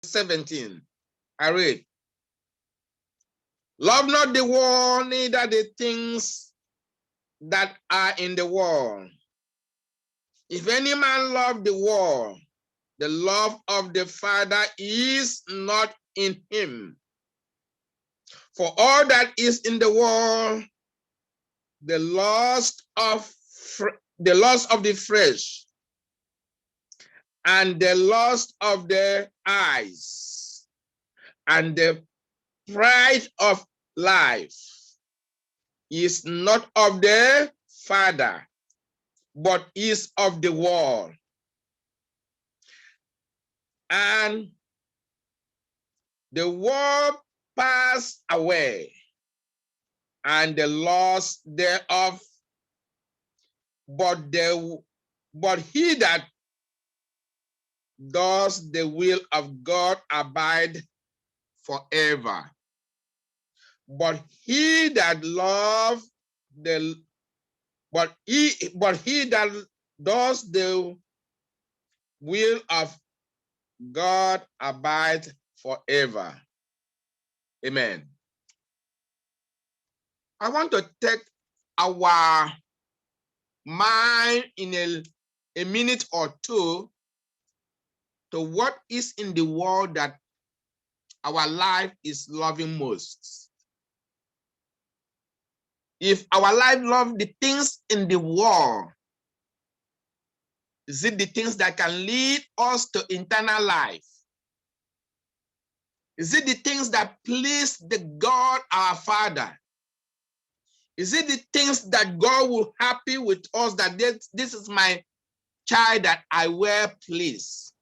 17. I read. Love not the world, neither the things that are in the world. If any man love the world, the love of the Father is not in him. For all that is in the world, the lust of the flesh, and the lust of the eyes, and the pride of life is not of the Father, but is of the world. And the world pass away, and the lust thereof, but he that does the will of God abide forever. But he that does the will of God abide forever. Amen. I want to take our mind in a minute or two to what is in the world that our life is loving most. If our life loves the things in the world, is it the things that can lead us to eternal life? Is it the things that please the God our Father? Is it the things that God will happy with us, that this is my child that I will please?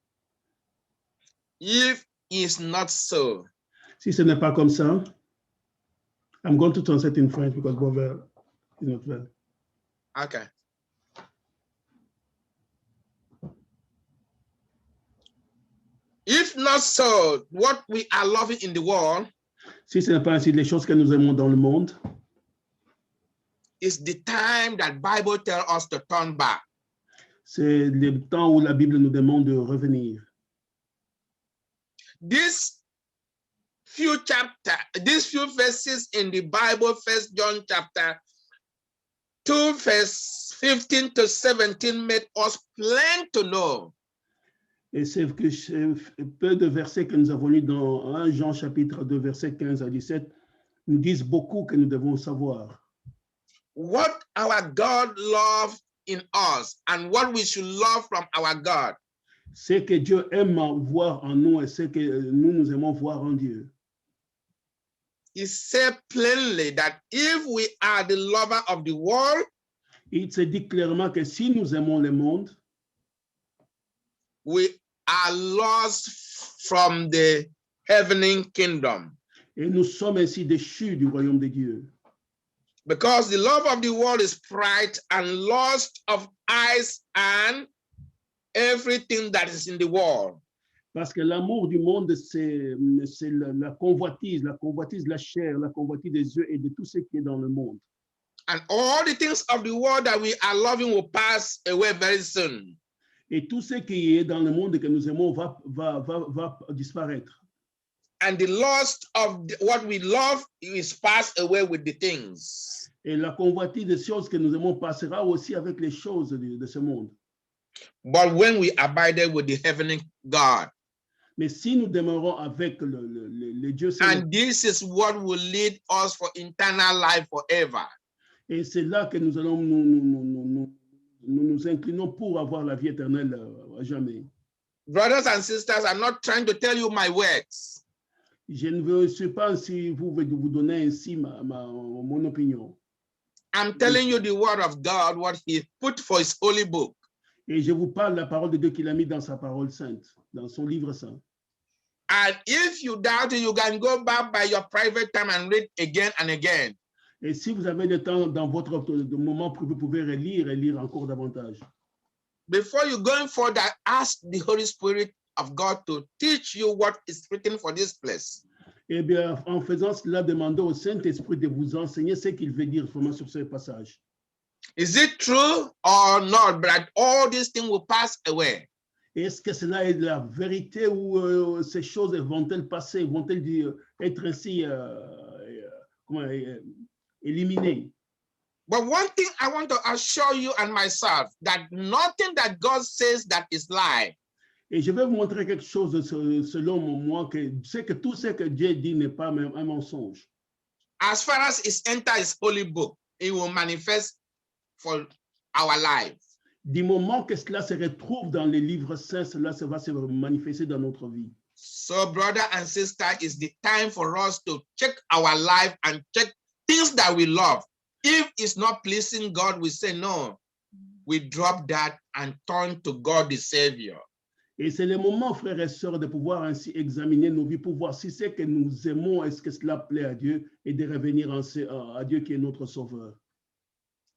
If it's not so. Si ce n'est pas comme ça, I'm going to translate in French because brother is not well. Okay. If not so, what we are loving in the world, si ce n'est pas ainsi les choses que nous aimons dans le monde, is the time that Bible tells us to turn back. C'est le temps où la Bible nous demande de revenir. These few verses in the Bible, 1 John chapter 2, verse 15 to 17, made us plain to know. Et c'est que peu de versets que nous avons lus dans 1 Jean chapitre 2, versets 15 à 17, nous disent beaucoup que nous devons savoir. What our God loves in us and what we should love from our God. Ce que Dieu aime voir en nous et ce que nous aimons voir en Dieu. He said plainly that if we are the lover of the world, il se dit clairement que si nous aimons le monde, we are lost from the heavenly kingdom. Et nous sommes ainsi déchus du royaume de Dieu. Because the love of the world is pride and lust of eyes and everything that is in the world. Parce que l'amour du monde, c'est la convoitise, la chair, la convoitise des yeux et de tout ce qui est dans le monde. And all the things of the world that we are loving will pass away very soon. Et tout ce qui est dans le monde que nous aimons va disparaître. And the lust of what we love is passed away with the things. Et la convoitise des choses que nous aimons passera aussi avec les choses de ce monde. But when we abide with the heavenly God, mais si nous demeurons avec le Dieu céleste, and this is what will lead us for eternal life forever. Et c'est là que nous allons nous inclinons pour avoir la vie éternelle à jamais. Brothers and sisters, I'm not trying to tell you my words. Je ne sais pas si vous donner ainsi mon opinion. I'm telling you the word of God, what he put for his holy book. Et je vous parle de la parole de Dieu qu'il a mis dans sa parole sainte, dans son livre saint. And if you doubt it, you can go back by your private time and read again and again. Et si vous avez le temps dans votre moment privé, vous pouvez relire et lire encore davantage. Before you going further, ask the Holy Spirit of God to teach you what is written for this place. Eh bien, en faisant cela, demandez au Saint-Esprit de vous enseigner ce qu'il veut dire vraiment sur ce passage. Is it true or not? But all these things will pass away. Est-ce que cela est de la vérité ou ces choses vont-elles passer, vont-elles être ainsi éliminées? But one thing I want to assure you and myself, that nothing that God says that is lie. Et je vais vous montrer quelque chose selon moi, c'est que tout ce que Dieu dit n'est pas même un mensonge. As far as it's entered his holy book, it will manifest for our life. Du moment que cela se retrouve dans les livres saints, cela va se manifester dans notre vie. So, brother and sister, it's the time for us to check our life and check things that we love. If it's not pleasing God, we say no. We drop that and turn to God the Savior. Et c'est le moment, frères et sœurs, de pouvoir ainsi examiner nos vies pour voir si c'est que nous aimons, est-ce que cela plaît à Dieu, et de revenir à Dieu qui est notre Sauveur.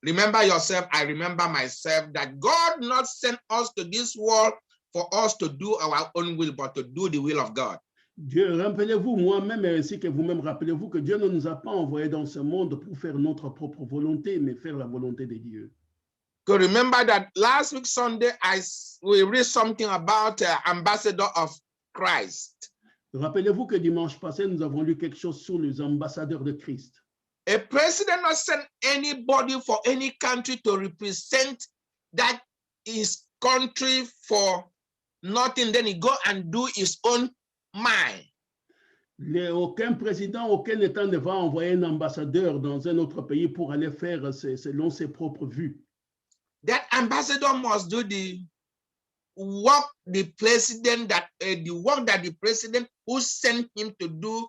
Remember yourself, I remember myself, that God not sent us to this world for us to do our own will, but to do the will of God. Dieu, rappelez-vous, moi-même, ainsi que vous-même, rappelez-vous que Dieu ne nous a pas envoyés dans ce monde pour faire notre propre volonté, mais faire la volonté de Dieu. So remember that last week Sunday, we read something about ambassador of Christ. Rappelez-vous que dimanche passé, nous avons lu quelque chose sur les ambassadeurs de Christ. A president not send anybody for any country to represent that his country for nothing, then he go and do his own mind. Aucun président, aucun État ne va envoyer un ambassadeur dans un autre pays pour aller faire selon ses propres vues. That ambassador must do the work the president the work that the president who sent him to do.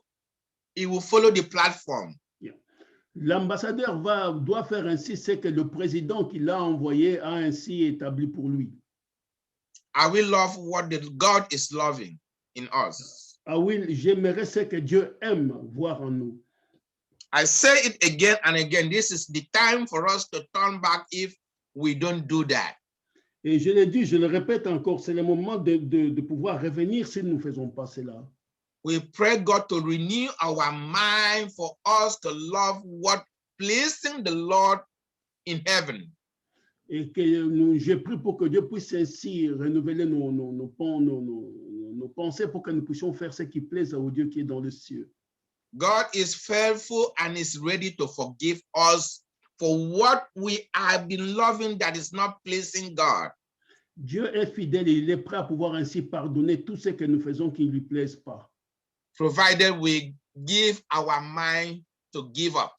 He will follow the platform. Yeah. L'ambassadeur doit faire ainsi ce que le président qui l'a envoyé a ainsi établi pour lui. I will love what God is loving in us. Ah oui, j'aimerais ce que Dieu aime voir en nous. I say it again and again. This is the time for us to turn back if we don't do that. Et je l'ai dit, je le répète encore, c'est le moment de pouvoir revenir si nous ne faisons pas cela. We pray God to renew our mind for us to love what pleasing the Lord in heaven. Et que je prie pour que Dieu puisse ainsi renouveler nos pensées pour que nous puissions faire ce qui plaise au Dieu qui est dans le ciel. God is faithful and is ready to forgive us for what we have been loving that is not pleasing God. Dieu est fidèle et il est prêt à pouvoir ainsi pardonner tout ce que nous faisons qui ne lui plaise pas. Provided we give our mind to give up.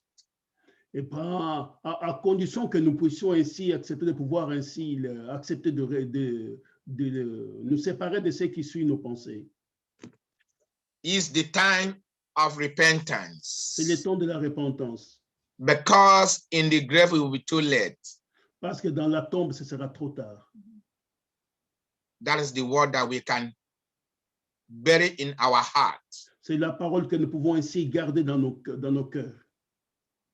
Et à condition que nous puissions ainsi accepter de pouvoir ainsi accepter de nous séparer de ce qui suit nos pensées. It's the time of repentance. C'est le temps de la repentance. Because in the grave it will be too late. Parce que dans la tombe, ce sera trop tard. That is the word that we can bury in our hearts. C'est la parole que nous pouvons ainsi garder dans nos cœurs.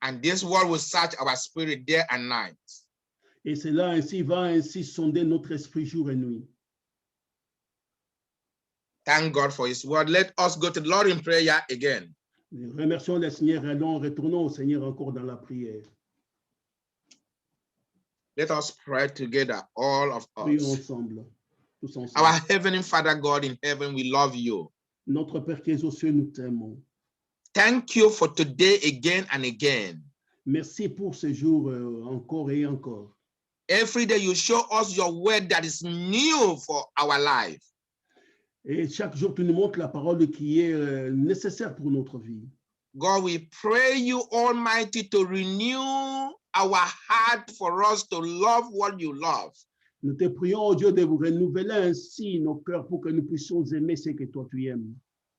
And this word will search our spirit day and night. Et cela ainsi va ainsi sonder notre esprit jour et nuit. Thank God for his word. Let us go to the Lord in prayer again. Remercions le Seigneur et retournons au Seigneur encore dans la prière. Let us pray together, all of Prions us. ensemble, tous ensemble. Our heavenly Father God in heaven, we love you. Notre Père qui es aux cieux, nous t'aimons. Thank you for today again and again. Merci pour ce jour encore et encore. Every day you show us your word that is new for our life. Et chaque jour, tu nous montres la parole qui est nécessaire pour notre vie. God, we pray you, Almighty, to renew our heart for us to love what you love. Nous te prions, oh Dieu, de vous renouveler ainsi nos cœurs pour que nous puissions aimer ce que toi tu aimes.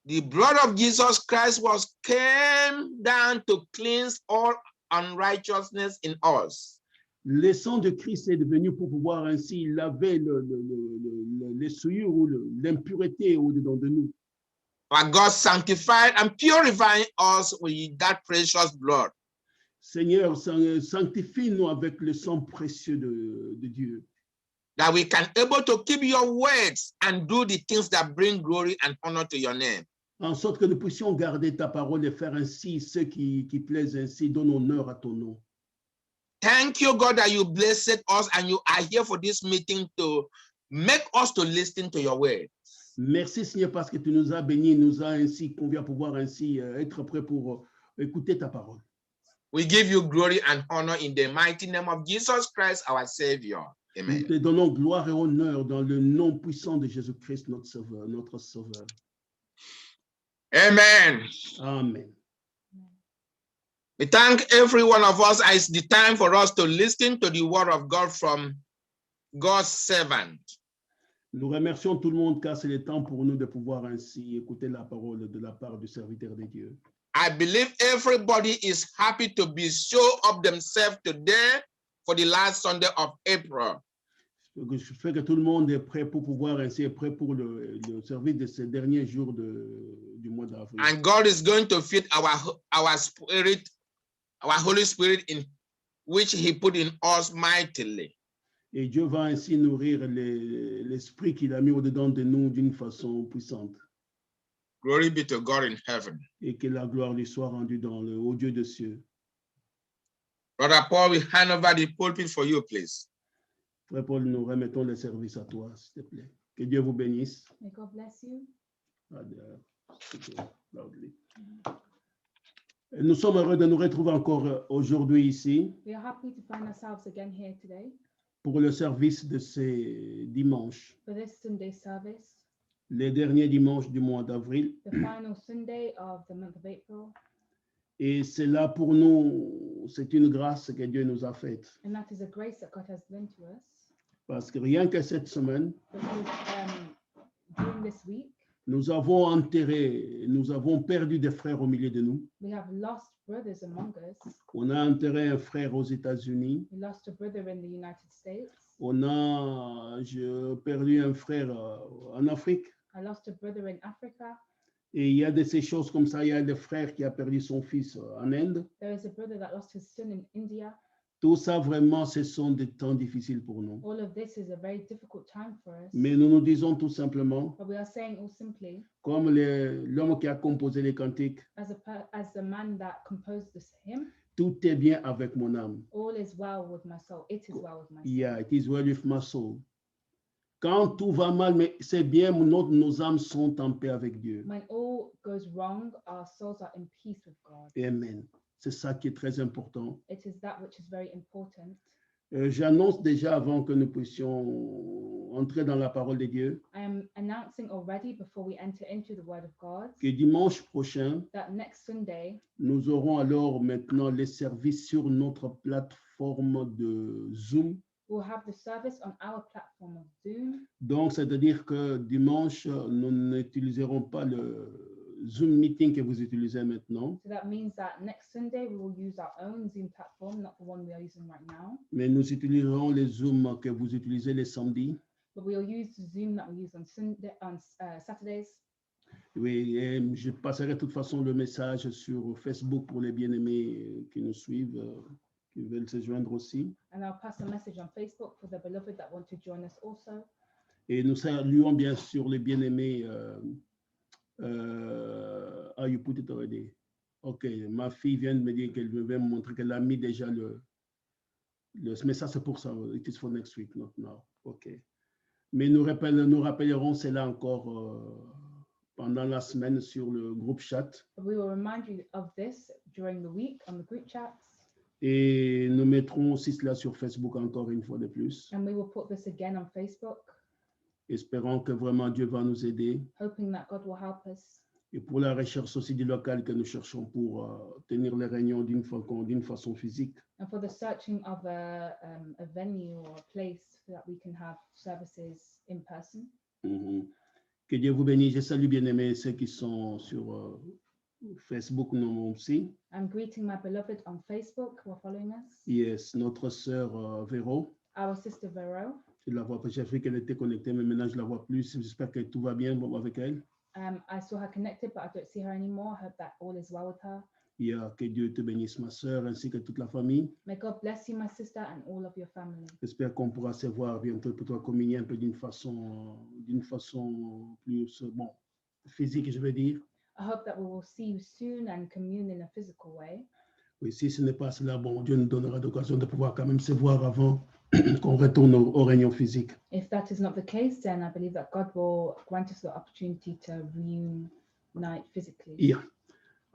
The blood of Jesus Christ came down to cleanse all unrighteousness in us. Le sang de Christ est devenu pour pouvoir ainsi laver les souillures ou l'impureté au-dedans de nous. Our God sanctified and purifying us with that precious blood. Seigneur, sanctifie-nous avec le sang précieux de Dieu. That we can able to keep your words and do the things that bring glory and honor to your name. En sorte que nous puissions garder ta parole et faire ainsi ce qui plaise ainsi, donne honneur à ton nom. Thank you, God, that you blessed us and you are here for this meeting to Make us to listen to your word. Merci Seigneur parce que tu nous as bénis, nous as ainsi conviés à pouvoir ainsi être prêts pour écouter ta parole. We give you glory and honor in the mighty name of Jesus Christ, our Savior. Nous Amen. te donnons gloire et honneur dans le nom puissant de Jésus-Christ, notre Sauveur, notre Sauveur. Amen. Amen. We thank every one of us. It's the time for us to listen to the word of God from God's servant. Nous remercions tout le monde car c'est le temps pour nous de pouvoir ainsi écouter la parole de la part du serviteur de Dieu. I believe everybody is happy to be show up themselves today for the last Sunday of April. Je fais que tout le monde est prêt pour pouvoir ainsi être prêt pour le service de ces derniers jours du mois d'avril. And God is going to feed our spirit, our Holy Spirit, in which He put in us mightily. Et Dieu va ainsi nourrir l'esprit qu'il a mis au-dedans de nous d'une façon puissante. Glory be to God in heaven. Et que la gloire lui soit rendue au Dieu des cieux. Brother Paul, we hand over the pulpit for you, please. Frère Paul, nous remettons le service à toi, s'il te plaît. Que Dieu vous bénisse. May God bless you. Nous sommes heureux de nous retrouver encore aujourd'hui ici We are happy to find ourselves again here today pour le service de ces dimanches, for this Sunday service, les derniers dimanches du mois d'avril. the final Sunday of the month of April. Et c'est là pour nous, c'est une grâce que Dieu nous a faite. And that is a grace that God has given to us. Parce que rien que cette semaine, Because during this week, nous avons perdu des frères au milieu de nous. we have lost brothers among us. On a enterré un frère aux États-Unis. We lost a brother in the United States. J'ai perdu un frère en Afrique. I lost a brother in Africa. Et il y a de ces choses comme ça. Il y a des frères qui a perdu son fils en Inde. There is a brother that lost his son in India. Tout ça, vraiment, ce sont des temps difficiles pour nous. All of this is a very difficult time for us. Mais nous nous disons tout simplement, But we are saying all simply, comme l'homme qui a composé les cantiques, as the man that composed this hymn, tout est bien avec mon âme. all is well with my soul. It is well with my soul. Yeah, it is well with my soul. Quand tout va mal, mais c'est bien, nos âmes sont en paix avec Dieu. When all goes wrong, our souls are in peace with God. Amen. C'est ça qui est très important. It is that which is very important. J'annonce déjà avant que nous puissions entrer dans la parole de Dieu I am announcing already before we enter into the Word of God que dimanche prochain, that next Sunday nous aurons alors maintenant les services sur notre plateforme de Zoom. we'll have the service on our platform of Zoom. Donc, c'est-à-dire que dimanche, nous n'utiliserons pas le Zoom meeting que vous utilisez maintenant, So that means that next Sunday we will use our own Zoom platform, not the one we are using right now, mais nous utiliserons les Zoom que vous utilisez les samedis. but we will use the Zoom that we use on Saturdays. Oui, et je passerai de toute façon le message sur Facebook pour les bien-aimés qui nous suivent, qui veulent se joindre aussi. And I'll pass a message on Facebook for the beloved that want to join us also. Et nous saluons bien sûr les bien-aimés. You put it already. OK, ma fille vient de me dire qu'elle veut me montrer qu'elle a mis déjà mais ça c'est pour ça. It is for next week, not now. OK. Mais nous rappellerons cela encore pendant la semaine sur le groupe chat. But we will remind you of this during the week on the group chats. Et nous mettrons aussi cela sur Facebook encore une fois de plus. And we will put this again on Facebook, Espérons que vraiment Dieu va nous aider. hoping that God will help us. Et pour la recherche aussi du local que nous cherchons pour tenir les réunions d'une façon physique. And for the searching of a venue or a place so that we can have services in person. Mhm. Que Dieu vous bénisse. Je salue bien aimés ceux qui sont sur Facebook nous aussi. I'm greeting my beloved on Facebook who are following us. Yes, notre sœur Véro. Our sister Vero. Je la vois pas. J'ai vu qu'elle était connectée, mais maintenant je la vois plus. J'espère que tout va bien avec elle. I saw her connected, but I don't see her anymore. I hope that all is well with her. Yeah, que Dieu te bénisse, ma sœur, ainsi que toute la famille. May God bless you, my sister, and all of your family. J'espère qu'on pourra se voir bientôt pour toi communier un peu d'une façon plus physique, je veux dire. I hope that we will see you soon and commune in a physical way. Oui, si ce n'est pas cela, bon, Dieu nous donnera l'occasion de pouvoir quand même se voir avant qu'on retourne aux réunions physiques. If that is not the case, then I believe that God will grant us the opportunity to reunite physically. Yeah.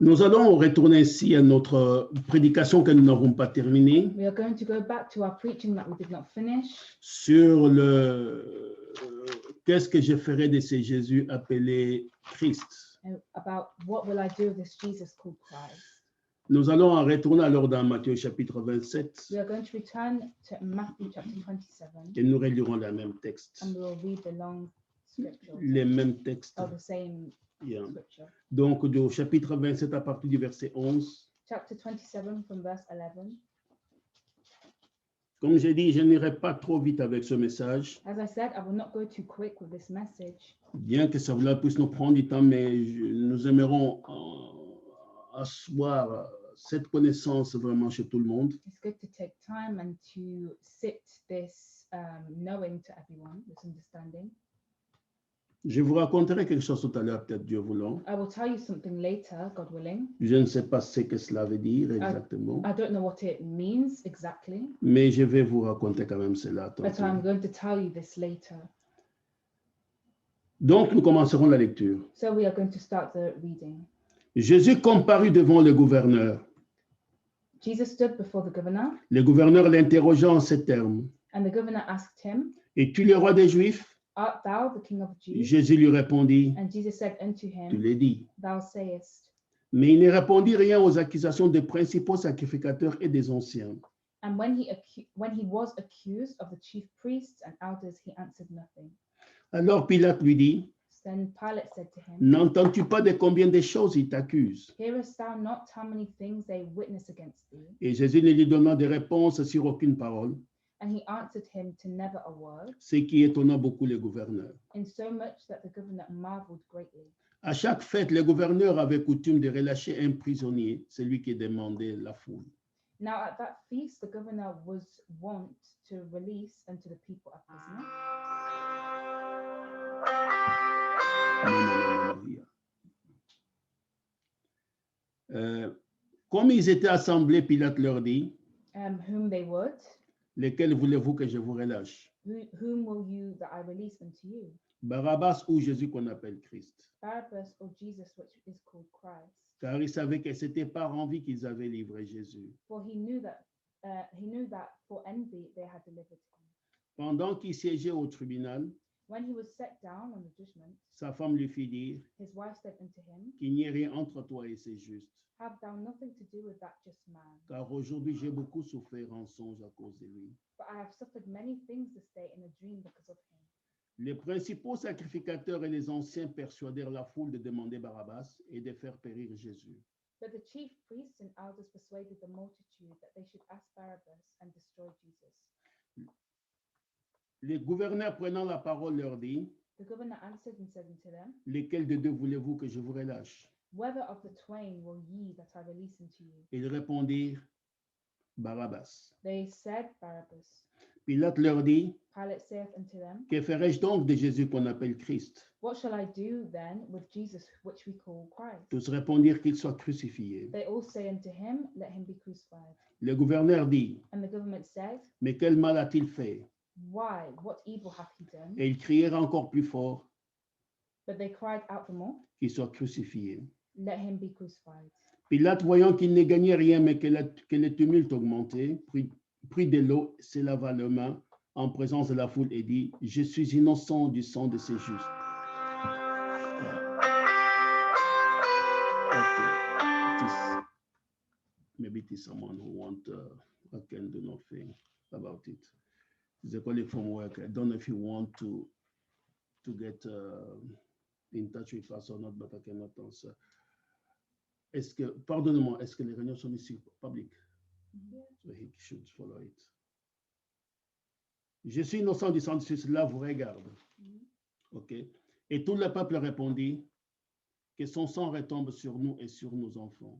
Nous allons retourner ici à notre prédication que nous n'avons pas terminée We are going to go back to our preaching that we did not finish sur le qu'est-ce que je ferai de ce Jésus appelé Christ. about what will I do with this Jesus called Christ. Nous allons en retourner alors dans Matthieu chapitre 27 We are going to return to Matthew chapter 27 et nous relirons le même texte, and we will read the long scripture les mêmes textes. or the same Yeah. scripture. Donc, du chapitre 27 à partir du verset 11. Chapter 27 from verse 11. Comme j'ai dit, je n'irai pas trop vite avec ce message, As I said, I will not go too quick with this message. bien que cela puisse nous prendre du temps, mais nous aimerons asseoir cette connaissance vraiment chez tout le monde. It's good to take time and to sit this knowing to everyone, this understanding. Je vous raconterai quelque chose tout à l'heure, peut-être Dieu voulant. I will tell you something later, God willing. Je ne sais pas ce que cela veut dire exactement, I don't know what it means exactly, mais je vais vous raconter quand même cela but I'm tantôt. going to tell you this later. Donc, nous commencerons la lecture. So we are going to start the reading. Jésus comparut devant le gouverneur. Jesus stood before the governor, Le gouverneur l'interrogea en ces termes. and the governor asked him, Es-tu le roi des Juifs? Art thou the king of the Jews? Jésus lui répondit, And Jesus said unto tu him, l'as dit. Thou sayest. Mais il ne répondit rien aux accusations des principaux sacrificateurs et des anciens. And when he was accused of the chief priests and elders, he answered nothing. Alors Pilate lui dit, Then Pilate said to him, n'entends-tu pas de combien de choses ils t'accusent? Hearest thou not how many things they witness against thee? Et Jésus ne lui donna de réponse sur aucune parole, And he answered him to never a word, ce qui étonna beaucoup les gouverneurs. in so much that the governor marveled greatly. À chaque fête, les gouverneurs avaient coutume de relâcher un prisonnier, celui qui demandait la foule. Now at that feast, the governor was wont to release unto the people a prisoner. Comme ils étaient assemblés, Pilate leur dit, Whom they would, lesquels voulez-vous que je vous relâche? whom will you that I release unto you? Barabbas ou Jésus qu'on appelle Christ? Barabbas or Jesus, which is called Christ? Car il savait que c'était par envie qu'ils avaient livré Jésus. For he knew that for envy they had delivered him. Pendant qu'il siégeait au tribunal, When he was set down on the judgment, sa femme lui fit dire his wife said unto him, qu'il n'y ait rien entre toi et ces justes. Have thou nothing to do with that just man? Car aujourd'hui j'ai beaucoup souffert en songe à cause de lui. For I have suffered many things this day in a dream because of him. Les principaux sacrificateurs et les anciens persuadèrent la foule de demander Barabbas et de faire périr Jésus. But the chief priests and elders persuaded the multitude that they should ask Barabbas and destroy Jesus. Les gouverneurs prenant la parole leur dit, The governor answered and said unto them, lesquels de deux voulez-vous que je vous relâche? Whether of the twain will ye that I release unto you? Ils répondirent, Barabbas. They said, Barabbas. Pilate leur dit, Pilate saith unto them, que ferai-je donc de Jésus qu'on appelle Christ? What shall I do then with Jesus, which we call Christ? Tous répondirent qu'il soit crucifié. They all say unto him, Let him be crucified. Le gouverneur dit, And the government said, mais quel mal a-t-il fait? Why? What evil hath he done? Et ils crièrent encore plus fort But they cried out the more, qu'il soit crucifié. Let him be crucified. Pilate, voyant qu'il ne gagnait rien, mais que le tumulte augmentait, prit de l'eau, se lava les mains en présence de la foule et dit, je suis innocent du sang de ces justes. Okay. Maybe it is someone who I can do nothing about it. It's a colleague from work. I don't know if you want to get in touch with us or not, but I cannot answer. Pardonnez-moi, est-ce que les réunions sont ici publiques? Yeah. So he should follow it. Je suis innocent du sang de cela vous regarde. OK. Et tout le peuple répondit que son sang retombe sur nous et sur nos enfants.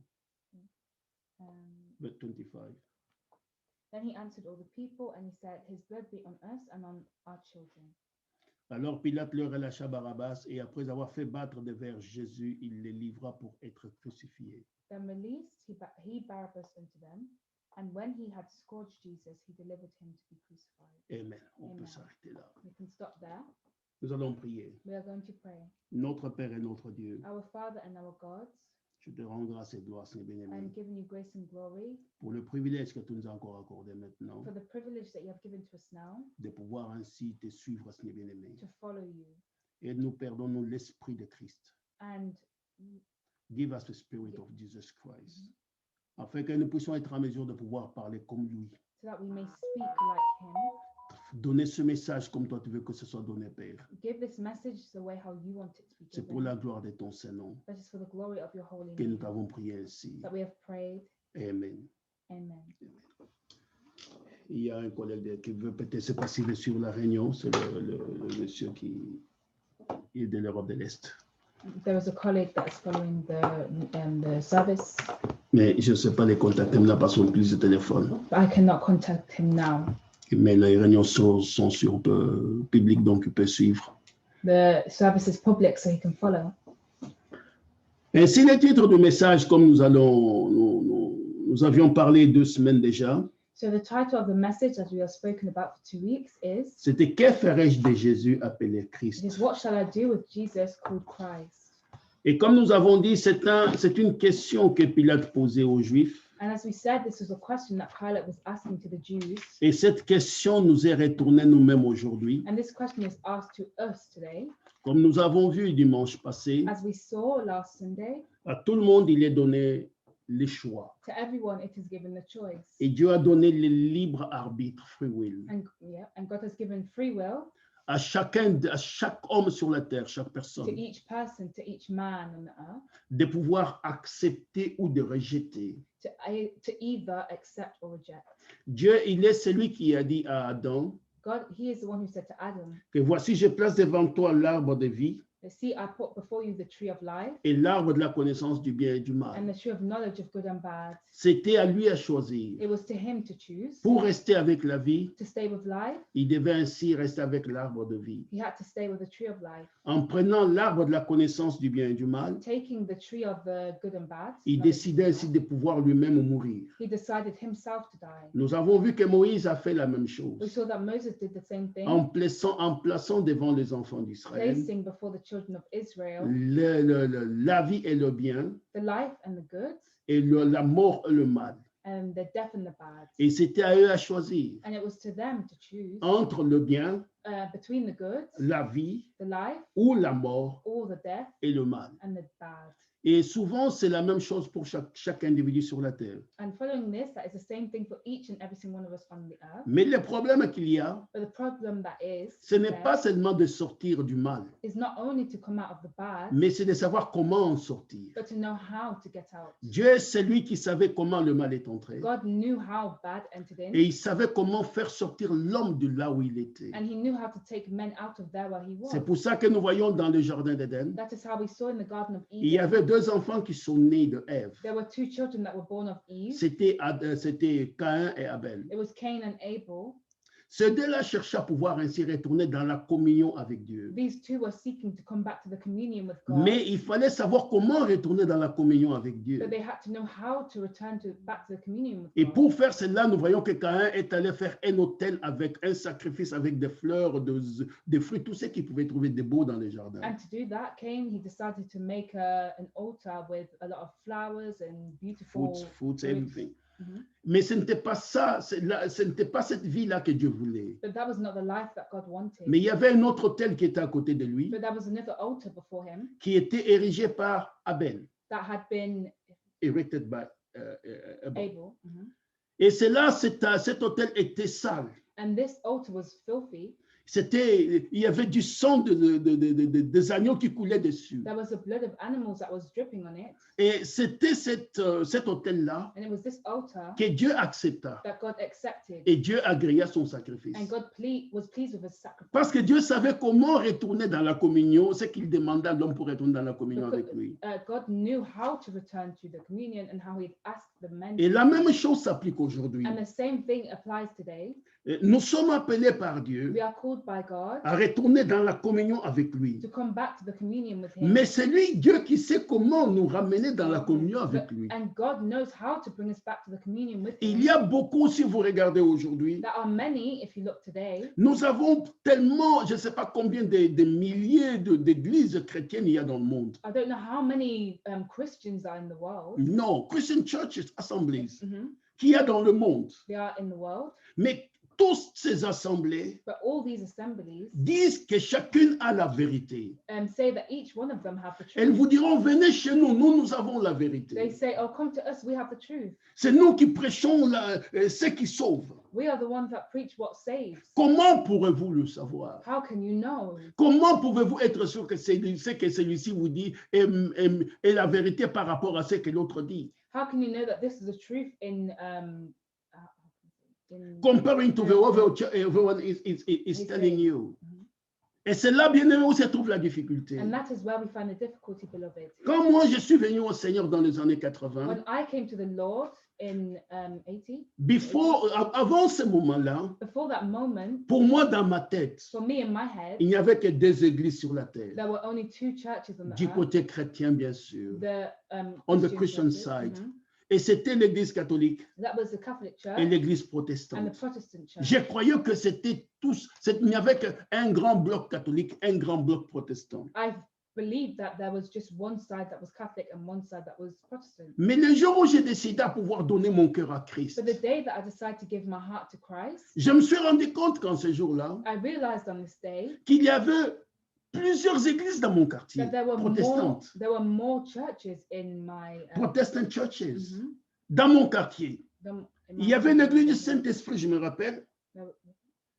25. Then he answered all the people and he said, His blood be on us and on our children. Alors Pilate leur relâcha Barabbas et après avoir fait battre des vers Jésus, il les livra pour être crucifié. Then released he Barabbas unto them, and when he had scourged Jesus, he delivered him to be crucified. Amen. On peut Amen. s'arrêter là. We can stop there. Nous allons prier. We are going to pray. Notre Père et notre Dieu, Our Father and our God, je te rends grâce et gloire, Seigneur I bien-aimé, am giving you grace and glory pour le privilège que tu nous as encore accordé maintenant, for the privilege that you have given to us now de pouvoir ainsi te suivre, Seigneur bien-aimé. to follow you. Et nous perdons l'esprit de Christ. And Give us the spirit of Jesus Christ. Afin que nous puissions être en mesure de pouvoir parler comme lui. so that we may speak like him. Donner ce message comme toi tu veux que ce soit donné, Père. Give this message the way how you want it to be C'est pour given. la gloire de ton Saint-Nom That is for the glory of your holy que nous name. t'avons prié ainsi. That we have prayed. Amen. Amen. Il y a un collègue qui veut peut-être se passer sur la réunion, c'est le monsieur qui est de l'Europe de l'Est. There was a colleague that's following the service, Mais je ne sais pas les contacter maintenant parce qu'on utilise le téléphone. but I cannot contact him now. Mais les réunions sont sur public, donc il peut suivre. The service is public, so he can follow. Ainsi, le titre du message, comme nous avions parlé 2 semaines déjà, So the title of the message that we have spoken about for 2 weeks is, c'était « Que ferai-je de Jésus appelé it Christ is what shall I do with Jesus called Christ? ?» Et comme nous avons dit, c'est une question que Pilate posait aux Juifs. And as we said, this was a question that Pilate was asking to the Jews. Et cette question nous est retournée nous-mêmes aujourd'hui. And this question is asked to us today. Comme nous avons vu dimanche passé, As we saw last Sunday, à tout le monde, il est donné les choix. to everyone it is given the choice. Et Dieu a donné le libre arbitre, free will, And God has given free will à chaque homme sur la terre, chaque to personne, each person, to each man on the earth, de pouvoir accepter ou de rejeter. to either accept or reject. Dieu, il est celui qui a dit à Adam God, he is the one who said to Adam, que voici, je place devant toi l'arbre de vie see, I put before you the tree of life et l'arbre de la connaissance du bien et du and mal. the tree of knowledge of good and bad. C'était à lui à choisir. It was to him to choose. Pour rester avec la vie, To stay with life, il devait ainsi rester avec l'arbre de vie. he had to stay with the tree of life. En prenant l'arbre de la connaissance du bien et du mal, Taking the tree of the good and bad, il décidait ainsi de pouvoir lui-même mourir. he decided himself to die. Nous avons vu que Moïse a fait la même chose We saw that Moses did the same thing, en plaçant devant les enfants d'Israël placing before the children of Israel la vie et le bien the life and the good et la mort et le mal. and the death and the bad. Et c'était à eux à choisir And it was to them to choose entre le bien, between the good, la vie the life, ou la mort or the death et le mal. and the bad. Et souvent, c'est la même chose pour chaque individu sur la terre. And following this, that is the same thing for each and every single one of us on the earth. Mais le problème qu'il y a, But the problem that ce n'est there pas seulement de sortir du mal, is not only to come out of the bad, mais c'est de savoir comment en sortir. but to know how to get out. Dieu est celui qui savait comment le mal est entré. God knew how bad entered in, Et il savait comment faire sortir l'homme de là où il était. and he knew how to take men out of there where he was. C'est pour ça que nous voyons dans le jardin d'Éden, That is how we saw in the Garden of il y Eden. avait 2 enfants qui sont nés de Ève. There were 2 children that were born of Eve. C'était Caïn et Abel. It was Cain and Abel. Ces 2-là cherchaient à pouvoir ainsi retourner dans la communion avec Dieu. These 2 were seeking to come back to the communion with God. Mais il fallait savoir comment retourner dans la communion avec Dieu. But they had to know how to return back to the communion with Et God. pour faire cela, nous voyons que Caïn est allé faire un autel avec un sacrifice, avec des fleurs, des fruits, tout ce qu'il pouvait trouver de beau dans les jardins. And to do that, Cain, he decided to make an altar with a lot of flowers and beautiful Fruits, fruits. everything. Mhm. Mais ce n'était pas ça, ce n'était pas cette vie-là que Dieu voulait. But that was not the life that God wanted. Mais il y avait un autre autel qui était à côté de lui, But there was another altar before him qui était érigé par Abel, that had been erected by Abel. Abel. Mhm. Et c'est là, cet autel était sale. And this altar was filthy. Il y avait du sang des agneaux qui coulait dessus. There was the blood of animals that was dripping on it. Et c'était cet autel-là And it was this altar que Dieu accepta. that God accepted. Et Dieu agrégea son sacrifice. And God was pleased with his sacrifice. Parce que Dieu savait comment retourner dans la communion, ce qu'il demandait à l'homme pour retourner dans la communion avec lui. God knew how to return to the communion and how he'd asked the men. Et la même chose s'applique aujourd'hui. And the same thing applies today. Nous sommes appelés par Dieu We are called by God à retourner dans la communion avec lui. to come back to the communion with Him. Mais c'est lui, Dieu, qui sait comment nous ramener dans la communion avec lui. And God knows how to bring us back to the communion with Il Him. y a beaucoup, si vous regardez aujourd'hui, There are many, if you look today, nous avons tellement, je ne sais pas combien de milliers d'églises chrétiennes il y a dans le monde. I don't know how many Christians are in the world. Non, Christian churches, assemblies, Mhm. qu'il y a dans le monde. They are in the world, Mais toutes ces assemblées but all these assemblies disent que chacune a la vérité. say that each one of them have the Elles truth. vous diront, venez chez nous, nous avons la They vérité. say, oh, come to us, we have the truth. C'est nous qui prêchons ce qui sauve. We are the ones that preach what saves. Comment pourrez-vous le savoir? How can you know? Comment pouvez-vous être sûr que ce que celui-ci vous dit est la vérité par rapport à ce que l'autre dit? How can you know that this is the truth in Comparing to the everyone is telling you. Et c'est là, bien aimé, où se trouve la difficulté. And that is where we find the difficulty, beloved. Quand moi, je suis venu au Seigneur dans les années 80, When I came to the Lord in 80, avant ce moment-là, before that moment, pour moi, dans ma tête, for me in my head, il n'y avait que 2 églises sur la terre. there were only 2 churches on the Du earth. côté chrétien, bien sûr. The On the Christian Christian churches, side. Et c'était l'église catholique that was the Catholic Church et l'église and the protestante. Protestant Church. Je croyais que c'était tous, il n'y avait qu'un grand bloc catholique, un grand bloc protestant. I believed that there was just one side that was Catholic and one side that was Protestant. Mais le jour où j'ai décidé à pouvoir donner mon cœur à Christ, But the day that I decided to give my heart to Christ, je me suis rendu compte qu'en ce jour-là, I realized on this day qu'il y avait plusieurs églises dans mon quartier, that protestantes, there were more churches in my Protestant churches, mhm, dans mon quartier. in Il y avait une église du community. Saint-Esprit, je me rappelle, There were-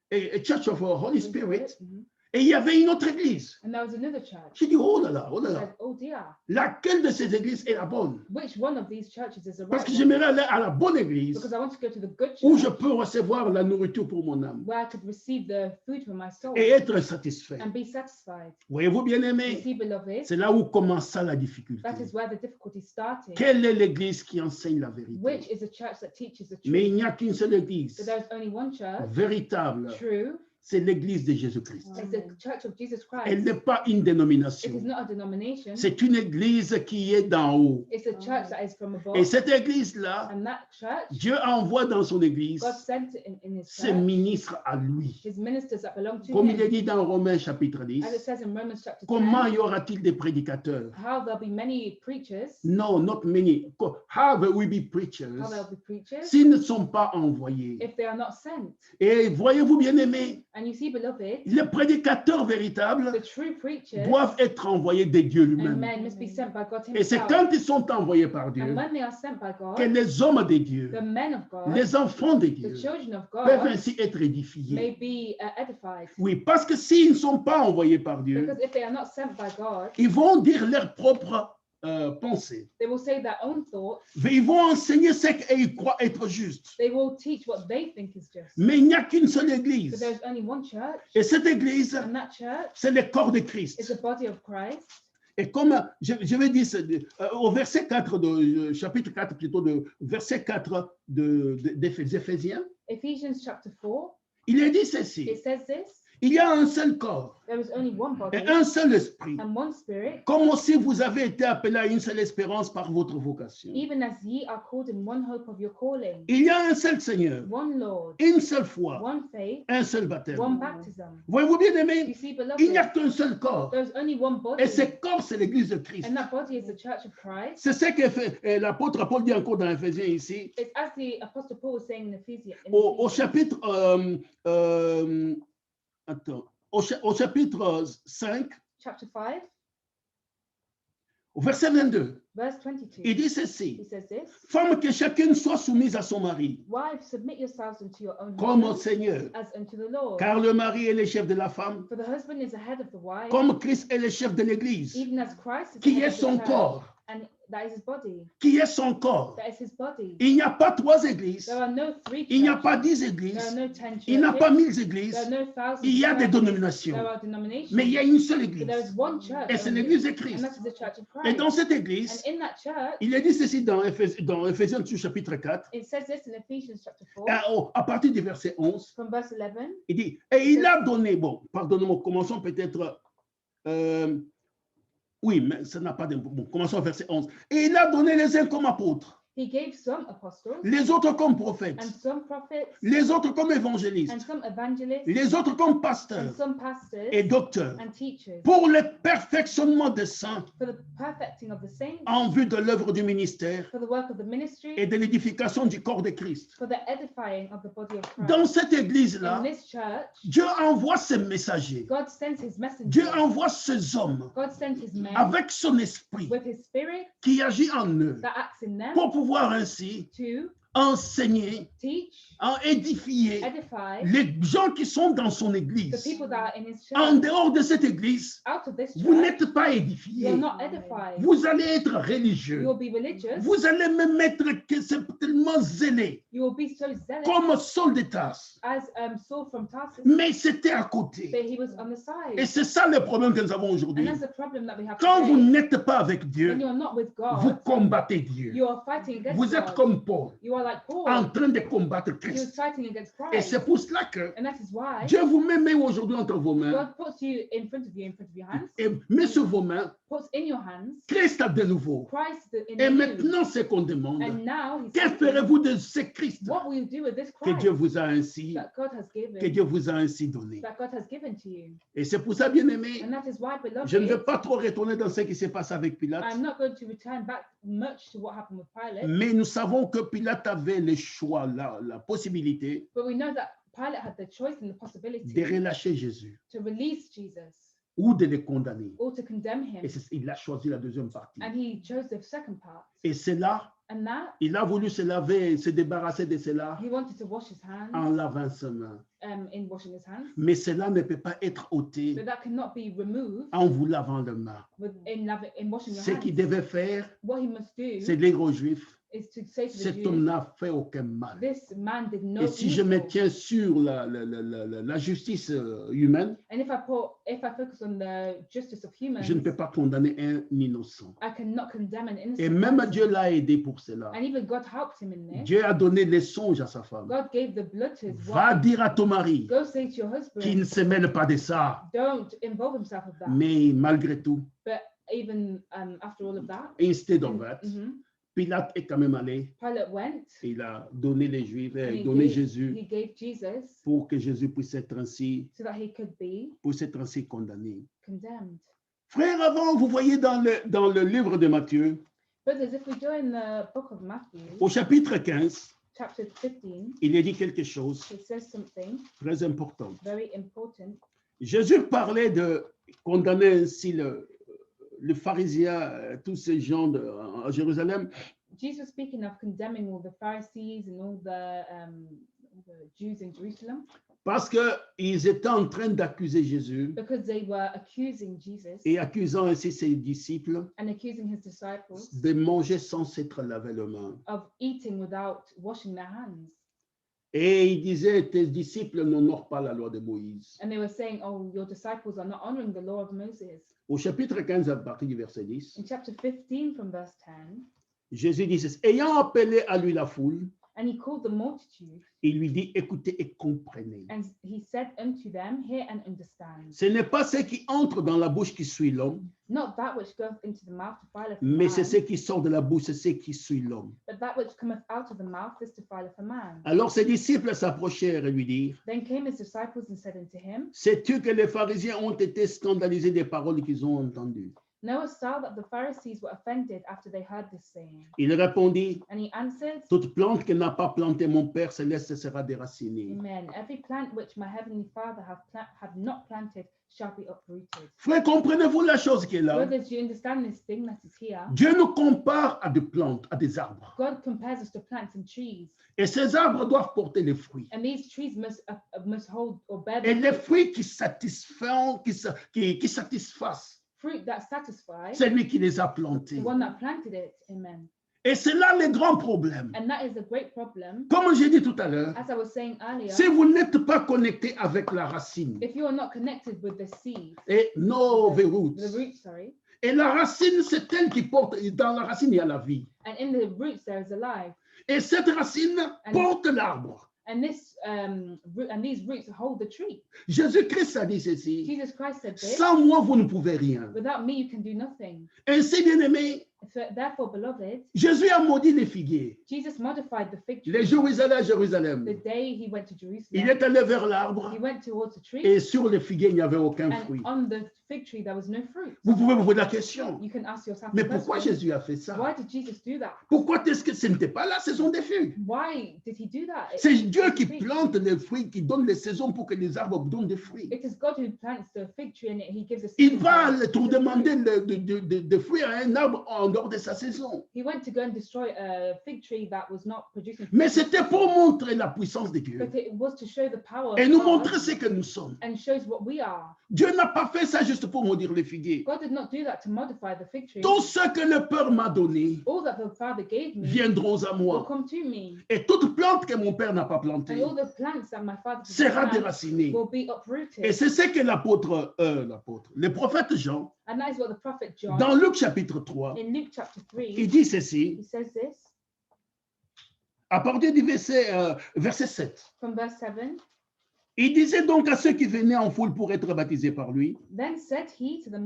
et Church of Holy Spirit, Mhm. et il y avait une autre église. And there was another church. J'ai dit, oh là là, oh là I là, said, oh dear, laquelle de ces églises est la bonne? which one of these churches is the Parce right que one? j'aimerais aller à la bonne église Because I want to go to the good où je church peux recevoir la nourriture pour mon âme where I could receive the food for my soul et être satisfait. and be satisfied. Voyez-vous, bien You aimé, see, beloved, c'est là où commença la difficulté. that is where the difficulty started. Quelle est l'église qui enseigne la Which vérité? is a church that teaches the Mais il truth. n'y a qu'une seule So église there's only one church, véritable, true, c'est l'église de Jésus-Christ. it's the church of Jesus Elle Christ. n'est pas une It is dénomination, not a denomination. c'est une église qui est d'en haut. It's a church that is from above. Et cette église-là, And that church, Dieu envoie dans son église God sent it in his ses church, ministres à lui. his ministers that belong to Comme il est him. dit dans Romains chapitre 10, As it says in Romans chapter comment 10, y aura-t-il des prédicateurs? how there'll be many preachers, No, not many. How will we be how preachers there'll be preachers, s'ils ne sont pas envoyés? if they are not sent. Et voyez-vous, bien aimés, And you see, beloved, les prédicateurs véritables the true preachers doivent être envoyés de Dieu and lui-même. men must be sent by God Et c'est himself. quand ils sont envoyés par And Dieu when they are sent by que God, les hommes de Dieu, the men of God, les enfants de the Dieu, children of peuvent God, ainsi être édifiés. may be edified. Oui, parce que s'ils ne sont pas envoyés par Dieu, Because if they are not sent by God, ils vont dire leurs propres pensées. they will say their own thoughts. Ils vont enseigner ce qu'ils croient être juste. They will teach what they think is just. Mais il n'y a qu'une seule So église. there's only one church, Et cette église, and that church c'est le corps de is Christ. the body of Christ. Et comme je vais dire au verset 4 de chapitre 4 plutôt de verset 4 des Éphésiens, Ephesians chapter 4, il est dit ceci: it says this, il y a un seul corps there is only one body et un seul esprit, and one spirit, comme aussi vous avez été appelés à une seule espérance par votre vocation. even as ye are called in one hope of your calling, Il y a un seul Seigneur, one Lord, une seule foi, one faith, un seul baptême. one baptism. Voyez-vous bien You aimé, see, il n'y a beloved, qu'un seul corps. there's only one body, Et ce corps, c'est l'église de Christ. and that body is the church of Christ. C'est ce que fait l'apôtre Paul dit encore dans Éphésiens ici, It's as the Apostle Paul was saying in Ephesians, au chapitre, au chapitre 5, chapter 5, au verset 22, verse 22. il dit He ceci: says this, Femme, que chacune soit soumise à son mari, wives, submit yourselves unto your own comme au husbands Seigneur, as unto the Lord. car le mari est le chef de la femme, For the husband is the head of the wife, comme Christ est le chef de l'église, even as Christ is the qui head est of the son church, corps. and that is his body. qui est son corps. That is his body. Il n'y a pas 3 églises, There are no 3 il n'y a pas churches. 10 There églises, are no 10 il n'y a pas churches. 1000 There églises, are no thousands il y a of des churches. dénominations. There are denominations. Mais il y a une seule But there église. is one church. Et c'est only, l'église de and Christ. that is the church of Et Christ. dans cette église, And in that church, il est dit ceci dans Éphésiens chapitre 4, it says this in Ephesians chapter 4, à partir du verset 11. from verse 11. Il dit, et il a donné, bon, pardonnez-moi, commençons peut-être, oui, mais ça n'a pas d'importance. Bon, commençons au verset 11. Et il a donné les uns comme apôtres, He gave some apostles, les autres comme prophètes, and some prophets, les autres comme and évangélistes, some evangelists, les autres comme and pasteurs some pastors, et docteurs, and teachers, pour le perfectionnement des saints for the perfecting of the saints, en vue de l'œuvre du ministère for the work of the ministry, et de l'édification du corps de Christ. for the edifying of the body of Christ. Dans cette église-là, In this church, Dieu envoie ses messagers, God sends his Dieu messengers. envoie ses hommes God sends his men avec son esprit with his spirit qui agit en eux that acts in them pour pouvoir ainsi to enseigner, teach, en édifier edify les gens qui sont dans son the église. people that are in his En church. dehors de cette église, Out of this vous church, n'êtes pas you're édifiés. not edified. Vous allez être religieux. You will be religious. Vous allez même être tellement zélé, You will be so zealous comme Saul de Tarse. as Saul from Tarsus, Mais c'était à côté. but he was on the Et side. c'est ça le problème que nous avons And aujourd'hui. that's the problem that we have Quand vous today. n'êtes pas avec When Dieu, you're not with vous God, combattez Dieu. you are fighting against Vous êtes God. comme Paul, You are like Paul. en train de combattre He was Christ. fighting against Et Christ. c'est pour cela que And that is why Dieu vous met aujourd'hui entre vos mains. God puts you in front of your hands, Et met sur vos mains puts in your hands Christ de nouveau. Christ in Et you. maintenant, c'est qu'on demande, And now he's que asking, ferez-vous de ce Christ what will you do with this que Christ Dieu vous a ainsi, that God has given, que Dieu vous a ainsi donné? that God has given to you? Et c'est pour ça, bien aimé, And that is why, beloved, je ne vais pas trop retourner dans ce qui s'est passé avec Pilate, I'm not going to return back much to what happened with Pilate, mais nous savons que Pilate avait le choix, la possibilité but we know that Pilate had the choice and the possibility de relâcher Jésus to release Jesus ou de le condamner. or to condemn him. Et il a choisi la deuxième partie. And he chose the second part. Et c'est là, And that il a voulu se laver, se débarrasser de cela he wanted to wash his hands en lavant ses mains. in washing his hands. Mais cela ne peut pas être ôté But that cannot be removed en vous lavant les mains. in washing your Ce qu'il hands. devait faire, What he must do c'est dire aux Juifs, is to say to the cet homme Jews, n'a fait aucun mal. this man did no Et si je me evil. tiens sur la justice humaine, And if I focus on the justice of humans, je ne peux pas condamner un innocent. I cannot condemn an innocent Et même person. Dieu l'a aidé pour cela. And even God helped him in this. Dieu a donné les songes à sa femme. God gave the blood to his Va wife. dire à ton mari Go say to your qu'il ne husband, se mêle pas de ça. don't involve himself with that. Mais malgré tout, But even after all of that, instead of that, mhm, Pilate est quand même allé. Pilate went. Il a donné les Juifs, and he donné gave- Jésus He gave Jesus pour que Jésus puisse être ainsi condamné. condemned. Frère, avant, vous voyez dans le livre de Matthieu, Brothers, if we go in the book of Matthew, au chapitre 15, chapter 15, il est dit quelque chose it says something très important. very important. Jésus parlait de condamner ainsi le pharisien, tous ces gens à Jérusalem, Jesus speaking of condemning all the Pharisees and all the Jews in Jerusalem parce qu'ils étaient en train d'accuser Jésus because they were accusing Jesus et accusant ainsi ses disciples and accusing his disciples de manger sans s'être lavé les mains. of eating without washing their hands. Et il disait, tes disciples n'honorent pas la loi de Moïse. And they were saying, oh, your disciples are not honoring the law of Moses. Au chapitre 15, à partir du verset 10, In chapter 15 from verse 10, Jésus dit ceci, ayant appelé à lui la foule, and he called the multitude il lui dit, écoutez et comprenez. and he said unto them, hear and understand. Ce n'est pas ce qui entre dans la bouche qui suit l'homme, Not that which goeth into the mouth defileth a mais c'est man, ce qui sort de la bouche, c'est ce qui suit l'homme. but that which cometh out of the mouth, this defileth a man. Alors ses disciples s'approchèrent et lui dirent, Then came his disciples and said unto him, sais-tu que les pharisiens ont été scandalisés des paroles qu'ils ont entendues? knowest thou that the Pharisees were offended after they heard this saying? Il répondit, And he answered, toute plante que n'a pas planté mon Père céleste sera déracinée. Amen. Every plant which my heavenly Father have not planted shall be uprooted. Frère, comprenez-vous la chose qui est là? Brothers, do you understand this thing that is here? Dieu nous compare à des plantes, à des arbres. God compares us to plants and trees, Et ces arbres doivent porter les fruits. and these trees must hold or bear Et the les fruits qui satisfassent fruit that satisfies, c'est lui qui les a the plantés. one that planted it. Amen. Et c'est là le grand problème. And that is the great problem. Comme j'ai dit tout à l'heure, As I was saying earlier, si vous n'êtes pas connecté avec la racine, if you are not connected with the seed, et no the the roots, root, sorry, et la racine, c'est elle qui porte, dans la racine, il y a la vie. and in the roots there is a life. Et cette racine porte l'arbre. And this root and these roots hold the tree. Jésus-Christ a dit ceci, Jesus Christ said this, sans moi, vous ne pouvez rien. without me you can do nothing. Ainsi, bien-aimés, Therefore, beloved, Jésus a maudit les figuiers. Jesus modified the fig tree. Les jours où ils allaient à Jérusalem, The day he went to il Jerusalem, est allé vers l'arbre, he went towards the tree, et sur les figuiers, il n'y avait aucun fruit. and on the fig tree there was no fruit. Vous pouvez vous poser la question, You can ask yourself mais the pourquoi question, Jésus a fait ça? why did Jesus do that? Pourquoi est-ce que ce n'était pas la saison des figues? Why did he do that? C'est Dieu qui plante les fruits, qui donne les saisons pour que les arbres donnent des fruits. It is God who plants the fig tree and he gives us. Il va te demander des fruits à un arbre en dehors de sa saison. He went to go and destroy a fig tree that was not producing. Mais c'était pour montrer la puissance de Dieu But it was to show the power et of nous God montrer ce que nous sommes. and shows what we are. Dieu n'a pas fait ça juste pour maudire les figuiers. God did not do that to modify the fig tree. Tout ce que le Père m'a donné All that the Father gave me viendront à will moi. come to me, Et toute plante que mon Père n'a pas plantée and all the plants that my Father did sera not plant déracinée. will be Et uprooted. c'est ce que le prophète Jean, And that is what the prophet John dans Luc chapitre 3, in Luke chapter 3, il dit ceci, he says this à partir du verset 7. from verse 7. Il disait donc à ceux qui venaient en foule pour être baptisés par lui, Then said he to the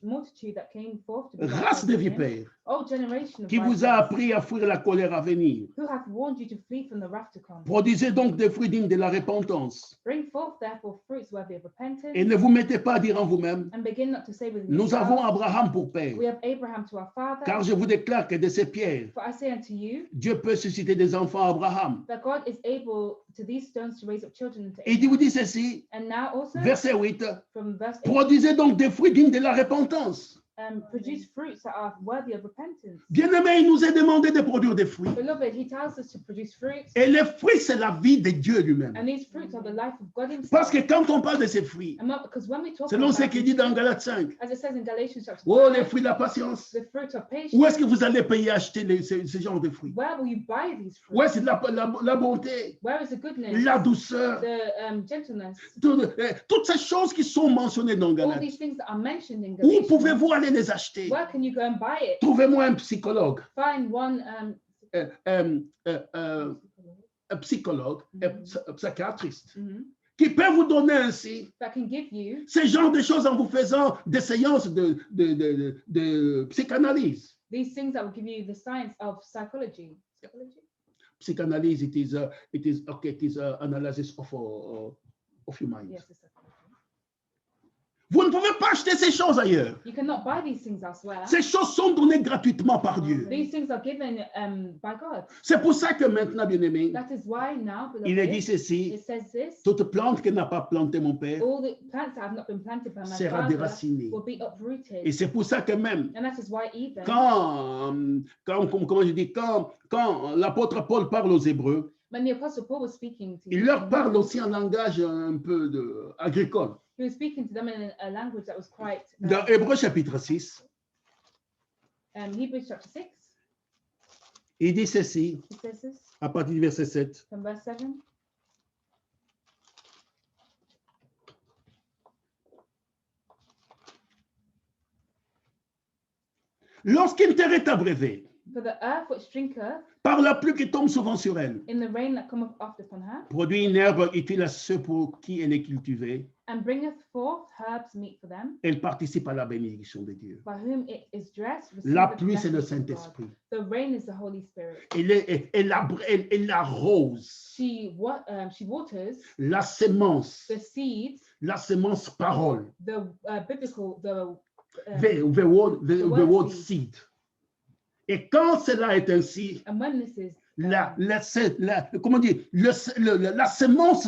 multitude that came forth to be race baptized de in him, vipères, O generation of qui vous a vipers, appris à fuir la colère à venir. who hath warned you to flee from the wrath to come? Produisez donc des fruits dignes de la repentance. Bring forth therefore fruits worthy of repentance, Et ne vous mettez pas à dire en vous-même, and begin not to say within nous avons yourselves, Abraham pour père. we have Abraham to our father. Car je vous déclare que de ces pierres, For I say unto you Dieu peut susciter des enfants à Abraham. that God is able to these stones to raise up children unto Et il vous Abraham. dit ceci, And now also verset 8, from verse 8, produisez donc des fruits dignes de la repentance. produce fruits that are worthy of repentance. Bien-aimé, il nous est demandé de produire des fruits. Beloved, he tells us to produce fruits, Et les fruits, c'est la vie de Dieu lui-même. and these fruits are the life of God Parce himself. que quand on parle de ces fruits, Because when we talk selon ce about qu'il dit dans Galates 5, as it says in Galatians chapter oh, les 5, fruits de la patience, the fruit of patience, où est-ce que vous allez payer acheter ce genre de fruits? where will you buy these Où est-ce fruits? la bonté, Where is the goodness, la douceur, the gentleness, toutes ces choses qui sont mentionnées dans all Galates? these things that are mentioned in Où Galatians? pouvez-vous aller les acheter? Where can you go and buy it? Trouvez-moi un psychologue, Find one un psychologue, un psychiatriste, mhm, qui peut vous donner ainsi that can give you ce genre de choses en vous faisant des séances de psychanalyse. these things that will give you the science of psychology. Psychology? Psychanalyse, it is analysis of your mind. Yes, it's psychology. Vous ne pouvez pas acheter ces choses ailleurs. You cannot buy these things elsewhere. Ces choses sont données gratuitement par Dieu. These things are given by God. C'est pour ça que maintenant, bien-aimé, That is why now, il est dit beloved, ceci, it says this: toute plante que n'a pas planté mon Père all the plants that have not been planted by my sera Father déracinée. will be uprooted. Et c'est pour ça que même, And that is why even comment je dis, quand l'apôtre Paul parle aux Hébreux, when the Apostle Paul was speaking to il leur parle aussi en langage un peu agricole. he was speaking to them in a language that was quite Dans Hébreux chapitre 6, Hebrews chapter 6. il dit ceci, It says this à partir du verset 7. from verse 7. Lorsqu'une terre est abrévée, For the earth which drinketh par la pluie qui tombe souvent sur elle, in the rain that cometh oft upon her, produit une herbe utile à ceux pour qui elle est cultivée, and bringeth forth herbs meet for them, elle participe à la bénédiction de Dieu. by whom it is dressed. La receiveth pluie, c'est le blessings of God. Saint-Esprit. The rain is the Holy Spirit. Elle arrose She waters la sémence, the seeds, parole, the biblical, the the word word seed. seed. Et quand cela est ainsi, And when this is comment dire, la sémence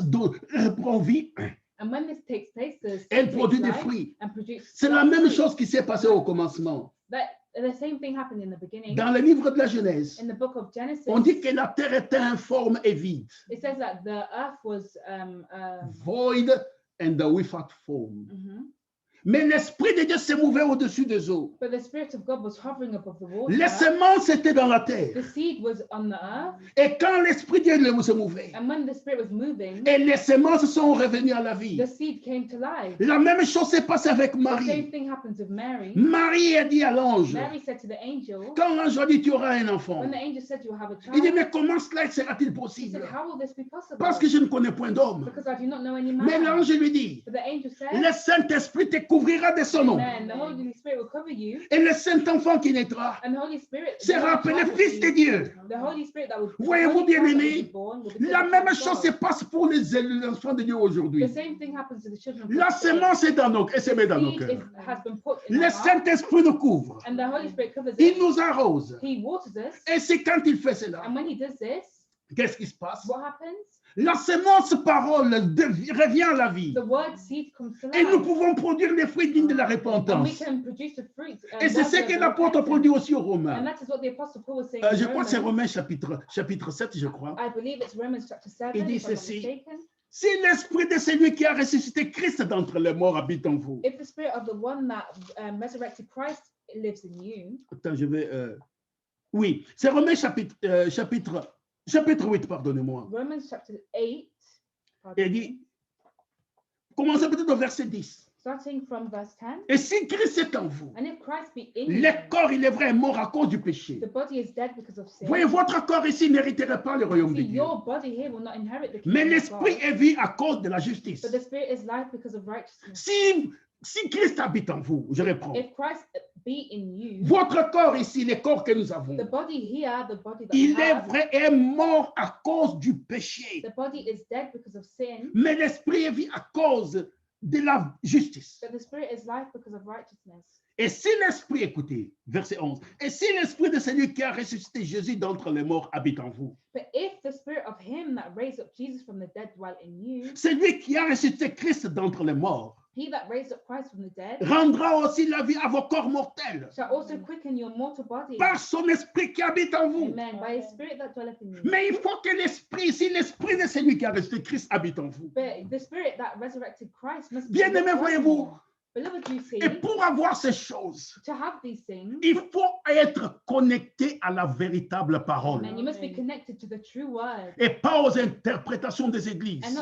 prend vie, and when this takes place, the seed elle takes produit des life fruits. and produces C'est la même fruit. chose qui s'est passée au commencement. The same thing happened in the beginning. Dans le livre de la Genèse, In the book of Genesis, on dit que la terre était informe et vide, it says that the earth was void and without form. mhm. Mais l'Esprit de Dieu se mouvait au-dessus des eaux. But the Spirit of God was hovering above the water. Les semences étaient dans la terre. The seed was on the earth. Et quand l'Esprit de Dieu se mouvait, And when the Spirit was moving, et les semences sont revenues à la vie. the seed came to life. La même chose s'est passée avec The same Marie. thing happens with Mary. Marie a dit à l'ange, Mary said to the angel, quand l'ange a dit tu auras un enfant, when the angel said you will have a il dit child, mais comment cela sera-t-il he possible? said, how will this be possible? Parce que je ne connais point d'homme. Because I do not know any Mais man. l'ange lui dit, But the angel said, le Saint-Esprit te couvrira de son nom. Amen. The Holy Spirit will cover you, Et le Saint-Enfant qui naîtra and the Holy Spirit sera appelé Fils de Dieu. The Holy Spirit that will Voyez-vous, the Holy Child that will bien-aimés, be born will be la called même the Son chose of se God. passe pour les enfants de Dieu aujourd'hui. The same thing happens to the children of La God today. semence est dans nos, et se met dans nos Seed cœurs. has been put in Le our heart, Saint-Esprit nous couvre. and the Holy Spirit covers Il it. nous arrose. He waters us, Et c'est quand il fait cela, and when he does this, qu'est-ce qui se passe? what happens? La semence parole revient à la vie. The word seed comes to Et nous life, pouvons produire des fruits dignes de la and we repentance. can produce the fruit. Et c'est ce que l'apôtre produit aussi aux Romains. And that is what the Apostle Paul was saying. Je in crois que c'est Romans. Romains chapitre 7, je crois. I believe it's Romans chapter 7. Il dit if I'm not ceci. mistaken. Si l'esprit de celui qui a ressuscité Christ d'entre les morts habite en vous. If the spirit of the one that resurrected Christ lives in you, Attends, je vais. Oui, c'est Romains chapitre 8, pardonnez-moi. Romans chapter 8, Il dit, commencez peut-être au verset 10. starting from verse 10, Et si Christ est en vous, and if Christ be in you, le corps, il est vrai, est mort à cause du péché. the body is dead because of sin. Voyez, votre corps ici n'hériterait pas le royaume de See, Dieu. your body here will not inherit the Mais kingdom of l'esprit God, est vie à cause de la justice. but the spirit is life because of righteousness. Si Christ habite en vous, je reprends. If Christ be in you, Votre corps ici, le corps que nous avons, the body here, the body that we il est have, vrai, est mort à cause du péché. the body is dead because of sin, Mais l'esprit est vie à cause de la justice. but the spirit is life because of righteousness. Et si l'esprit, écoutez, verset 11, et si l'esprit de celui qui a ressuscité Jésus d'entre les morts habite en vous, But if the spirit of him that raised up Jesus from the dead dwell in you, celui qui a ressuscité Christ d'entre les morts he that raised up Christ from the dead rendra aussi la vie à vos corps mortels shall also quicken your mortal body. par son esprit qui habite en vous. Amen. By his spirit that dwelleth in you. Mais il faut que l'esprit, si l'esprit de celui qui a ressuscité Christ habite en vous. But the spirit that resurrected Christ must be Bien-aimés, dwelling in voyez-vous, you. Beloved, you see, et pour avoir ces choses, to have these things, il faut être connecté à la véritable parole and you must be connected to the true word et pas aux interprétations des églises. and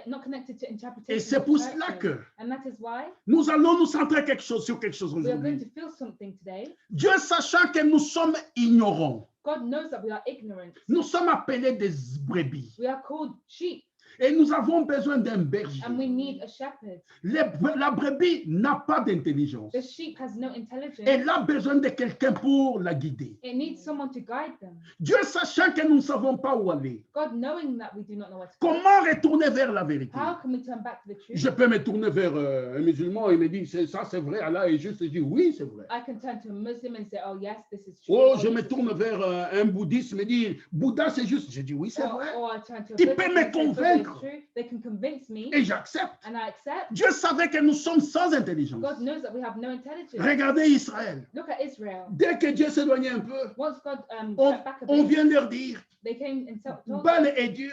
not connected to Et interpretation. c'est of pour cela churches. que And that is why nous allons nous centrer sur quelque chose we are going aujourd'hui. to feel something today. Dieu sachant que nous sommes ignorants, God knows that we are ignorant. nous sommes appelés des brebis We are called sheep, et nous avons besoin d'un berger. and we need a shepherd. La brebis n'a pas d'intelligence. The sheep has no intelligence. Elle a besoin de quelqu'un pour la guider. It needs someone to guide them. Dieu sachant que nous ne savons pas où aller, God knowing that we do not know what to do. comment retourner vers la vérité? How can we turn back to the truth? Je peux me tourner vers un musulman et me dire, ça c'est vrai, Allah est juste, je dis oui, c'est vrai. I can turn to a Muslim and say, oh yes, this is true. Oh, Oh, je this me is tourne true. vers un bouddhiste, me dit, Bouddha c'est juste, je dis oui, c'est vrai. Or I turn to a Il Buddhist peut and me say, Buddha is convaincre. true. They can convince me, Et j'accepte. and I accept. Dieu savait que nous sommes sans intelligence. God knows that we have no intelligence. Regardez Israël. Look at Israel. Dès que Dieu s'éloignait un peu, Once God on, stepped back a on bit, vient leur dire, they came and told Baal them, est Dieu.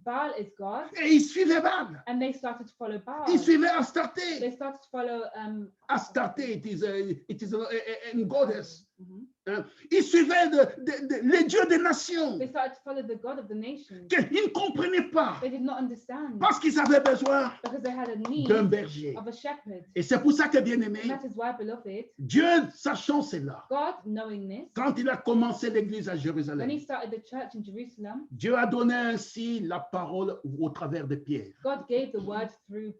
Baal is God, Et ils suivaient Baal. and they started to follow Baal. Ils suivaient They Astarté. started to follow Astarté, it is a goddess. mhm. Hein? Ils suivaient les dieux des nations. They started to follow the God of the nations. Ils ne comprenaient pas They did not understand parce qu'ils avaient besoin because they had a need d'un berger. of a shepherd. Et c'est pour ça que, bien And aimé, that is why, beloved, Dieu, sachant cela, God, knowing this, quand il a commencé l'église à when he Jérusalem, started the church in Jerusalem, Dieu a donné ainsi la parole au travers de Pierre. God gave the word through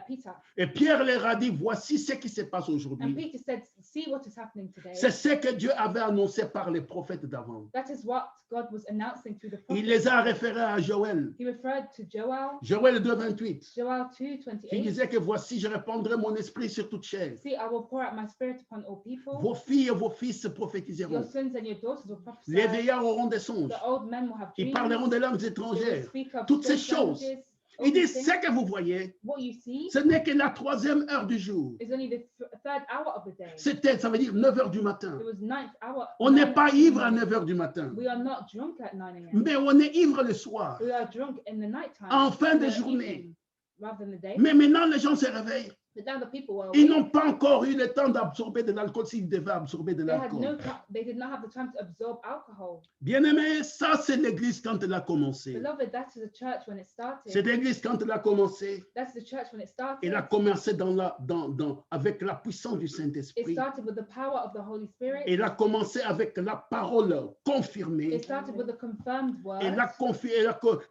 Peter. Et Pierre leur a dit, voici ce qui se passe And aujourd'hui. Peter said, see what is happening today. C'est ce que Dieu avait annoncé par les prophètes d'avant. That is what God was announcing through the Il prophets. les a référés à Joël. He referred to Joel, Joël 2,28. Joel Qui 2:28. disait que voici, je répandrai mon esprit sur toute chair. See, I will pour out my spirit upon all people. Vos filles et vos fils Your prophétiseront. sons and your daughters will prophesy. Les vieillards auront des songes. The old men will have Ils dreams. parleront des langues They will étrangères. speak of Toutes ces strange choses. languages. All Il dit, these things. ce que vous voyez, What you see ce n'est que la 3e heure du jour. is only the third hour of the day. Ça veut dire 9 heures du matin. It was ninth hour. On n'est 9 pas ivre à a.m. 9 heures du matin, We are not drunk at 9 a.m. mais on est ivre le soir, We are drunk in the night time. en fin de in the journée. evening, rather than the day. Mais maintenant, les gens se réveillent. But now the people were Ils weak. n'ont pas encore eu le temps d'absorber de l'alcool s'ils devaient absorber de They had no l'alcool. time, they did not have the time to absorb alcohol. Bien-aimé, ça c'est l'église quand elle a commencé. Beloved, that's the church when it C'est started. l'église quand elle a commencé. That's the church when it Elle a started. commencé avec la puissance du It Saint-Esprit. started with the power of the Holy Spirit. Elle a commencé avec la parole confirmée. It started with the confirmed word.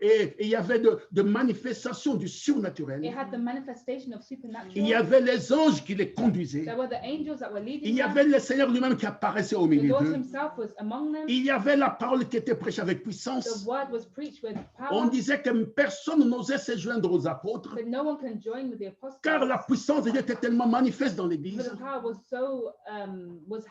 Et il y avait de manifestations du surnaturel. It had the manifestation of supernatural. Il y avait les anges qui les conduisaient. There were the angels that were Il leading y them. avait le Seigneur lui-même qui apparaissait au The milieu Lord d'eux. himself was among them. Il y avait la parole qui était prêchée avec The puissance. word was preached with On power. disait que personne n'osait se joindre aux apôtres But no one can join with the apostles. car la puissance de Dieu était tellement manifeste dans For l'église. the power was so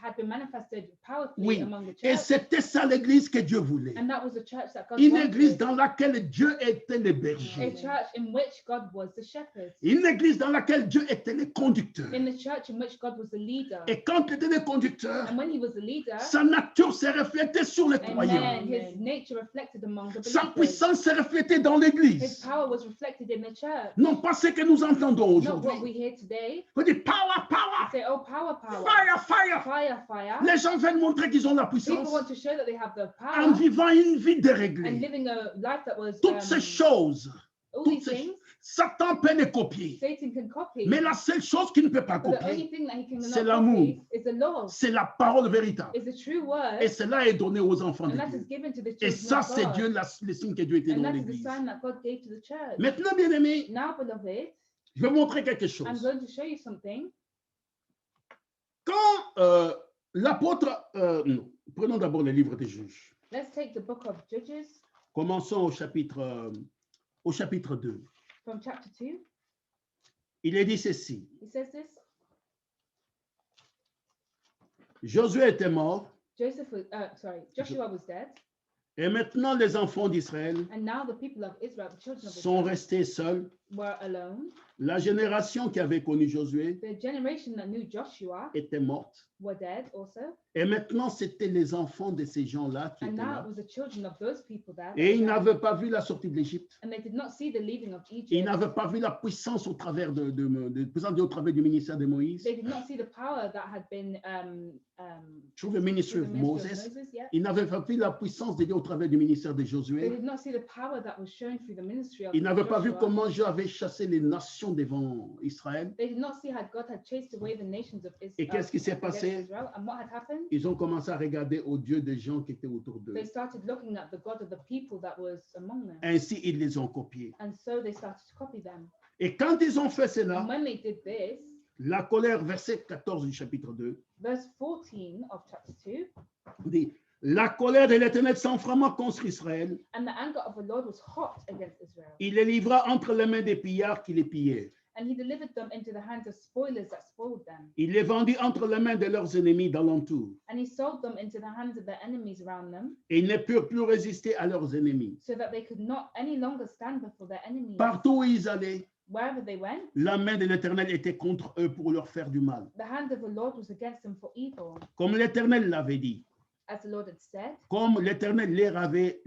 had been manifested powerfully Oui. among the Et church. c'était ça l'église que Dieu voulait. And that was the church that God Une église wanted. dans laquelle Dieu était le A berger. church in which God was the shepherd. Une église dans laquelle Dieu était le conducteur. In the church in which God was the leader. Et quand il était le conducteur, And when he was the leader, sa nature s'est reflétée sur les croyants. amen, his nature reflected among the Sa believers. puissance s'est reflétée dans His l'église. power was reflected in the church. Non pas ce que nous entendons Not what we aujourd'hui. hear today. On dit power, We power, say, oh, power, power. fire, fire. Fire, fire. Les gens veulent montrer qu'ils ont la People puissance want to show that they have the en power vivant une vie and déréglée. living a life that was Toutes ces choses, all toutes these ces things Satan peut les copier. Satan can copy. Mais la seule chose qu'il ne peut pas But the only copier, thing that he c'est cannot l'amour. copy is the love, c'est la parole véritable. is the true word, Et cela est donné aux enfants de and that is Dieu. given to the Et children ça, of c'est God. Dieu, le signe que Dieu était And dans that is the l'église. sign that God gave to the church. Maintenant, bien aimé, Now, beloved, je vais vous montrer quelque I'm chose. going to show you something. Quand l'apôtre, non, prenons d'abord le livre des juges. Let's take the book of Judges Commençons au chapitre 2. from chapter 2. Il est dit ceci. He says this. Josué était mort, Joshua was dead, et maintenant les enfants d'Israël and now the people of Israel, the children of sont Israel, restés seuls. were alone. La génération qui avait connu Josué The generation that knew Joshua était morte. were dead also, Et maintenant, c'était les enfants de ces gens-là qui and étaient now là. it was the children of those people that Et ils were there. n'avaient pas vu la sortie de l'Égypte. And they did not see the leaving of Ils Egypt. n'avaient pas vu la puissance au travers au travers du ministère de Moïse. They did not see the power that had been Through the ministry through the of ministry Moses. of Moses. Yeah. Ils n'avaient pas vu la puissance de Dieu au travers du ministère de They Josué. did not see the power that was shown through the ministry of Ils n'avaient pas vu Joshua. comment Dieu avait chassé les nations devant Israël. They did not see how God had chased away the nations of Et qu'est-ce qui s'est against passé? Israel. And what had happened? Ils ont commencé à regarder au Dieu des gens qui étaient autour d'eux. They started looking at the God of the people that was among them. Ainsi, ils les ont copiés. And so they started to copy them. Et quand ils ont fait And cela, when they did this, la colère, verset 14 du chapitre 2, verse 14 of chapter 2, dit, la colère de l'Éternel s'enflamma contre Israël. and the anger of the Lord was hot against Israel. Il les livra entre les mains des pillards qui les pillaient. And he delivered them into the hands of spoilers that spoiled them. Il les vendit entre les mains de leurs ennemis d'alentour. And he sold them into the hands of their enemies around them, Et ils ne purent plus résister à leurs ennemis. so that they could not any longer stand before their enemies. Partout où ils allaient, Wherever they went, la main de l'Éternel était contre eux pour leur faire du mal. the hand of the Lord was against them for evil, Comme l'Éternel l'avait dit, as the Lord had said, comme l'Éternel leur avait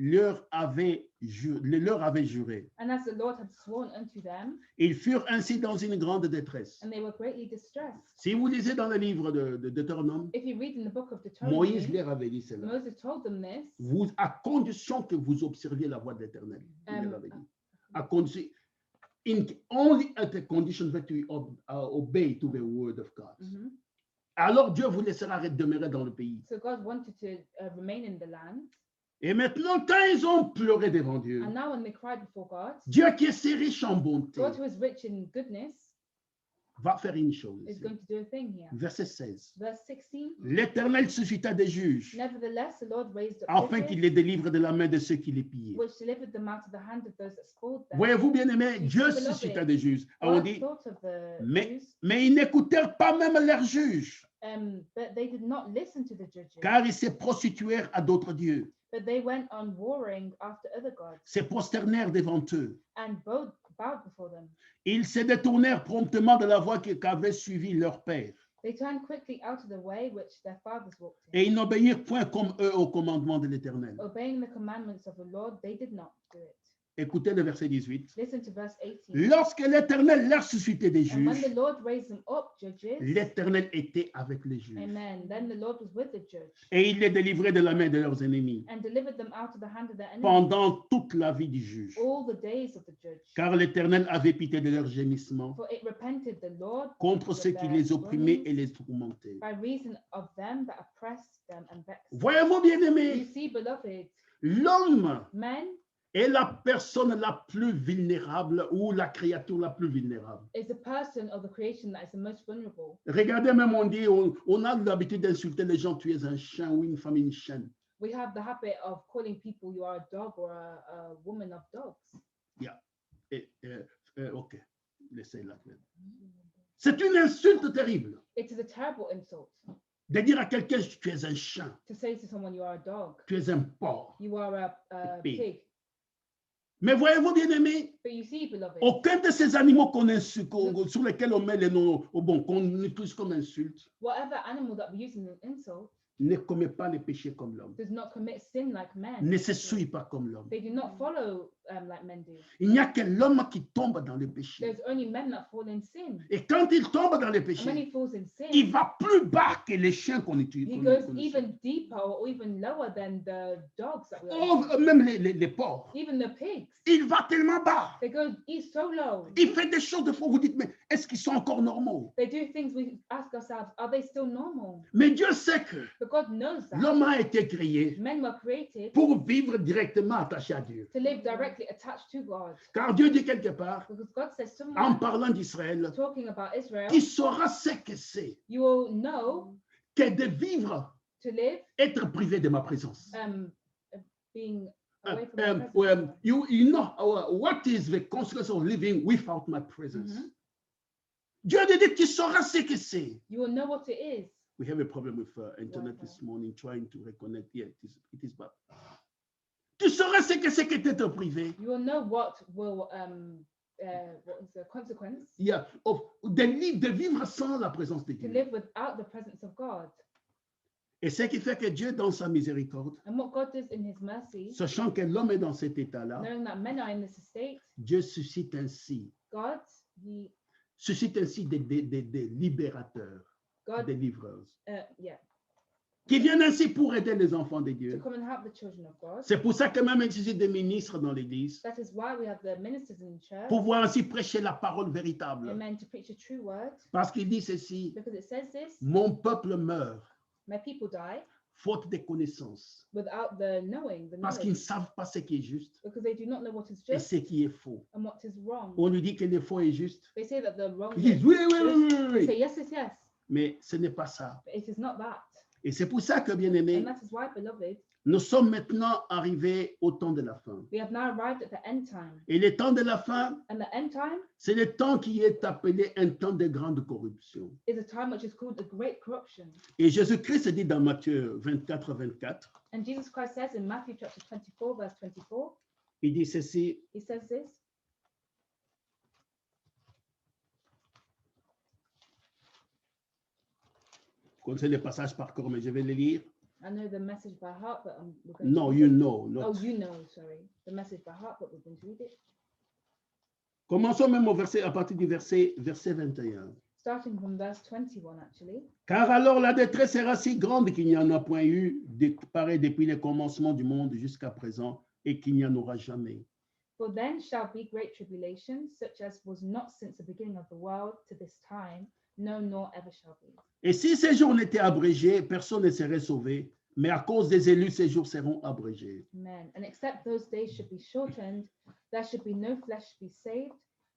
juré. and as the Lord had sworn unto them, Ils furent ainsi dans une grande détresse. and they were greatly distressed. Si vous lisez dans le livre de Deutéronome, If you read in the book of Moïse Deuteronomy, leur avait dit cela. Moses told them this, Vous, à condition que vous observiez la voix de l'Éternel. Il leur avait dit. À condition, only at the condition that you obey to the word of God. Mhm. Alors Dieu vous laissera demeurer dans le pays. So God wanted to remain in the land. Et maintenant, quand ils ont pleuré devant Dieu, And now when they cried before God, Dieu qui est si riche en bonté God who is rich in goodness va faire une chose. is going to do a thing here. Verset 16. Verse 16, L'Éternel suscita des juges nevertheless, the Lord raised up afin qu'il les judges, délivre de la main de ceux qui les pillaient. which delivered them out of the hand of those that spoiled them. Voyez-vous bien aimé, Dieu Beloved, suscita des juges. Ah, on God dit, thought of the mais, Jews, mais ils n'écoutèrent pas même leurs juges, but they did not listen to the judges, car ils se prostituèrent à d'autres dieux, but they went on warring after other gods se prosternèrent devant eux. and bowed before them. Ils se détournèrent promptement de la voie qu'avait suivi leur père, They turned quickly out of the way which their fathers walked in. et ils n'obéirent point comme eux au commandement de l'Éternel. Obeying the commandments of the Lord, they did not do it. Écoutez le verset 18. Listen to verse 18. Lorsque l'Éternel leur suscitait des And when juges, the Lord raised them up, judges, l'Éternel était avec les juges. amen, then the Lord was with the judge Et il les délivrait de la main de leurs ennemis and delivered them out of the hand of their enemies pendant toute la vie du juge. all the days of the judge. Car l'Éternel avait pitié de leurs gémissements For it repented the Lord contre ceux qui les opprimaient et les tourmentaient. by reason of them that oppressed them and vexed them. Voyez-vous, You bien-aimés, see, beloved, l'homme man est la personne la plus vulnérable ou la créature la plus vulnérable. is the person of the creation that is the most vulnerable. Regardez, même on dit, on a l'habitude d'insulter les gens, tu es un chien ou une femme, une chienne. We have the habit of calling people you are a dog or a woman of dogs. Ok, laissez la. C'est une insulte terrible It is a terrible insult de dire à quelqu'un, tu es un chien, to say to someone you are a dog, tu es un porc. you are a Pig. pig. Mais voyez-vous, bien-aimés, But you see, beloved, aucun de ces animaux sur lesquels on met les noms, qu'on utilise comme insulte, whatever animal that we use in an insult ne commet pas les péchés comme l'homme, does not commit sin like men. ne se suit pas comme l'homme. They do not follow like men do. Il n'y a que l'homme qui tombe dans le péché. There's only men that fall in sin. Et quand il tombe dans le And when péché, he falls in il sin, va plus bas que les chiens qu'on utilise. he goes even deeper or even lower than the dogs that we are. Oh, même les porcs. Even the pigs. Il va tellement bas. They go so low. Il fait des choses de fou. Vous dites, mais est-ce qu'ils sont encore normaux? They do things we ask ourselves, are they still normal? Mais Dieu sait que But God knows that. l'homme a été créé Men were created pour vivre directement attaché à Dieu. to live directly attached to God. Car Dieu dit quelque part, Because God says en somewhere, parlant d'Israël, talking about Israel, qui saura ce que c'est you will know que de vivre, to live être privé de ma présence. being away from my presence. You know what is the consequence of living without my presence. Mhm. Dieu dit, tu sauras ce que c'est. You will know what it is. We have a problem with internet Wi-Fi. this morning trying to reconnect. Yeah, it is bad. Tu sauras ce que c'est que d'être privé. You will know what is the consequence Yeah, de vivre sans la présence de to Dieu. live without the presence of God. Et ce qui fait que Dieu, dans sa miséricorde, And what God does in his mercy, sachant que l'homme est dans cet état-là, knowing that men are in this state, Dieu suscite ainsi he des libérateurs, God des livreurs, yeah, qui viennent ainsi pour aider les enfants de to Dieu. come and help the children of God. C'est pour ça que même il existe des ministres dans l'Église, That is why we have the ministers in the church. pour pouvoir ainsi prêcher la parole véritable. Amen, to preach a true word, Parce qu'il dit ceci, because it says this, mon peuple meurt, my people die faute de connaissances, without the knowing, the parce qu'ils ne knowledge, savent pas ce qui est juste because they do not know what is et just ce qui est faux. and what is wrong. On lui dit que le faux est juste. They say that the wrong Ils is disent oui, oui, oui, oui, just. oui, They say oui. yes, yes, yes, Mais ce n'est pas ça. but it is not that. Et c'est pour ça que, bien aimé, And that is why, beloved, nous sommes maintenant arrivés au temps de la fin. we have now arrived at the end time. Et le temps de la fin, And the end time c'est le temps qui est appelé un temps de grande corruption. is a time which is called the Great Corruption. Et Jésus-Christ dit dans Matthieu 24, 24, And Jesus Christ says in Matthew chapter 24, verse 24, il dit ceci, he says this, vous connaissez le passage par cœur, mais je vais le lire. I know the message by heart, but we're going No, to read you it. know. Oh, Not. you know, sorry. The message by heart, but we're going to read it. Commençons même au verset, à partir du verset 21. Starting from verse 21, actually. Car alors la détresse sera si grande qu'il n'y en a point eu pareil depuis le commencement du monde jusqu'à présent et qu'il n'y en aura jamais. For then shall be great tribulation, such as was not since the beginning of the world to this time, no, nor ever shall be. Et si ces jours étaient abrégés, personne ne serait sauvé, mais à cause des élus, ces jours seront abrégés. Amen. And except those days should be shortened, there should be no flesh to be saved,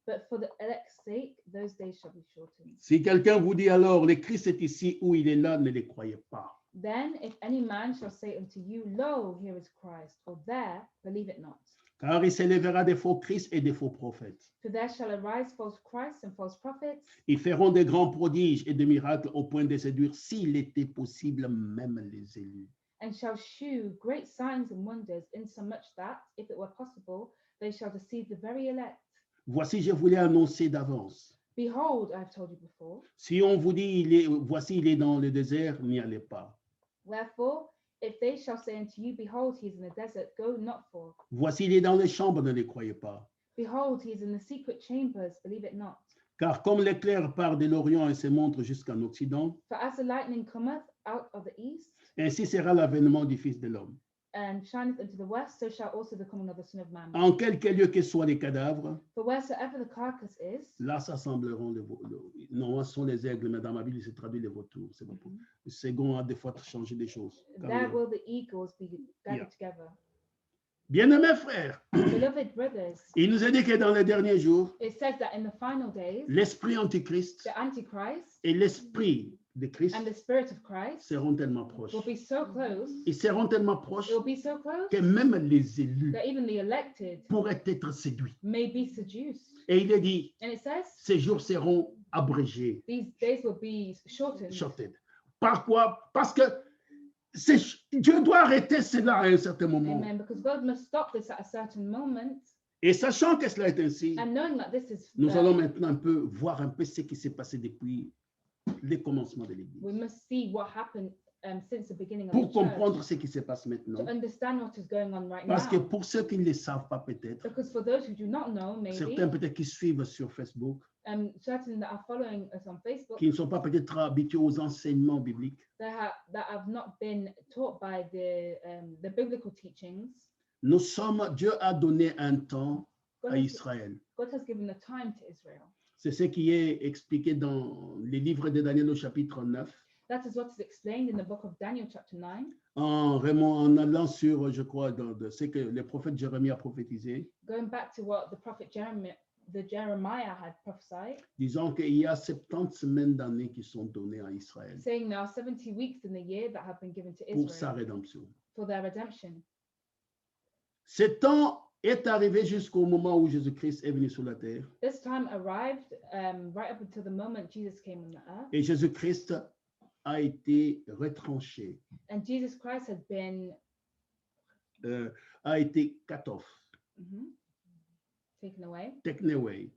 but for the elect's sake, those days shall be shortened. Si quelqu'un vous dit alors, le Christ est ici ou il est là, ne les croyez pas. Then if any man shall say unto you, Lo, here is Christ, or there, believe it not. Car il s'élèvera des faux Christ et des faux prophètes. For there shall arise false Christs and false prophets, Ils feront des grands prodiges et des miracles au point de séduire, s'il était possible, même les élus. and shall shew great signs and wonders, insomuch that, if it were possible, they shall deceive the very elect. Voici, je voulais annoncer d'avance. Behold, I have told you before. Si on vous dit, voici, il est dans le désert, n'y allez pas. Wherefore, If they shall say unto you, Behold, he is in the desert, go not forth. Voici, il est dans les chambres, ne les croyez pas. Behold, he is in the secret chambers, believe it not. Car comme l'éclair part de l'Orient et se montre jusqu'en Occident, For as the lightning cometh out of the east, ainsi sera l'avènement du Fils de l'homme. and shineth unto the west, so shall also the coming of the Son of Man. En quelque lieu que soient les cadavres, For wheresoever the carcass is, là s'assembleront les vautours. Non, ce sont les aigles, mais dans ma Bible, il se traduit les vautours. C'est bon. Le second a des fois changé des choses. there will the eagles be gathered together. Bien-aimés frères, Beloved brothers, il nous a dit que dans les derniers jours, it says that in the final days, l'esprit antichrist the Antichrist et l'esprit de Christ and the Spirit of Christ seront tellement proches. will be so close, Ils seront tellement proches it will be so close que même les élus that even the elected pourraient être séduits. may be seduced. Et il est dit, And it says, ces jours seront abrégés, these days will be shortened. shorted. Par quoi? Parce que Dieu doit arrêter cela à un certain moment. Amen. Because God must stop this at a certain moment. Et sachant que cela est ainsi, And knowing that this is, nous allons maintenant un peu voir un peu ce qui s'est passé depuis les commencements de l'Église. we must see what happened since the beginning of Pour the church, comprendre ce qui se passe to maintenant. understand what is going on right Parce que now. pour ceux qui ne le savent pas peut-être, Because for those who do not know, maybe, certains peut-être qui suivent sur Facebook, certain that are following us on Facebook, qui ne sont pas peut-être habitués aux enseignements bibliques, that have not been taught by the biblical teachings, Dieu a donné un temps God à has, Israël. God has given a time to Israel. C'est ce qui est expliqué dans les livres de Daniel au chapitre 9, That is what is explained in the book of Daniel chapter 9, en allant sur, je crois, de ce que le prophète Jérémie a prophétisé, going back to what the prophet Jeremiah had prophesied, disant qu'il y a 70 semaines d'années qui sont données à Israël saying there are 70 weeks in the year that have been given to pour sa Israel rédemption. for their redemption. Ce temps est arrivé jusqu'au moment où Jésus-Christ est venu sur la terre. This time arrived right up until the moment Jesus came on the earth, Et Jésus-Christ a été retranché, and Jesus Christ had been a été cut off, taken away. taken away.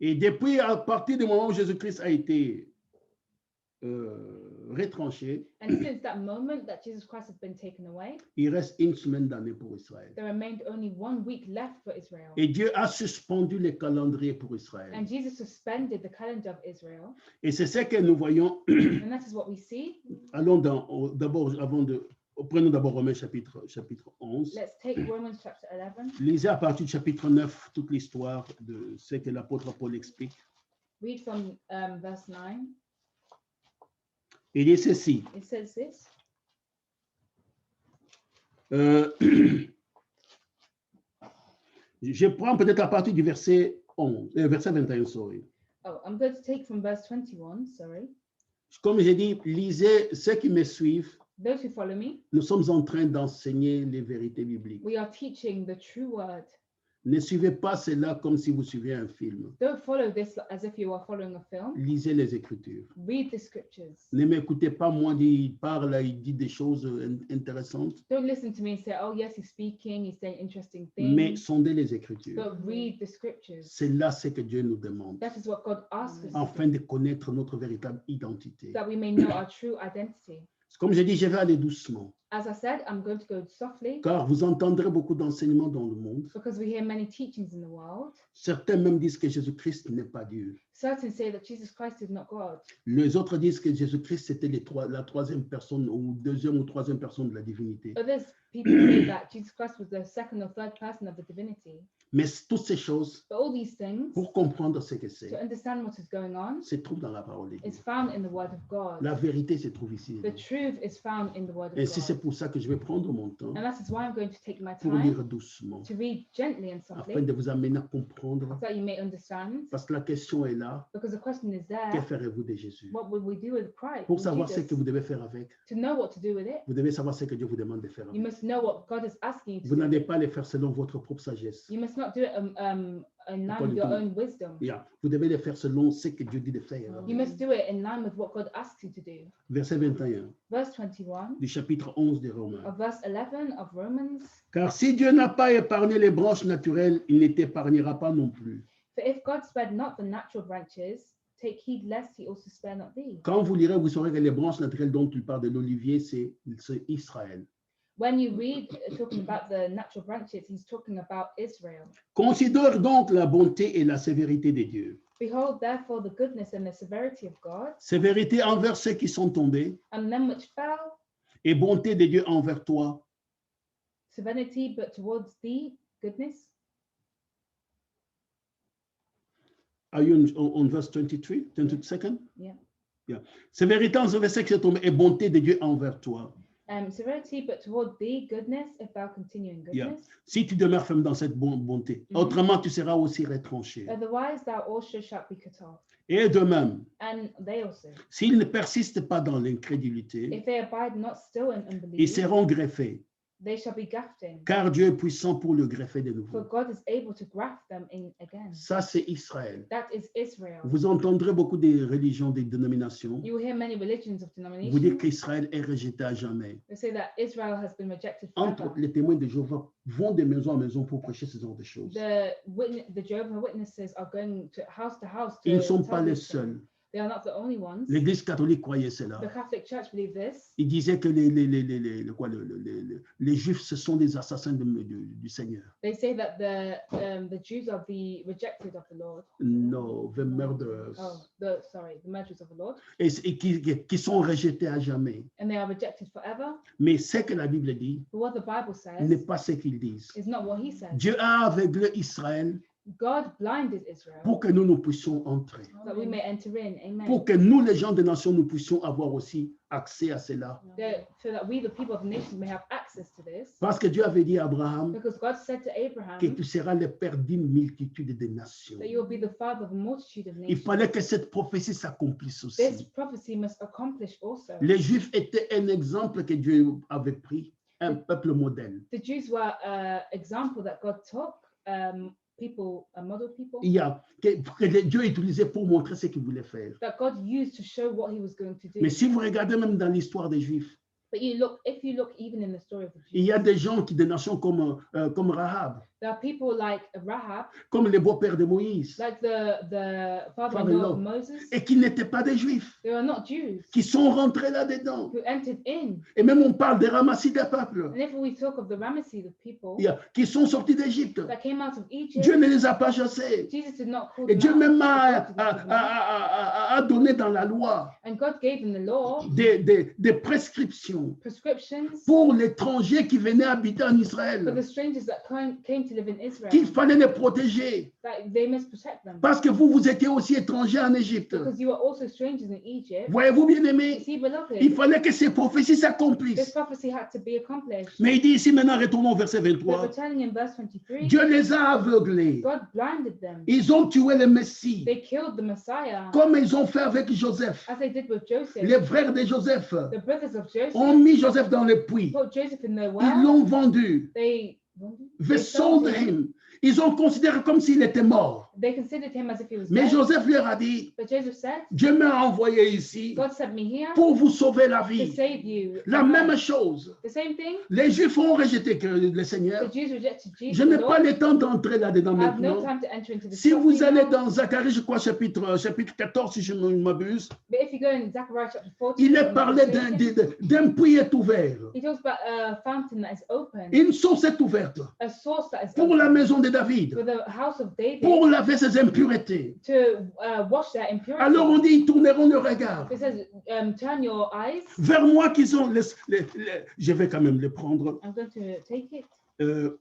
Et depuis, à partir du moment où Jésus-Christ a été retranché, And since that moment that Jesus Christ had been taken away, il reste une semaine d'année pour Israël. there remained only 1 week left for Israel. Et Dieu a suspendu les calendriers pour Israël. And Jesus suspended the calendar of Israel. Et c'est ce que nous voyons. And that is what we see. Allons d'abord, prenons d'abord Romains chapitre 11. Let's take Romans chapter 11. Lisez à partir du chapitre 9 toute l'histoire de ce que l'apôtre Paul explique. Read from verse 9. Il dit ceci. It says this. Je prends peut-être à partir du verset 21, sorry. Oh, I'm going to take from verse 21, sorry. Comme j'ai dit, lisez ceux qui me suivent. Those who follow me, Nous sommes en train d'enseigner les vérités bibliques. we are teaching the true word. Ne suivez pas cela comme si vous suiviez un film. Don't follow this as if you are following a film. Lisez les Écritures. Read the scriptures. Ne m'écoutez pas, moi, il parle, il dit des choses intéressantes, Don't listen to me and say, oh, yes, he's speaking, he's saying interesting mais things. sondez les Écritures. But read the scriptures. C'est là ce que Dieu nous demande, That is what God asks us to afin do, de connaître notre véritable identité. that we may know our true identity. Comme je dis, je vais aller doucement, As I said, I'm going to go softly car vous entendrez beaucoup d'enseignements dans le monde. because we hear many teachings in the world. Certains même disent que Jésus-Christ n'est pas Dieu. Certain say that Jesus Christ is not God. Les autres disent que Jésus-Christ, c'était la troisième personne ou deuxième ou troisième personne de la divinité. Others, people say that Jesus Christ was the second or third person of the divinity. Mais toutes ces choses, But all these things, pour comprendre ce que to c'est, understand what is going on, se trouve dans la parole de Dieu. is found in the word of God. La vérité se trouve ici. The truth is found in the word of Ainsi, c'est God. pour ça que je vais prendre mon temps And that is why I'm going to take my pour lire time doucement, to read gently and afin softly, de vous amener à comprendre. so that you may understand. Parce que la question est là, Because the question is que there, ferez-vous de Jésus? what will we do with Christ? Pour with savoir ce Jesus? que vous devez faire avec, To know what to do with it, vous devez savoir ce que Dieu vous demande de faire you avec. must know what God is asking you to Vous do. n'allez pas le faire selon votre propre sagesse. You must not do it in line with your own wisdom. Yeah. Vous devez le faire selon ce que Dieu dit de faire. You must do it in line with what God asks you to do. Verset 21 Verse 21 du chapitre 11 des Romains. of verse 11 of Romans. Car si Dieu n'a pas épargné les branches naturelles, il ne t'épargnera pas non plus. For if God spared not the natural branches, take heed lest he also spare not thee. Quand vous lirez, vous saurez que les branches naturelles dont il parle de l'olivier, c'est Israël. When you read talking about the natural branches, he's talking about Israel. Considère donc la bonté et la sévérité de Dieu. Behold, therefore, the goodness and the severity of God, Sévérité envers ceux qui sont tombés and them which fell, et bonté de Dieu envers toi. severity, but towards thee, goodness. Are you on verse 23, 22nd? Yeah. Yeah. Sévérité envers ceux qui sont tombés et bonté de Dieu envers toi. Severity, but toward thee, goodness, if thou continue in Yeah. goodness. Si tu demeures ferme dans cette bonté, autrement tu seras aussi retranché. Otherwise, thou also shalt be cut off. Et de même, And they also, s'ils ne persistent pas dans l'incrédulité, if they abide not still in ils unbelief, seront greffés, they shall be gaffed in. car Dieu est puissant pour le greffer de For nouveau. God is able to graft them in again. Ça, c'est Israël. That is Israel. Vous entendrez beaucoup de religions, des dénominations, You will hear many religions of vous dire denominations. qu'Israël est rejeté à jamais. They say that Israel has been rejected Entre forever. les témoins de Jéhovah vont de maison en maison pour prêcher ce genre de choses. The Jehovah's Witnesses are going to house. Ils ne To sont tell pas les these things. seuls. They are not the only ones. L'Église catholique croyait cela. The Catholic Church believe this. Il disait que les Juifs, ce sont des assassins du Seigneur. They say that the Jews are the rejected of the Lord. No, the murderers. Oh, the murderers of the Lord, Et qui sont rejetés à jamais. and they are rejected forever. Mais ce que la Bible dit But what the Bible n'est says pas ce qu'ils disent. is not what he says. Dieu a aveuglé Israël God blinded Israel pour que nous puissions entrer. so that we may enter in. Amen. Pour que nous, les gens des nations, nous puissions avoir aussi accès à cela. So that we, the people of the nations, may have access to this. Parce que Dieu avait dit à Abraham Because God said to Abraham que tu seras le père d'une multitude de nations. that you will be the father of a multitude of Il nations. fallait que cette prophétie s'accomplisse This aussi. prophecy must accomplish also. Les Juifs étaient un exemple que Dieu avait pris, un peuple modèle. The Jews were an example that God took, people, a model people, Il y a que Dieu utilisait pour montrer ce qu'il voulait faire. that God used to show what he was going to do. Mais si vous regardez même dans l'histoire des Juifs, But if you look even in the story of the il Jews, y a des gens des nations comme Rahab, there are people like Rahab, comme les beaux-pères de Moïse, like the father-in-law Father-in-law. of Moses. et qui n'étaient pas des Juifs, They are not Jews qui sont rentrés là-dedans. who entered in. Et même on parle des ramassis des peuples, And if we talk of the Ramesses of people qui sont sortis d'Égypte. that came out of Egypt, Dieu ne les a pas chassés. Jesus did not call Et them Dieu out. même God did not call them out. a donné dans la loi And God gave them the law, des prescriptions prescriptions pour l'étranger qui venait habiter en for Israël, the strangers that came to live in Israel, qu'il fallait les protéger. that they must protect them. Parce que vous étiez aussi étrangers en Égypte. Because you are also strangers in Egypt. Voyez-vous, bien You aimé, see, beloved, il fallait que ces prophéties this s'accomplissent. prophecy had to be accomplished. Mais il dit ici maintenant, retournons au verset But 23, returning in verse 23, Dieu les a aveuglés. God blinded them. Ils ont tué le Messie, They killed the Messiah, comme ils ont fait avec Joseph. as they did with Joseph. Les frères de Joseph The brothers of Joseph ont mis Joseph dans le puits. put Joseph in the Ils well. l'ont vendu. They Sold him. Ils ont considéré comme s'il était mort. They considered him as if he was Mais dead. Joseph leur a dit, But Joseph said, Dieu m'a envoyé ici God sent me here pour vous sauver la to vie. save you. La même chose. The same thing. Les Juifs ont rejeté le Seigneur. The Jews rejected Jesus. Je n'ai the pas Lord. le temps d'entrer là-dedans I have no maintenant. time to enter into the Si vous story allez now. dans Zacharie, je crois, chapitre 14, si je ne m'abuse, But if you go in Zechariah chapter 14, il est if I'm not parlé mistaken, d'un puits est ouvert. he talks about a fountain that is open, Une source est ouverte a source that is pour la open maison de David, for the house of David pour laver ses impuretés. to wash their impurities. Alors on dit, ils tourneront le regard It says, turn your eyes. vers moi qu'ils ont. Je vais quand même les prendre. I'm going to take it. Euh,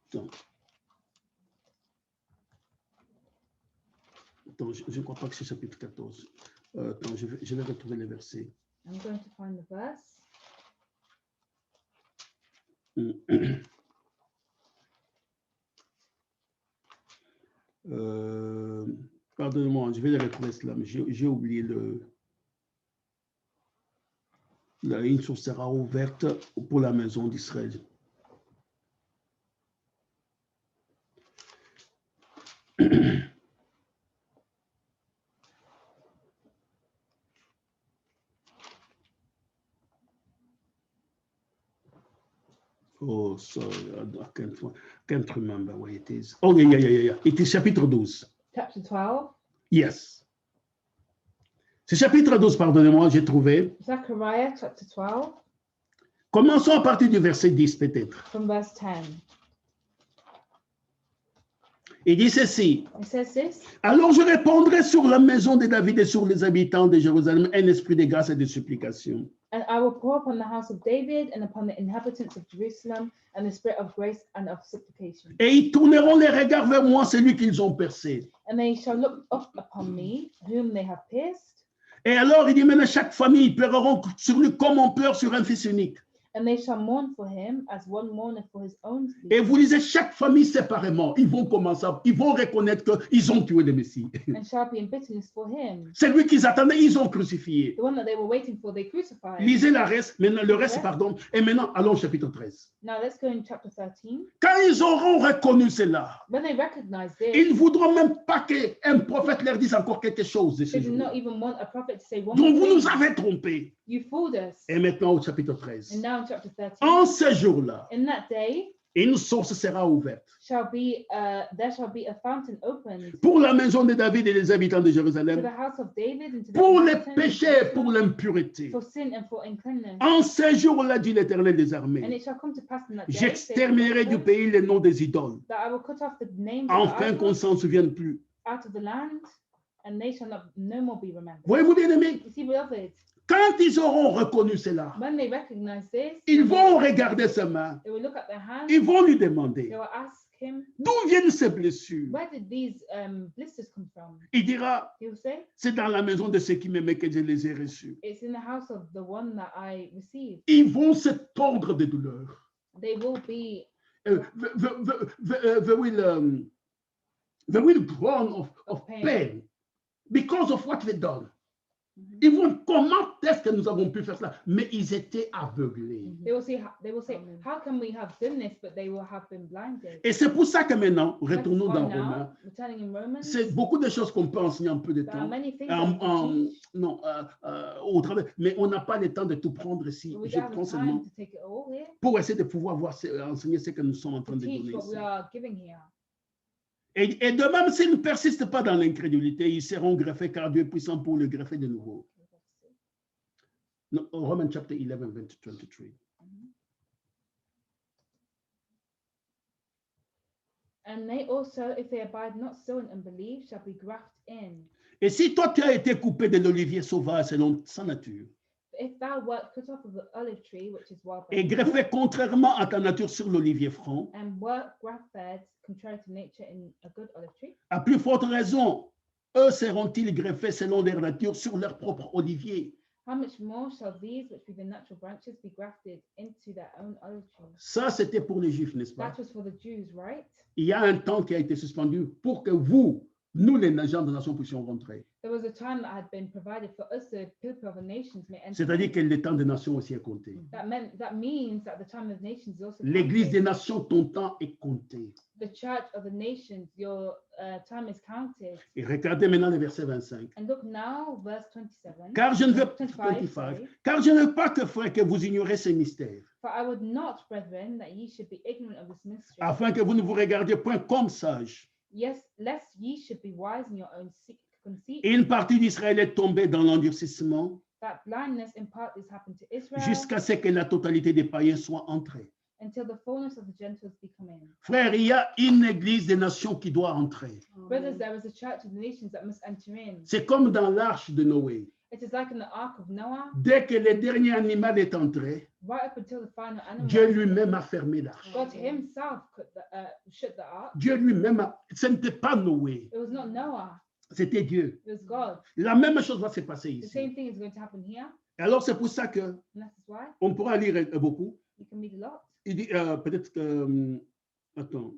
attends, je ne crois pas que c'est chapitre 14. Attends, je vais retrouver les versets. I'm going to find the verse. Pardonnez-moi, je vais les retrouver cela, mais j'ai oublié une source sera ouverte pour la maison d'Israël. Oh, sorry, can't remember where it is. Oh, yeah. It is chapitre 12. Chapter 12, Yes. C'est chapitre 12, pardonnez-moi, j'ai trouvé. Zechariah chapter 12, Commençons à partir du verset 10 peut-être. from verse 10. Il dit ceci. It says this, Alors je répandrai sur la maison de David et sur les habitants de Jérusalem un esprit de grâce et de supplication. and I will pour upon the house of David and upon the inhabitants of Jerusalem and the spirit of grace and of supplication. Et ils tourneront les regards vers moi, celui qu'ils ont percé. And they shall look up upon me, whom they have pierced, Et alors il dit maintenant chaque famille pleureront sur lui comme on pleure sur un fils unique. and they shall mourn for him as one mourneth for his own Et seed, vous lisez chaque famille séparément. Ils vont commencer, ils vont reconnaître qu'ils ont tué le Messie. and shall be in bitterness for him. C'est lui qu'ils attendaient, ils ont crucifié. The one that they were waiting for, they crucified. Lisez maintenant, le reste, pardon. Et maintenant, allons au chapitre 13. Now let's go in chapter 13. Quand ils auront reconnu cela, When they recognize this, ils ne voudront même pas qu'un prophète leur dise encore quelque chose de ce they do jour. not even want a prophet to say one Donc more vous nous thing. avez trompés. You fooled us. Et maintenant au chapitre 13. And now in chapter 13, En ce jour-là, in that day une source sera ouverte there shall be a fountain opened pour la maison de David et les habitants de to the Jérusalem, house of David and to the pour les inhabitants of péchés et pour Jerusalem, l'impureté. for sin and for uncleanness. En ce jour-là, dit l'Éternel des And armées, it shall come to pass in that day, saith the j'exterminerai du Lord, pays les noms des idoles, that I will cut off the names afin of qu'on ne the s'en souvienne plus. out of the land, and they shall no more be remembered. Voyez-vous, bien-aimés, You see, beloved, quand ils auront reconnu cela, when they recognize this, ils vont regarder ses mains, they will look at their hands, ils vont lui they demander, will ask him, d'où viennent ces blessures? where did these blisters come from? Il dira, He will say, c'est dans la maison de ceux qui m'aimaient que je les ai reçus. it's in the house of the one that I received. Ils vont se tordre de douleur. They will be They will groan of pain because of what they've done. Ils vont, comment est-ce que nous avons pu faire cela? Mais ils étaient aveuglés. They will say, how can we have done this? But they will have been blinded. Et c'est pour ça que maintenant, That's retournons why dans now, Romains. returning in Romans, C'est beaucoup de choses qu'on peut enseigner en peu de there are temps. many things that we can teach, Non, au travers, mais on n'a pas le temps de tout prendre ici. but we Je don't have prends the seulement time to take it all here, pour essayer de pouvoir enseigner ce que nous sommes en train to de teach donner what we ici. are giving here. Et de même, s'ils ne persistent pas dans l'incrédulité, ils seront greffés car Dieu est puissant pour le greffer de nouveau. No, Romans chapter 11, verse 23. And they also, if they abide not so in unbelief, shall be grafted in. Et si toi, tu as été coupé de l'olivier sauvage selon sa nature If thou wert cut off of the olive tree, which is wild et branch, greffé contrairement à ta nature sur l'olivier franc, and wert graft-fed contrary to nature in a good olive tree, à plus forte raison, eux seront-ils greffés selon leur nature sur leur propre olivier. how much more shall these, which be the natural branches, be grafted into their own olive tree? Ça, c'était pour les Juifs, n'est-ce pas? That was for the Jews, right? Il y a un temps qui a été suspendu pour que vous, nous, les gens de la nation, puissions rentrer. There was a time that had been provided for us, the people of the nations, may enter. C'est-à-dire que le temps des nations aussi est compté. That means that the time of nations is also L'Église des counted. nations, ton temps est compté. The church of the nations, your time is counted. Et regardez maintenant le verset 25. And look now, verse 27. Car je ne veux 25, sorry. car je ne veux pas que, frère, que vous ignorez ces mystères, For I would not, brethren, that ye should be ignorant of this mystery. afin que vous ne vous regardiez point comme sages. Yes, lest ye should be wise in your own conceit. Et une partie d'Israël est tombée dans l'endurcissement That blindness in part is happened to Israel jusqu'à ce que la totalité des païens soit entrée. until the fullness of the Gentiles be come in. Frère, il y a une église des nations qui doit entrer. Brothers, there is a church of the nations that must enter in. C'est comme dans l'arche de Noé. It is like in the ark of Noah, Dès que le dernier animal est entré, right up until the final animal. Dieu lui-même a fermé l'arche. God himself shut the ark. Dieu lui-même, ce n'était pas Noé, It was not Noah, c'était Dieu. it was God. La même chose va se passer The ici. same thing is going to happen here, Alors c'est pour ça que and that is why on pourra lire beaucoup. you can read a lot. Il dit peut-être que attends.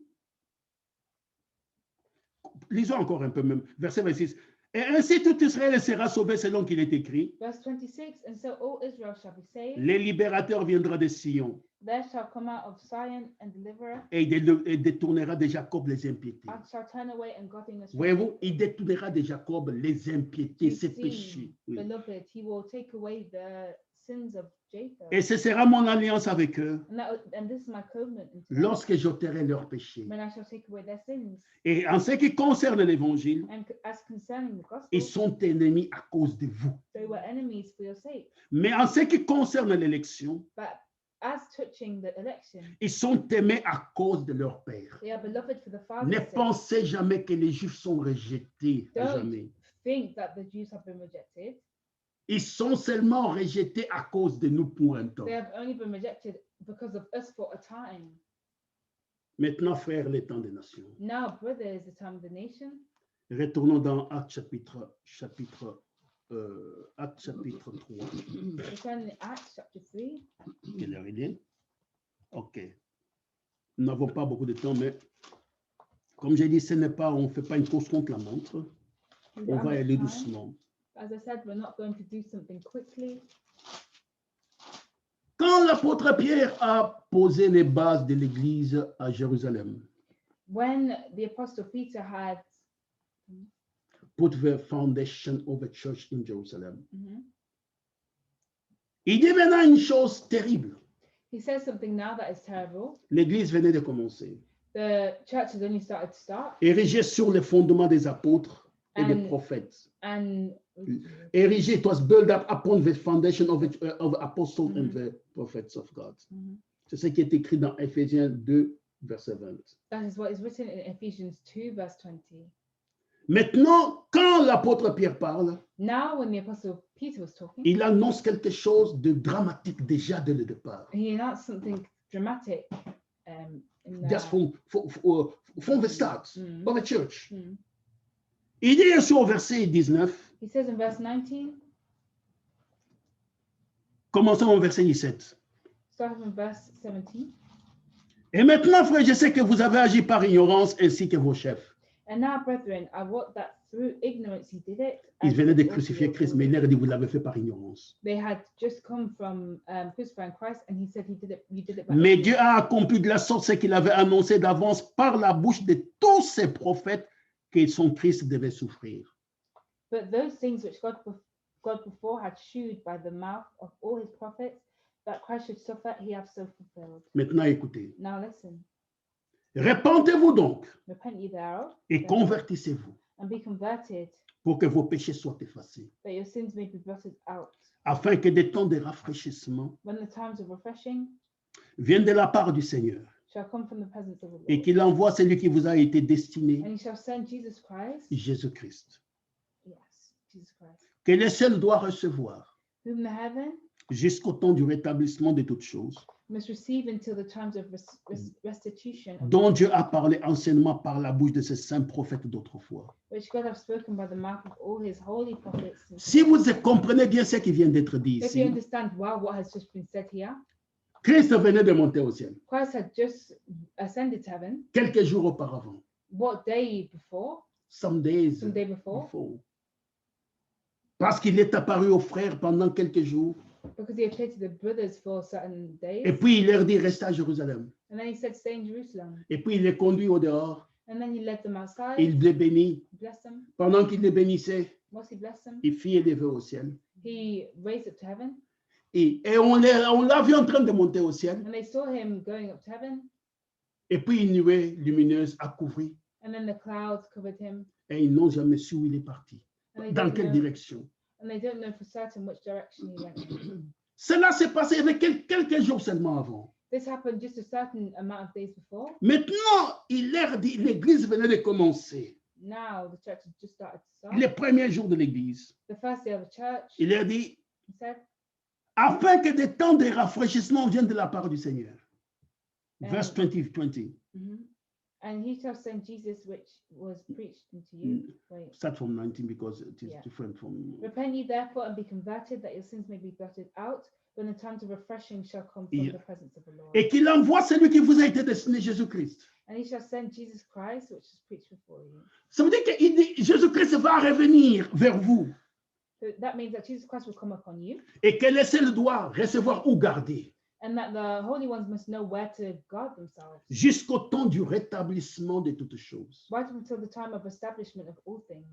Lisons encore un peu même. Verset 26. Et ainsi tout Israël sera sauvé selon qu'il est écrit. Verse 26, and so all Israel shall be saved. Le libérateur viendra de Sion. There shall come out of Zion and deliverer, et il détournera de Jacob les impiétés. and shall turn away ungodliness from Voyez-vous, Jacob. il détournera de Jacob les impiétés, You ses see, péchés. Oui. beloved, he will take away the sins of Jacob. Et ce sera mon alliance avec eux And this is my covenant unto them, lorsque j'ôterai leurs péchés. when I shall take away their sins. Et en ce qui concerne l'évangile, And as concerning the ils gospel, sont ennemis à cause de vous. they were enemies for your sake. Mais en ce qui concerne l'élection, But as touching the election, ils sont aimés à cause de leur père. they are beloved for the Ne Father's sake. pensez jamais que les Juifs sont rejetés. Don't Jamais. think that the Jews have been rejected. Ils sont seulement rejetés à cause de nous pour un temps. They have only been rejected because of us for a time. Maintenant, frères, les temps des nations. Now, brother, is the time of the nation. Retournons dans Actes chapitre 3. Returning to Acts chapter 3. Quelle heure il est? OK. Nous n'avons pas beaucoup de temps, mais comme j'ai dit, on ne fait pas une course contre la montre. We On don't va have aller time. doucement. As I said, we're not going to do something quickly. Quand l'apôtre Pierre a posé les bases de l'église à Jérusalem, When the Apostle Peter had put the foundation of the church in Jerusalem, Mhm. il dit maintenant une chose terrible. He says something now that is terrible. L'église venait de commencer, The church has only started to start, érigée sur les fondements des apôtres et des And- prophètes. and Érigée, it was built up upon the foundation of apostles and Mhm. the prophets of God. Mhm. C'est ce qui est écrit dans Éphésiens 2, verset 20. that is what is written in Ephesians 2, verse 20. Maintenant, quand l'apôtre Pierre parle, Now, when the Apostle Peter was talking, il annonce quelque chose de dramatique déjà dès le départ. he announced something dramatic in Just the, from the start Mm. of the church. Mm. Il dit ici au verset 19, He says in verse 19, commençons au verset 17. starting from verse 17. Et maintenant, frère, je sais que vous avez agi par ignorance ainsi que vos chefs. And now, brethren, I wot that through ignorance he did it. Ils as venaient de did also crucifier your Christ, mais il elders. leur dit, vous l'avez fait par ignorance. They had just come from crucifying Christ, and he said you did it by Mais ignorance. Dieu a accompli de la sorte ce qu'il avait annoncé d'avance par la bouche de tous ses prophètes que son Christ devait souffrir. But those things which God before had shewed by the mouth of all his prophets, that Christ should suffer, he hath so fulfilled. Maintenant, écoutez. Now listen, Repentez-vous donc repent ye thereof, et convertissez-vous and be converted, pour que vos péchés soient effacés, that your sins may be blotted out, afin que des temps de rafraîchissement when the times of refreshing viennent de la part du Seigneur shall come from the presence of the et Lord. qu'il envoie celui qui vous a été destiné, And he shall send Jesus Christ, Jésus-Christ, yes, Jesus Christ, que le seul doit recevoir whom the heaven jusqu'au temps du rétablissement de toutes choses, must receive until the times of restitution, of dont Dieu a parlé anciennement par la bouche de ses saints prophètes d'autrefois. which God hath spoken by the mouth of all his holy prophets. Si vous comprenez bien ce qui vient d'être dit If you ici, understand well what has just been said here, Christ venait de monter au ciel Christ had just ascended to heaven. quelques jours auparavant, What day before? some days Some day before, before. Parce qu'il est apparu aux frères pendant quelques jours, because he appeared to the brothers for certain days. et puis il leur dit, restez à Jérusalem. And then he said, stay in Jerusalem. Et puis il les conduit au dehors, And then he led them outside, il les bénit. blessed them. Pendant qu'il les bénissait, Once he blessed them, il fit élever au ciel. he raised up to heaven. Et on l'a vu en train de monter au ciel. And they saw him going up to heaven. Et puis une nuée lumineuse a couvert. And then the clouds covered him. Et ils n'ont jamais su où il est parti. And they, Dans don't quelle know, direction. and they don't know for certain which direction he went in. Cela s'est passé avec quelques jours seulement avant. This happened just a certain amount of days before. Maintenant, il leur dit, l'église venait de commencer. Now the church has just started to start. Les premiers jours de l'église. The first day of the church, Il leur dit, he said, afin que des temps de rafraîchissement viennent de la part du Seigneur. Verse 20. mhm, and he shall send Jesus, which was preached unto you. Wait. Start from 19 because it is Yeah. different from... Repent ye therefore and be converted, that your sins may be blotted out, when the times of refreshing shall come from Yeah. the presence of the Lord. Et qu'il envoie celui qui vous a été destiné, Jésus-Christ. And he shall send Jesus Christ, which is preached before you. Ça veut dire que Jésus-Christ va revenir vers vous So that means that Jesus Christ will come upon you, et que le seul doit recevoir ou garder. and that the holy ones must know where to guard themselves, jusqu'au temps du rétablissement de toutes choses. right up until the time of establishment of all things.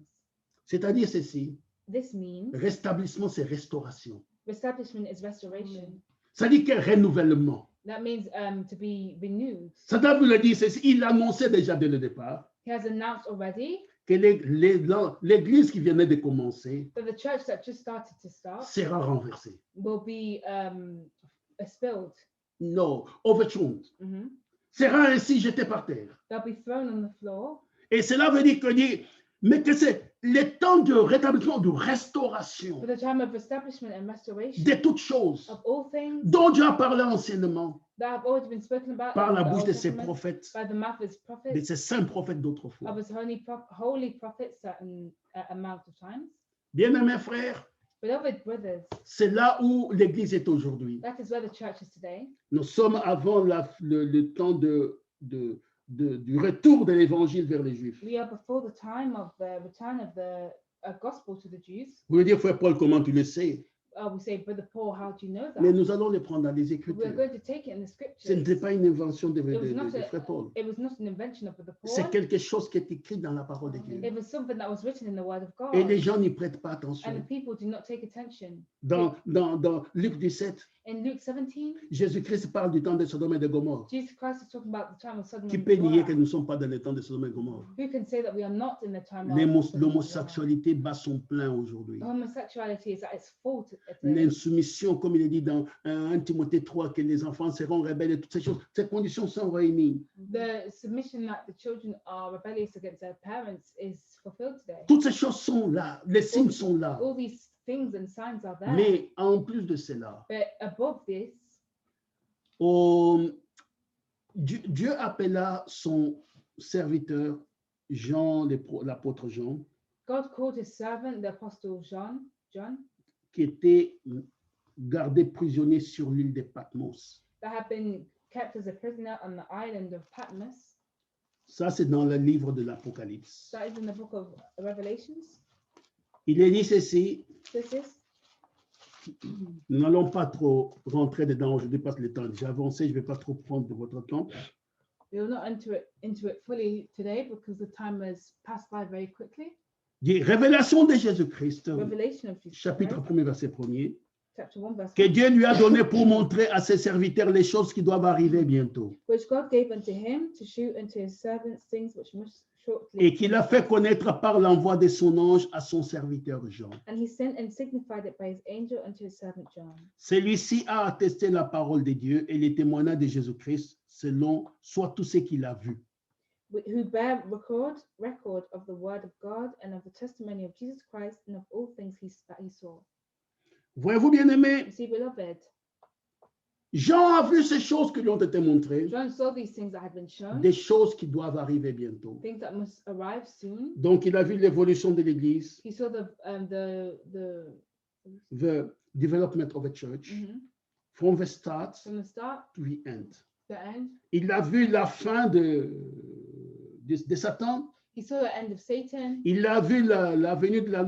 C'est-à-dire ceci, This means rétablissement, c'est restauration. establishment is restoration. Ça dit que renouvellement. That means to be renewed. Ça veut dire ceci, il annonçait déjà dès le départ He has announced already que l'église qui venait de commencer that the church that just started to start sera renversée. will be spilled. Non, overthrown. Mhm. Sera ainsi jeté par terre. They'll be thrown on the floor. Et cela veut dire mais que c'est le temps de rétablissement, de restauration For the time of establishment and restoration de toutes choses of all things dont Dieu a parlé anciennement that have already been spoken about par in la the bouche Old de ses Testament, prophètes, by the mouth of his de prophets, ses saints prophètes d'autrefois. of his holy prophets certain amount of times. Bien-aimés frères, Beloved brothers, c'est là où l'Église est aujourd'hui. that is where the church is today. Nous sommes avant le temps du retour de l'Évangile vers les Juifs. We are before the time of the return of the gospel to the Jews. Vous voulez dire, frère Paul, comment tu le sais? We say, Brother Paul, how do you know that? Mais nous allons les prendre dans les We're Écritures. going to take it in the Ce scriptures. n'était pas une invention de It was not frère Paul. It was not an invention of Brother C'est Paul. quelque chose qui est écrit dans la parole de Dieu. It was something that was written in the Word of God. Et les gens n'y prêtent pas And attention. the people do not take attention. Dans Luc 17, In Luke 17, Jésus-Christ parle du temps de Sodome et de Gomorrhe. Jesus Christ is talking about the time of Sodom Qui and peut nier que Gomorrah. nous ne sommes pas dans le temps de Sodome et Gomorrhe? Who can say that we are not in the time of Sodom and Gomorrah? L'homosexualité bat son plein aujourd'hui. Homosexuality is at its fault. L'insoumission, comme il est dit dans 1 Timothée 3, que les enfants seront rebelles et toutes ces choses, ces conditions sont réunies. The submission that the children are rebellious against their parents is fulfilled today. Toutes ces choses sont là, les signes sont là. All these things and signs are there. Mais en plus de cela, But above this, Dieu appela son serviteur Jean, l'apôtre Jean, God called his servant, the apostle John, qui était gardé prisonnier sur l'île de Patmos. that had been kept as a prisoner on the island of Patmos. Ça, c'est dans le livre de l'Apocalypse. That is in the book of Revelations. Il est dit ceci, This is. nous n'allons pas trop rentrer dedans, je dépasse le temps. J'ai avancé, je ne vais pas trop prendre de votre temps. We will not enter into it fully today because the time has passed by very quickly. Dit révélation de Jésus-Christ, Revelation of Jesus chapitre Christ, 1er, verset 1er, chapter 1, verse que 1, Dieu lui a donné pour montrer à ses serviteurs les choses qui doivent arriver bientôt. which God gave unto him to shew unto his servants things which must shortly. Et qu'il a fait connaître par l'envoi de son ange à son serviteur Jean. And he sent and signified it by his angel unto his servant John. Celui-ci a attesté la parole de Dieu et les témoignages de Jésus-Christ selon soit tout ce qu'il a vu. Who bear record of the word of God and of the testimony of Jesus Christ and of all things that he saw. Voyez-vous, bien-aimés, You see, beloved, Jean a vu ces choses qui lui ont été montrées, John saw these things that had been shown, des choses qui doivent arriver bientôt. things that must arrive soon. Donc, il a vu l'évolution de l'Église, He saw the the development of a church, mhm, from the start from the start to the end. to the end. Il a vu la fin de Satan. He saw the end of Satan. Il a vu la venue de la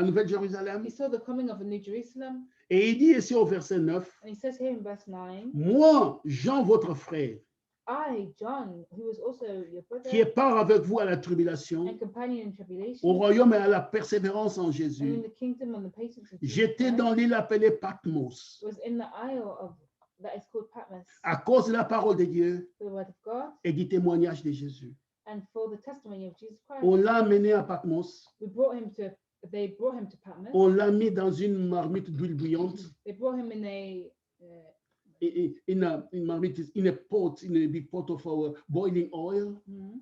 Nouvelle Jérusalem. He saw the coming of a new Jerusalem. Et il dit ici au verset 9, And he says here in verse 9, moi, Jean, votre frère, I, John, who was also your brother qui est part avec vous à la tribulation, and companion in tribulation, au royaume et à la persévérance en and in Jésus, the kingdom and the patience of Jesus j'étais Christ, dans l'île appelée Patmos, was in the isle of that is called Patmos, à cause de la parole de Dieu for the word of God et du témoignage de Jésus. and for the testimony of Jesus Christ. On l'a amené à Patmos, They brought him to Patmos. on l'a mis dans une marmite d'huile bouillante, They brought him in une marmite, une pot, une big pot of boiling oil, mhm.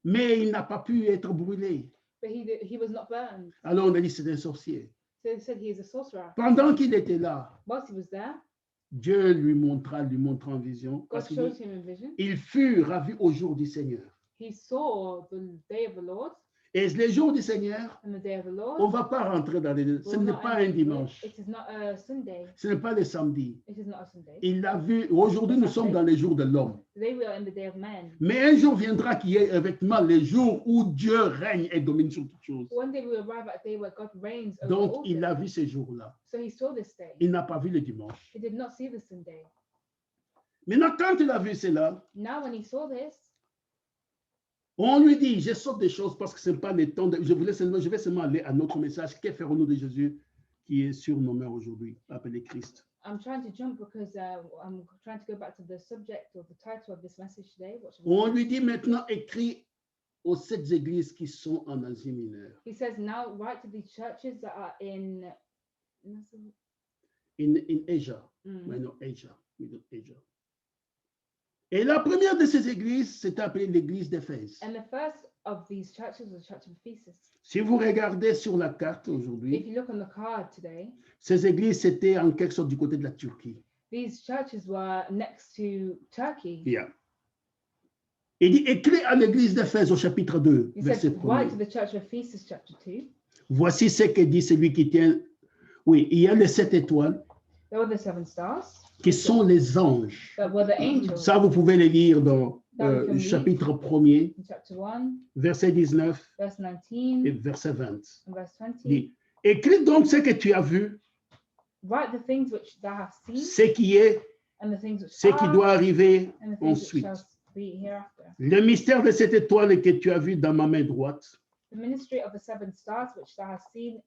mais il n'a pas pu être brûlé. But he was not burned. Alors on a dit c'est un sorcier. So they said he is a sorcerer. Pendant qu'il était là, Whilst he was there, Dieu lui montra en vision, God parce showed qu'il him in vision. il fut ravi au jour du Seigneur. He saw the day of the Lord, Et les jours du Seigneur, And the day of the Lord on ne va pas rentrer dans les... Ce will n'est not pas enter un into it. dimanche. It is not a Sunday. Ce n'est pas le samedi. It is not a Sunday. Il l'a vu. Aujourd'hui, nous sommes dans les jours de l'homme. Today we are in the day of man. Mais un jour viendra qui est effectivement les jours où Dieu règne et domine sur toutes choses. One day we will arrive at a day where God reigns over Donc, all il a things. vu ces jours-là. So he saw this day. Il n'a pas vu le dimanche. He did not see the Sunday. Maintenant, quand il a vu cela, Now when he saw this, on lui dit, je saute des choses parce que ce n'est pas le temps. Je vais seulement aller à notre message. Que ferons-nous de Jésus qui est surnommé aujourd'hui, appelé Christ? I'm trying to jump because I'm trying to go back to the subject or the title of this message today. What should we On do? lui dit maintenant, écrit aux 7 églises qui sont en Asie mineure. He says now write to these churches that are in In Asia, Mm. Minor Asia, Middle Asia. Et la première de ces églises, c'est appelée l'église d'Éphèse. And the first of these churches was the church of Ephesus. Si vous regardez sur la carte If aujourd'hui, you look on the card today, ces églises, c'était en quelque sorte du côté de la Turquie. these churches were next to Turkey. Yeah. Il dit, écrit à l'église d'Éphèse au chapitre 2, He verset said, write to 1. the church of Ephesus, chapter 2. Voici ce que dit celui qui tient. Oui, il y a les 7 étoiles There were the 7 stars qui sont les anges. that were the angels. Ça, vous pouvez les lire dans That we can read. chapitre 1er, In chapter 1, verset 19 verse et 19, verset 20. and verse 20. Il dit, écris donc ce que tu as vu, Write the things which thou hast seen, ce qui est, and the things which ce qui are, doit arriver and the things which ensuite. shall be hereafter. Le mystère de cette étoile que tu as vu dans ma main droite The ministry of the 7 stars which thou hast seen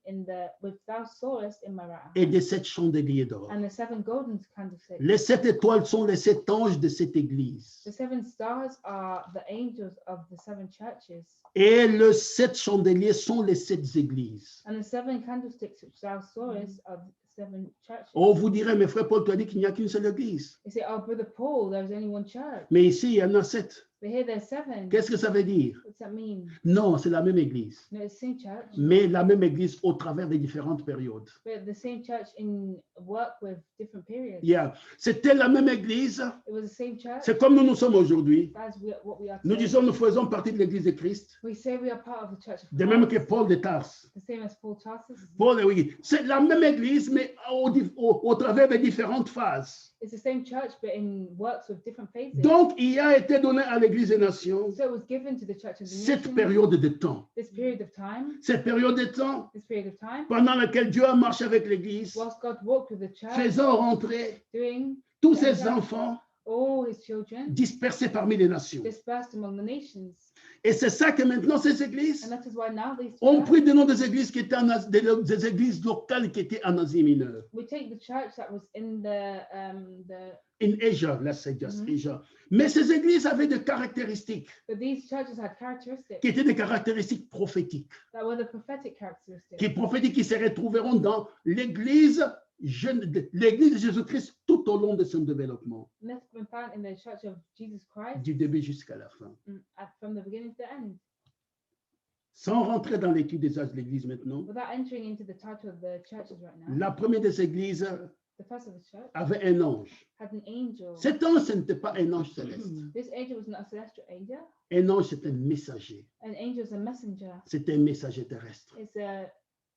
which thou sawest in my right hand, et de 7 chandeliers d'or. and the 7 golden candlesticks. Les 7 étoiles sont les 7 anges de cette église. The 7 stars are the angels of the 7 churches, Et les 7 chandeliers sont les 7 églises. and the 7 candlesticks which thou sawest are the 7 churches. On vous dirait, mais frère Paul, tu as dit qu'il n'y a qu'une seule église. You say, oh, Brother Paul, there's only one church. Mais ici, il y en a 7. But here there's 7. Qu'est-ce que ça veut dire? What's that mean? Non, c'est la même église. No, it's the same church, Mais la même église au travers des différentes périodes. but the same church in work with different periods. Yeah. C'était la même église. It was the same church C'est comme nous sommes aujourd'hui. as what we are Nous today. disons, nous faisons partie de l'église de Christ. We say we are part of the church of De même que Christ, Paul de Tarse. the same as Paul Tarsus. Paul, oui. C'est la même église, mais au travers des différentes phases. It's the same church, but in works with different phases. Donc, il a été donné à l'église des nations So it was given to the church of the cette nations, période de temps. this period of time, Cette période de temps pendant laquelle Dieu a marché avec l'église, whilst God walked with the church, faisant rentrer doing tous ses enfants all his children dispersés parmi les nations. dispersed among the nations. Et c'est ça que maintenant ces églises And that is why now these ont churches, pris des noms des églises qui étaient des églises locales qui étaient en Asie mineure. we take the church that was in the In Asia, let's say just Mhm. Asia. Mais ces églises avaient des caractéristiques but these churches had characteristics qui étaient des caractéristiques prophétiques, that were the prophetic characteristics qui se retrouveront dans l'église l'église de Jésus-Christ tout au long de son développement, and that's been found in the church of Jesus Christ du début jusqu'à la fin. from the beginning to the end. Sans rentrer dans l'étude des âges de l'église maintenant, Without entering into the title of the churches right now, la première des églises the first of the church avait un ange. had an angel. Cet ange, ce n'était pas un ange céleste. This angel was not a celestial angel. Un ange, c'est un messager. An angel is a messenger. C'est un messager terrestre. It's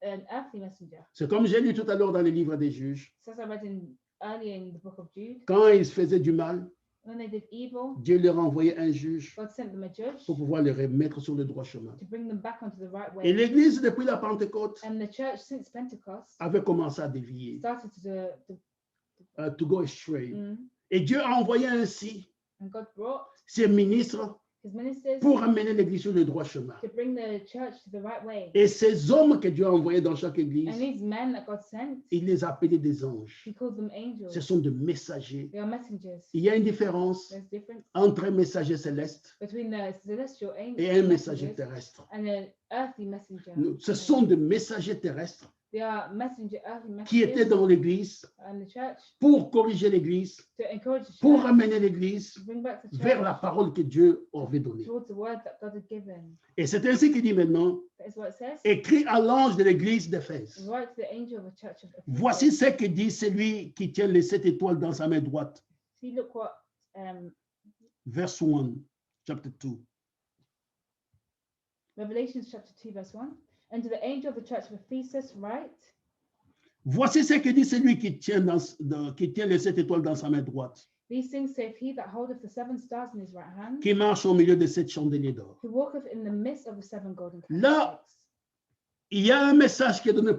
an earthly messenger. C'est comme j'ai lu tout à l'heure dans les livres des juges. So as I read earlier in the book of Jude, Quand ils faisaient du mal, when they did evil, Dieu leur envoyait un juge God sent them a judge pour pouvoir les remettre sur le droit chemin. to bring them back onto the right Et way. l'église, depuis la Pentecôte, And the church since Pentecost avait commencé à dévier, started to go astray. mm, Et Dieu a envoyé ainsi and God brought ses ministres his ministers pour amener l'église sur le droit chemin. to bring the church to the right way. Et ces hommes que Dieu a envoyés dans chaque And église, these men that God sent, il les a appelés des anges. he called them Ce angels. sont des messagers. They are messengers. Il y a une différence There's difference entre un messager céleste between the celestial et un angels messager terrestre. and an earthly messenger. Ce sont des messagers terrestres They are earthly qui étaient messengers dans l'église in the church pour corriger l'église, to encourage the pour church, amener l'église to bring back the vers church la parole que Dieu avait donnée. towards the word that God had given. Et c'est ainsi qu'il dit maintenant, That is what it says. écrit à l'ange de l'église d'Éphèse. Write to the angel of the church of Ephesus. Voici ce que dit celui qui tient les 7 étoiles dans sa main droite. See, look what Verse 1, chapter 2. Revelation chapter 2, verse 1. And to the angel of the church of Ephesus write, Voici ce que dit celui qui tient les 7 étoiles dans sa main droite, these things saith he that holdeth the 7 stars in his right hand, qui marche au milieu de 7 chandeliers d'or. who walketh in the midst of the 7 golden Là, candlesticks. il y a un message qui est donné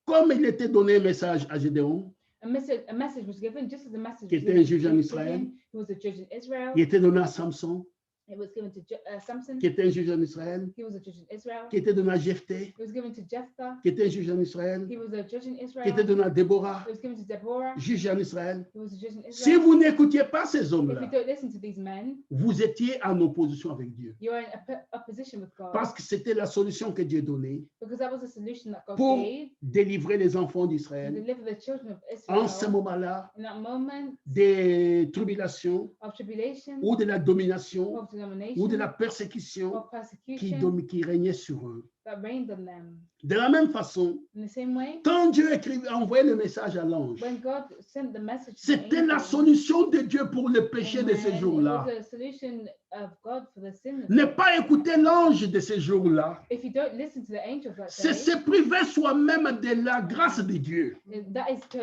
comme il était donné un message à Gédéon, A message was given, just as a message qui was était given un juge en to Israël, Gideon, who was a judge in Israel. qui était donné à Samson, It was given to Samson, qui était un juge en Israël, he was a judge in Israel. qui était donné à Jephthé, It was given to Jephthah, qui était un juge en Israël, he was a judge in qui Israel. était donné à Déborah, It was given to Deborah, juge en Israël. he was a judge in Si Israel. vous n'écoutiez pas ces If you hommes-là, don't listen to these men, vous étiez en opposition avec Dieu. you are in opposition with God, Parce que c'était la solution que Dieu donnait because that was the solution that God pour gave délivrer les enfants to d'Israël deliver the children of en ce Israel moment-là in that moment des tribulations of tribulation, ou de la domination of ou de denomination, la persécution of persecution qui régnait sur eux. that reigned on them. De la même façon, In the same way, quand Dieu envoyait le message à l'ange, when God sent the message to the c'était la angel, solution de Dieu pour le péché de ces amen, jours-là. it was a solution of God for the sin of Ne them. pas écouter l'ange de ces jours-là, If you don't listen to the angel of that c'est day, se priver soi-même de la grâce de Dieu. that is to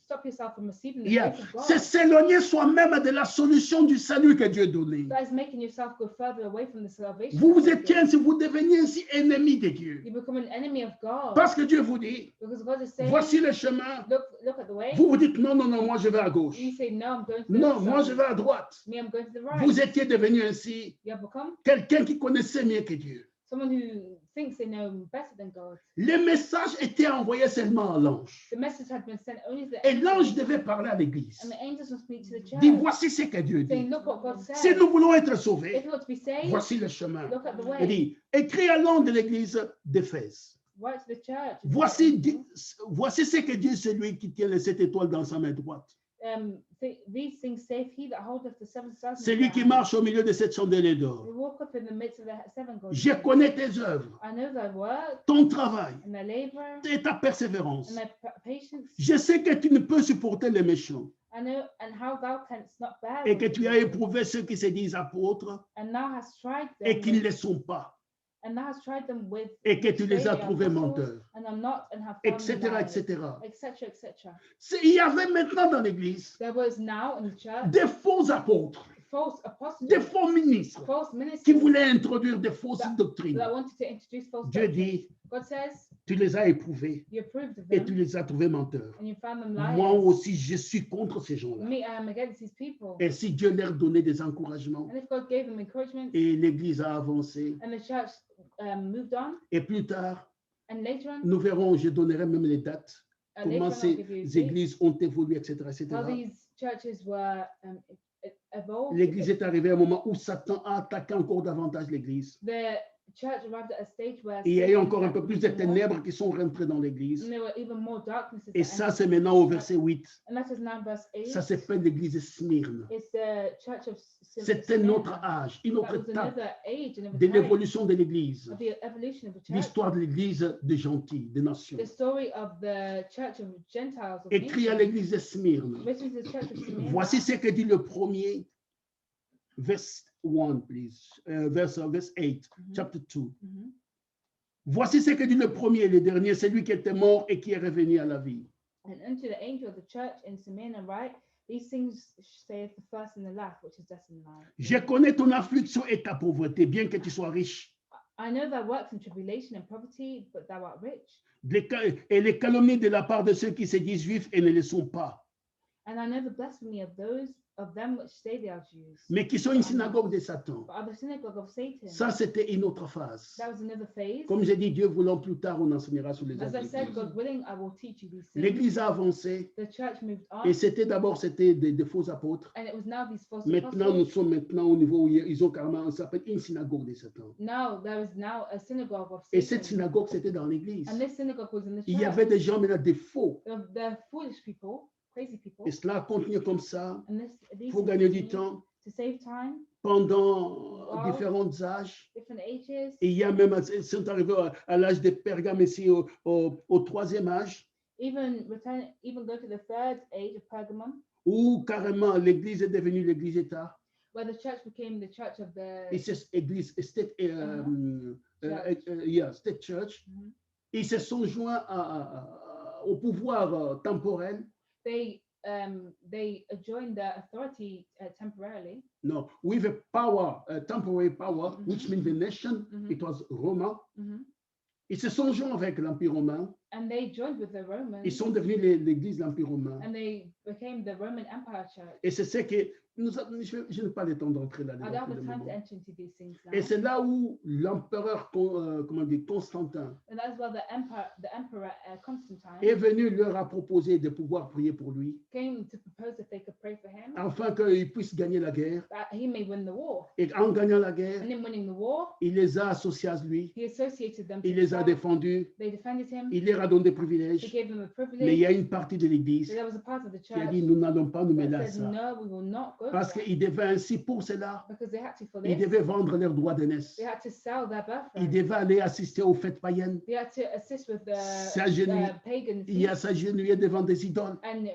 stop yourself from receiving the Yeah. grace of God. C'est s'éloigner soi-même de la solution du salut que Dieu donnait. That is making yourself go further away from the salvation. Vous that vous God étiez gives. ainsi, vous deveniez ainsi ennemi de Dieu. You become an enemy of God. Parce que Dieu vous dit, Because God is saying, voici le chemin. look at the way. Vous vous dites, non, non, non, moi je vais à gauche. You say, no, I'm going to the Non, other moi side. je vais à droite. Me, I'm going to the right. Vous étiez devenu ainsi You have become quelqu'un qui connaissait mieux que Dieu. someone who thinks they know better than God. Le message était envoyé seulement à l'ange. The message had been sent only to the Et l'ange angels, devait parler à l'église. and the angels will speak to the church, Dit, voici ce que Dieu saying, dit. look what God says. Si nous voulons être If sauvés, you want to be saved, voici le chemin. look at the Il way. dit, écris à l'ange de l'église d'Éphèse. Write to the church. Voici ce que dit celui qui tient les 7 étoiles dans sa main droite. These things saith he that holdeth the 7 stars in his Celui right qui hand, marche au milieu de 7 chandeliers d'or. who walketh in the midst of the 7 golden Je candlesticks. connais tes œuvres, I know thy work ton travail and thy labor et ta persévérance. and thy patience. Je sais que tu ne peux supporter les méchants I know and how thou canst not bear et with que the tu as wicked, éprouvé ceux qui se disent apôtres and thou hast tried et them qui ne with, le sont pas and thou hast tried them with et que tu which les say as they are trouvés apostles, menteurs, and are not, and have found etc., them liars, etc. etc., etc. Il y avait maintenant dans l'Église There was now in the church des faux apôtres, false apostles, des faux ministres false qui ministers voulaient introduire des fausses doctrines. that wanted to introduce false Dieu doctrines. dit, God says, tu les as éprouvés you approved of et them, tu les as trouvés menteurs. and you found them liars. Moi aussi, je suis contre ces gens-là. Me, I am against these people. Et si Dieu leur donnait des encouragements And if God gave them encouragement, et l'Église a avancé, and the church moved on, et plus tard, and later on, nous verrons, je donnerai même les dates, later comment on I'll give you ces dates, églises ont évolué, etc., etc. how these churches were evolved. L'Église est arrivée à un moment où Satan a attaqué encore davantage l'Église. The church arrived at a stage where Et il y a eu Satan encore un peu attacked plus de even more, ténèbres qui sont rentrées dans l'Église. and there were even more darknesses Et that ça, entered c'est the maintenant au church. verset 8. And that is now verse 8. Ça s'appelle l'Église de Smyrne. It's the church of C'était notre Smyrna. âge, une That autre was étape another age, another de time l'évolution de l'Église. of the evolution of the church. L'histoire de l'Église des gentils, des nations. The story of the church of Gentiles of Écrit à nations. l'Église de Smyrne. Written to the church of Smyrna. Voici ce que dit le premier, verse 1, please, verse 8, Mhm. chapter 2. Mhm. Voici ce que dit le premier et le dernier, celui qui était mort et qui est revenu à la vie. And unto the angel of the church in Smyrna write, these things saith the first and the last, which is destined life. Je connais ton affliction et ta pauvreté, bien que tu sois riche, I know thy works in tribulation and poverty, but thou art rich. et les calomnies de la part de ceux qui se disent juifs et ne le sont pas, And I know the blasphemy of those of them which say they are Jews, mais qui sont une synagogue de Satan. but are the synagogue of Satan. Ça, c'était une autre phase. That was another phase. Comme j'ai dit, Dieu voulant plus tard, on enseignera sur les As I œuvres de said, l'Église. God willing, I will teach you these things. L'Église a avancé The church moved on, et c'était d'abord des faux apôtres. and it was now these false Maintenant, nous apostles. sommes maintenant au niveau où ils ont carrément, ça s'appelle une synagogue de Satan. Now there is now a synagogue of Et cette Satan. synagogue, c'était dans l'Église. And this synagogue was in the Il y church. avait des gens maintenant des faux. The foolish people, crazy people, Et cela a continué comme ça and these pour things gagner du continue temps to save time, pendant Wow. différents âges. different ages, Et il y a même, ils sont arrivés à l'âge de Pergame ici, au troisième âge, even go to the third age of Pergamum, où carrément l'Église est devenue l'Église-État. where the church became the church of Et the c'est église, state, Church. yeah, state church. Mhm. Ils se sont joints au pouvoir temporel. They joined the authority temporarily. No, with a power, temporary power, Mhm. which means the nation, Mhm. it was Roma. Mhm. Ils se sont joints avec l'Empire romain. And they joined with the Romans. Ils sont devenus l'église de l'Empire romain. And they became the Roman Empire Church. Et c'est ce que je n'ai pas le temps d'entrer I don't là-dedans. have pour the le time to moment. enter into these things now. Et c'est là où l'empereur, comment dire, Constantin, And that's where the emperor Constantine est venu leur a proposé de pouvoir prier pour lui, came to propose if they could pray for him, afin qu'il puisse gagner la guerre. that he may win the war. Et en gagnant la guerre, And in winning the war, il les a associés à lui, he associated them to il les a himself. défendus, They defended him. il leur a donné des He privilèges. gave them a Mais il y privilege. a une partie de l'église So there was a part of the qui a church dit, nous n'allons pas nous mêler that à said, ça. no, we will not go Parce for that. qu'ils devaient ainsi, pour cela, Because they had to for ils this. devaient vendre leurs droits d'aînesse. They had to sell their Ils birthright. devaient aller assister aux fêtes païennes. They had to assist with the S'agenouiller. pagan Il y a feasts s'agenouiller devant des idoles. and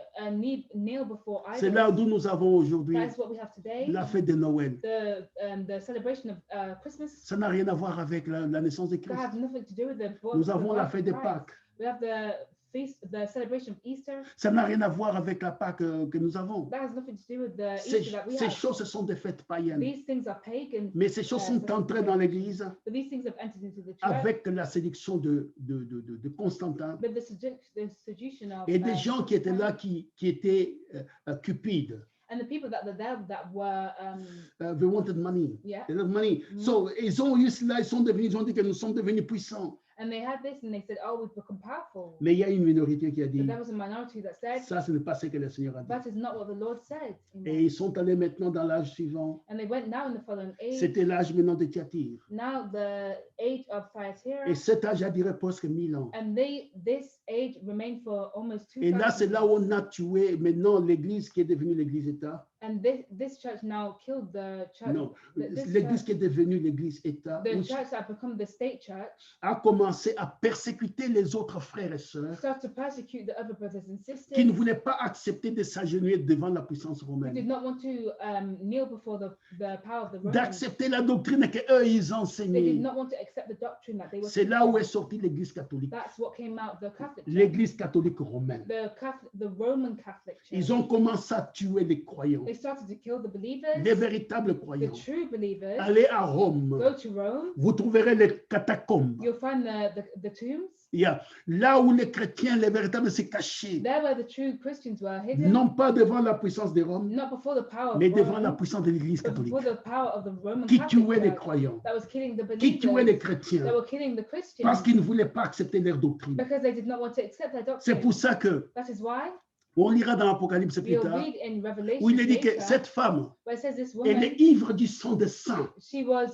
kneel before C'est là idols. d'où nous avons aujourd'hui That is what we have today. la fête de Noël. The celebration of Christmas. Ça n'a rien à voir avec la naissance de That Christ. has nothing to do with the birth Nous of avons la fête de Christ. Pâques. We have the celebration of Easter. Ça n'a rien à voir avec la Pâques que nous avons. That has nothing to do with the Ces, Easter that we ces have. choses, ce sont des fêtes païennes. These things are pagan, Mais ces choses sont entrées dans l'Église but these things have entered into the church avec la séduction de Constantin with the seduction of et des gens qui étaient là qui étaient cupides. and the people that were there that were They wanted money. yeah, They love money. Mhm. So, ils ont eu cela, ils ont dit que nous sommes devenus puissants. and they had this and they said, oh, we've become powerful. Mais il y a une minorité qui a But dit, there was a minority that said, ça, ce n'est pas ce que le Seigneur a dit. that is not what the Lord said. Amen. Et ils sont allés maintenant dans l'âge suivant. And they went now in the following age. C'était l'âge maintenant de Thyatire. Now the age of Thyatira, Et cet âge a duré presque 1000 ans. and this age remained for almost Et là, c'est 2,000 là où on a tué maintenant l'Église qui est devenue l'Église-État. And this church now killed the church. Non, this l'Église church- qui est devenue l'Église-État The which church that become the state church a commencé à persécuter les autres frères et sœurs started to persecute the other brothers and qui ne sisters voulaient pas accepter de s'agenouiller devant la puissance who did romaine, not want to kneel before the power of the Romans. d'accepter la doctrine qu'eux, ils They did enseignaient. not want to accept the doctrine that they were C'est là où est teaching. sortie l'Église catholique, That's what came out the Catholic Church, l'Église catholique romaine. the Roman Catholic Church. Ils ont commencé à tuer les croyants, They started to kill the believers, les véritables the croyants. true believers. Allez à Rome, Go to Rome. vous trouverez les catacombes. You'll find the tombs. Il y a là où les chrétiens, les véritables, se cachaient, There where the true Christians were hidden, non pas devant la puissance de Rome, not before the power of mais devant la Rome, puissance de l'Église but catholique, before the power of the Roman qui Catholic tuait les Church croyants, that was killing the qui tuait les believers, chrétiens, that were killing the parce Christians qu'ils ne voulaient pas accepter leur doctrine. because they did not want to accept their C'est doctrine. pour ça que That is why on lira dans l'Apocalypse plus we'll tard, read in Revelation où il est dit que later, cette femme, where it says this elle woman, est ivre du sang des saints. she was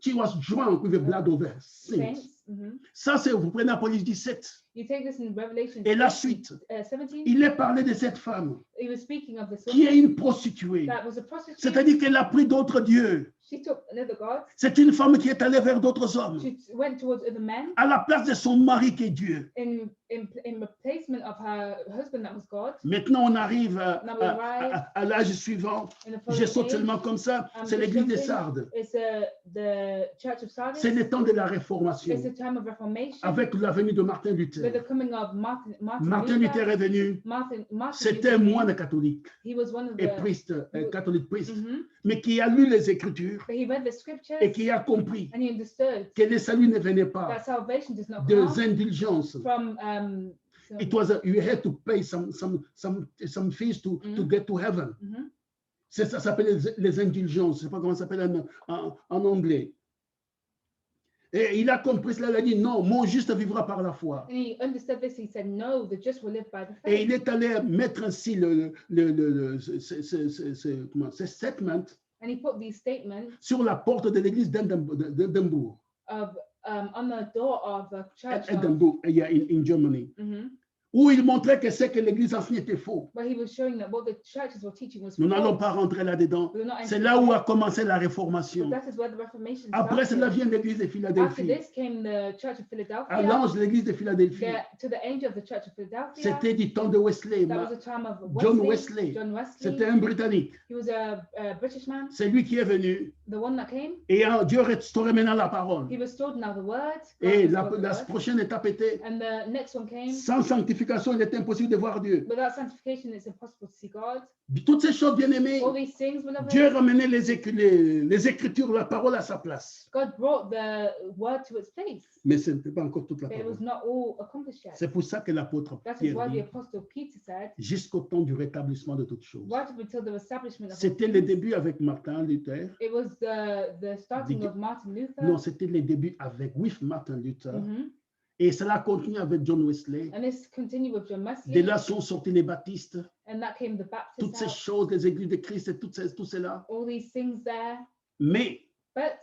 She was drunk with the blood of the saints. saints. Mhm. Ça, c'est, vous prenez Apocalypse 17. You take this in Revelation Et la suite, 17, il est parlé de cette femme he was speaking of this qui est woman une prostituée. that was a prostitute. C'est-à-dire qu'elle a pris d'autres dieux. She took another god. C'est une femme qui est allée vers d'autres hommes. She went towards other men À la place de son mari qui est Dieu. in replacement of her husband that was God. Maintenant, on arrive à l'âge suivant. In the Je following saute age, seulement comme ça. C'est l'église des Sardes. It's the Church of Sardis. C'est le temps de la Réformation. It's the time of Reformation. Avec la venue de Martin With the Luther. coming of Martin Martin Luther est venu. Martin C'était un Luther, moine catholique he was one of et the priest, catholique priest, Mhm. mais qui a lu les Écritures But he read the scriptures et qui a compris and he understood que le salut ne venait pas that salvation does not des come indulgences. from It was you had to pay some fees to get to heaven. Mhm. Ça s'appelle les indulgences. Je ne sais pas comment ça s'appelle en anglais. Et il a compris cela, il a dit non, mon juste vivra par la foi. And he understood this. He said, "No, the just will live by the Et il faith." est allé mettre ainsi ce statement And he put these statements sur la porte de l'église d'Edimbourg. of on the door of the church of, Edinburgh, yeah, in Germany. Mhm. où il montrait que ce que l'Église enseignait était faux. But he was showing that what the churches were teaching was Nous n'allons false. pas rentrer là-dedans. We will not C'est enter là into où it, a commencé la but réformation. that is where the Reformation Après cela started. vient l'Église de After Philadelphie. this came the Church of À Philadelphia. l'ange de l'Église de Philadelphie. To the angel of the Church of Philadelphia. C'était du temps de Wesley. That was the time of John Wesley. Wesley. John Wesley. C'était un Britannique. He was a British man. C'est lui qui est venu. The one that came. Et Dieu restaurait maintenant la parole. He restored now the word. God Et restored the la word. prochaine étape était, And the next one came. sans sanctification, il est impossible de voir Dieu. Without sanctification, it's impossible to see God. Toutes ces choses, bien aimées, All these things, beloved, Dieu ramenait les Écritures, la parole à sa place. God brought the word to its place. Mais ce n'était pas encore toute la But it parole. was not all accomplished yet. C'est pour ça que l'apôtre That is Pierre why the dit, Apostle Peter said, jusqu'au temps du rétablissement de toutes choses. right up until the establishment of all C'était le things. début avec Martin Luther. It was the starting The- of Martin Luther. Non, c'était le début avec Martin Luther. Mhm. Et cela continue avec John Wesley. And this continued with John De Wesley. là sont sortis les baptistes. And that came the Toutes Baptists ces out. choses, les églises de Christ et tout cela. All these things there. Mais But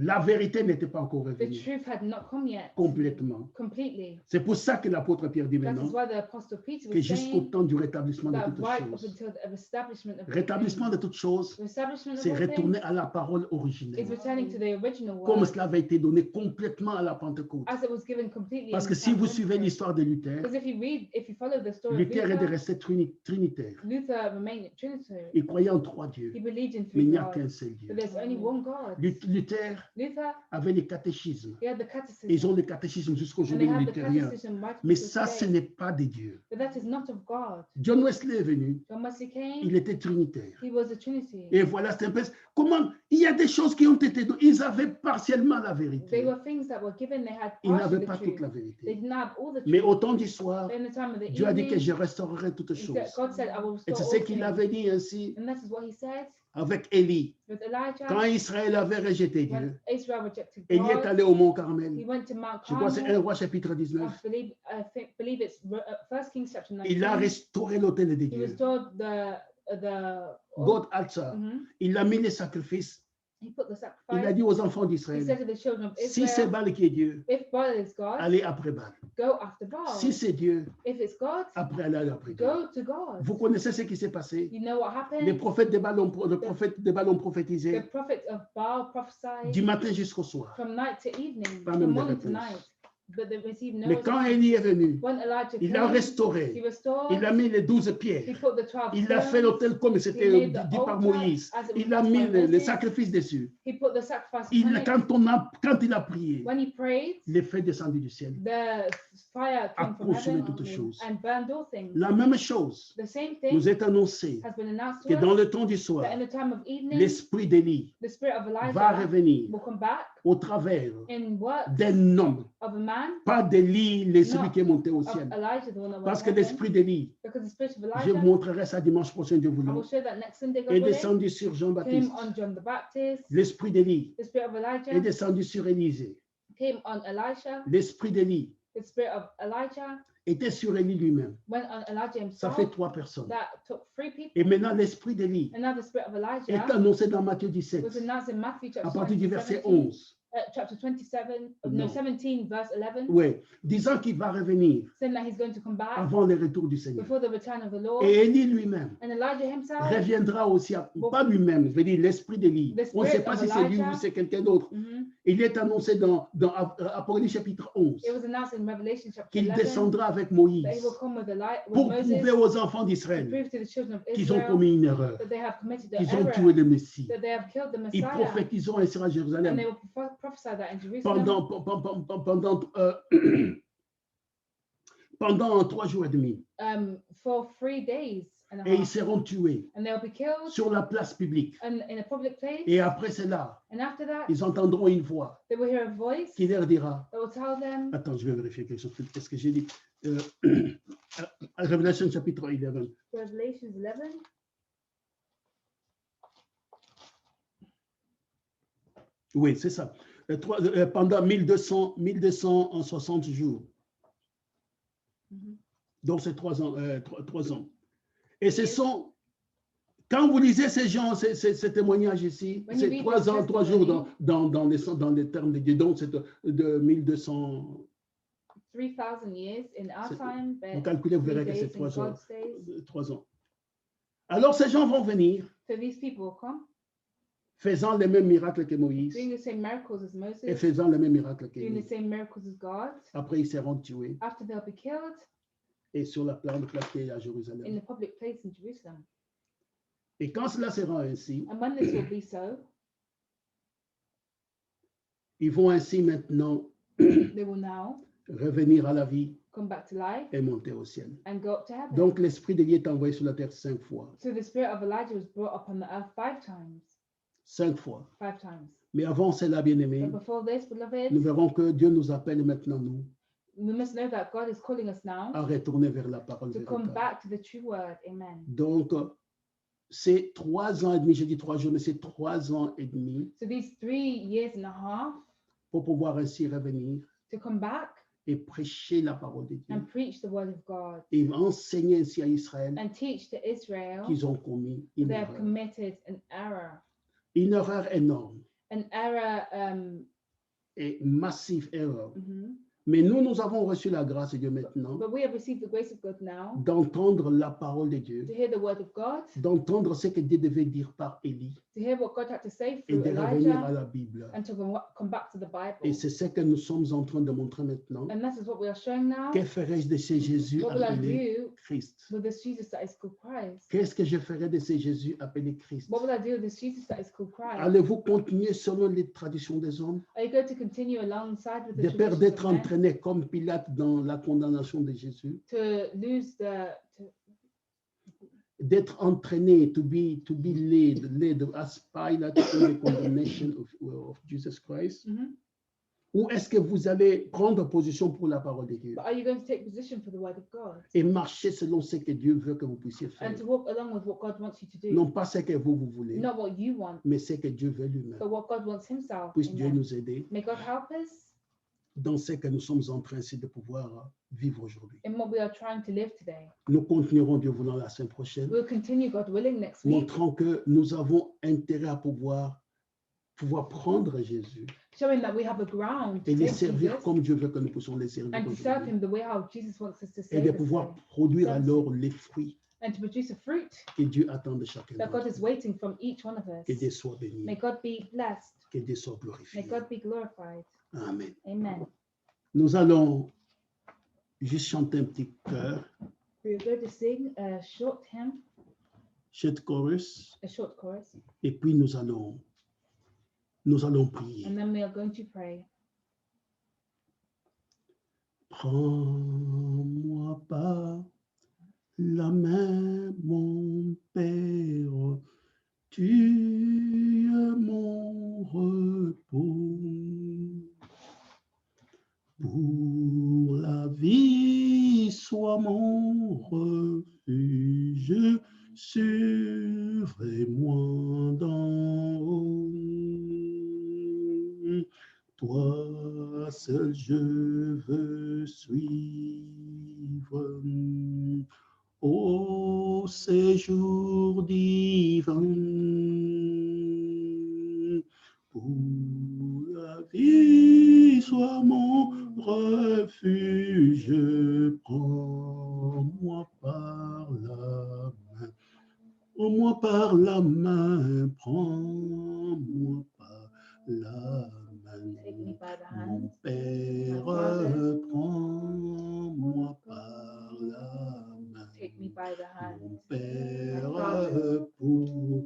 la vérité n'était pas encore the revenue truth had not come yet complètement. completely. C'est pour ça que l'apôtre Pierre dit That is maintenant why the Apostle Peter que was jusqu'au saying temps du rétablissement de that toutes right up choses. until the establishment of all Rétablissement things, de toutes choses, the establishment of c'est all things retourner à la parole is originelle. returning to the original Comme word cela avait été donné complètement à la Pentecôte. as it was given completely. Parce in que the si vous Pentecost. suivez l'histoire de Luther, Because if you follow the story of Luther est Luther, resté trinitaire. Luther remained Trinitarian. Il croyait en trois dieux, He believed in mais il three n'y a gods, qu'un seul Dieu. but there's only one God. Luther Luther, avait les catéchismes. he had the catechism, Ils ont le catéchisme jusqu'au jour and they des have the luthériens. catechism right Mais to ça, ce today. n'est pas de Dieu. But that is not of God. John Wesley est venu, John Wesley came, il était trinitaire. he was a Trinity. Et voilà, c'est un peu comment il y a des choses qui ont été données. Ils avaient partiellement la They vérité. were things that were given, they had Ils n'avaient partially pas the toute la truth. They vérité. didn't have all the Mais truth. au temps du soir, But in the time of the Dieu a dit que evening, je restaurerai toutes choses. God said, I will Et restore c'est ce all qu'il things. avait dit ainsi And that is what he said avec Élie. with Elijah. Quand Israël avait rejeté Dieu, When Israel rejected Élie est God, allé au mont he Carmel. went to Mount Je crois que c'est 1 Carmel. roi chapitre 19. I believe it's 1 Kings chapter Il a 19. restauré l'autel de He Dieu. restored the God altar. Mhm. Il a mis les sacrifices. He put the Il a sacrifice. dit aux enfants He d'Israël, said to the children of si c'est Israel, Baal qui est Dieu, if Baal is God, allez après Baal. go after Baal. Si c'est Dieu, If it's God, après allez après Dieu. go to God. Vous connaissez ce qui s'est passé? You know what Les happened? prophètes de Baal ont, le prophète de Baal ont The prophétisé prophets of Baal prophesied du matin jusqu'au soir. from night to evening, Pas from même de morning to réponse. night, but they received no Mais quand response. Élie est venu, When Elijah il a came, he restauré. restored, Il a mis les 12 he pierres. put the 12 Il a fait stones, l'autel comme c'était He made the dit par altar Moïse. as it was Il a done mis by les Moses. sacrifices dessus. he put the sacrifice on it. Quand il a prié, When he prayed, les feux descendus du ciel. the fire A came from consumé heaven toutes choses. and burned all things. La même chose The same thing nous est annoncée has been announced que to dans us le temps du soir, that in the time of evening, l'esprit d'Élie the spirit of va Elijah revenir will come back au travers in what d'un homme, of a man, pas d'Élie, celui qui est monté au of ciel. Elijah, the one that went Parce que to heaven. l'esprit d'Élie, Because the spirit of je Elijah, montrerai ça dimanche prochain, Dieu I will voulant, show that next Sunday, God est willing, descendu sur came Jean-Baptiste. on John the Baptist. L'esprit d'Élie The spirit of est Elijah descendu sur Élisée. came on Elisha. L'esprit d'Élie The spirit of Elijah était sur Élie lui-même. went on Elijah Ça himself. fait 3 personnes. That took 3 people. Et maintenant, l'esprit d'Élie And now the spirit of est Elijah annoncé dans Matthieu 17, was announced in Matthew à chapter partir du 17, verset 11. chapter 27, Non. 17, verse 11, Oui, disant qu'il va revenir saying that he's going to come back avant le retour du Seigneur. before the return of the Lord. Et Élie lui-même And Elijah himself, reviendra aussi, pas lui-même, je veux dire l'esprit d'Élie. The On ne sait spirit pas of si c'est lui Elijah. ou c'est quelqu'un d'autre. Mhm. Il est annoncé dans Apocalypse chapitre 11 It was announced in Revelation chapter qu'il 11 descendra avec that he Moïse will come with pour Moses prouver aux enfants to d'Israël prove to the children of qu'ils ont Israel commis une erreur, that they have committed an qu'ils ont error, tué le Messie. that they have killed the Ils Messiah, prophétiseront ainsi à and they Jérusalem will prophesy that in Jerusalem pendant 3 jours et demi. for 3 days and a Et ils half, seront tués and they'll be killed sur la place publique. in a public place. Et après cela, And after that, ils entendront une voix they will hear a voice qui leur dira, that will tell them. attends, je vais vérifier quelque chose. Qu'est-ce que j'ai dit? Révélation chapitre 11. Revelations 11. Oui, c'est ça. Pendant 1260 jours. Mhm. Donc, c'est 3 ans. 3 ans. Et ce sont, quand vous lisez ces gens, ces témoignages ici, When you c'est read 3 this ans, 3 jours testimony, dans les termes de Dieu. Donc, c'est de 1200. 3,000 years in our C'est- time, Vous but calculez, vous 3 verrez que days c'est in 3 ans. God's days. 3 ans. Alors ces gens vont venir So these people will come, faisant les mêmes miracles que Moïse doing the same miracles as et Moses, faisant les mêmes miracles doing the qu'Élie. same miracles as God. Après, ils seront tués After they'll be killed et sur la grande place qui est à in Jérusalem. the public place in Jerusalem. Et quand cela sera ainsi, And when this will be so, ils vont ainsi maintenant they will now revenir à la vie come back to life et monter au ciel. and go up to heaven. Donc l'esprit d'Élie est envoyé sur la terre 5 fois. So the spirit of Elijah was brought up on the earth 5 times. 5 fois. 5 times. Mais avant cela, bien-aimés, But before this, beloved, nous verrons que Dieu nous appelle maintenant, nous, we must know that God is calling us now à retourner vers la parole to come véritable. back to the true word. Amen. Donc, c'est 3 ans et demi, je dis 3 jours, mais c'est 3 ans et demi So these 3 years and a half pour pouvoir ainsi revenir to come back et prêcher la parole de Dieu and preach the word of God et enseigner ainsi à Israël and teach to Israel qu'ils ont commis that une they have erreur. committed an error. Une erreur énorme An error, et massive erreur. mhm. Mais nous avons reçu la grâce de Dieu maintenant But we have received the grace of God now d'entendre la parole de Dieu, to hear the word of God, d'entendre ce que Dieu devait dire par Élie to hear what God had to say et through de revenir à Elijah, la Bible. and to come back to the Bible. Et c'est ce que nous sommes en train de montrer maintenant. And that is what we are showing now. Que ferais-je de ce Jésus What will I appelé do Christ? with this Jesus that is called Christ? Qu'est-ce que je ferai de ce Jésus appelé Christ? What will I do with this Jesus that is called Christ? Allez-vous continuer selon les traditions des hommes, Are you going to continue alongside with the de peur traditions d'être of men, entraîné comme Pilate dans la condamnation de Jésus, to lose the d'être entraîné, to be led as Pilate in the condemnation of Jesus Christ? Mhm. Ou est-ce que vous allez prendre position pour la parole de Dieu But are you going to take position for the word of God et marcher selon ce que Dieu veut que vous puissiez faire? and to walk along with what God wants you to do? Non pas ce que vous voulez, Not what you want, mais ce que Dieu veut lui-même. but what God wants himself. Puisse Dieu Amen. nous aider May God help us dans ce que nous sommes en train de pouvoir vivre aujourd'hui. in what we are trying to live today. Nous continuerons, Dieu voulant, la semaine prochaine, We'll continue, God willing, next week, montrant que nous avons intérêt à pouvoir prendre Jésus showing that we have a ground to et les take servir Jesus comme Dieu veut que nous puissions les servir and to serve aujourd'hui. him the way how Jesus wants us to Et serve de us pouvoir today, produire Yes. alors les fruits and to produce a fruit que Dieu attend de chacun that God d'entre is nous. waiting from each one of us. Que Dieu soit béni, May God be blessed. que Dieu soit May glorifié. God be glorified. Amen. Amen. Nous allons juste chanter un petit chœur, We are going to sing a short hymn, cette chorus, a short chorus, et puis nous allons prier. and then we are going to pray. Prends-moi par la main, mon Père, tu es mon repos. Pour la vie, sois mon refuge, surveille-moi d'en haut. Toi seul je veux suivre au séjour divin. Pour la vie, sois mon refuge, prends-moi par la main. Prends-moi par la main, prends-moi par la Take me main. by the Mon hand. Père, Father. prends-moi par la main. Take me by the hand. Mon Père, Father. pour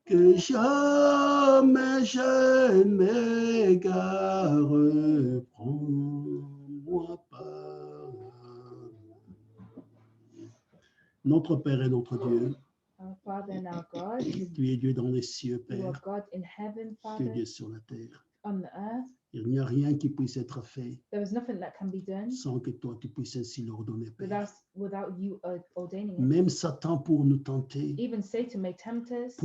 que jamais je ne m'égare, prends-moi par la main. Notre Père et notre Dieu, Our Father and our God, tu es Dieu dans les cieux, you are Père, God in heaven, tu es Father, Dieu sur la terre. on the earth. Il n'y a rien qui puisse être fait There is nothing that can be done sans que toi tu puisses ainsi l'ordonner, Père. without you ordaining it. Même Satan pour nous tenter, Even Satan may tempt us,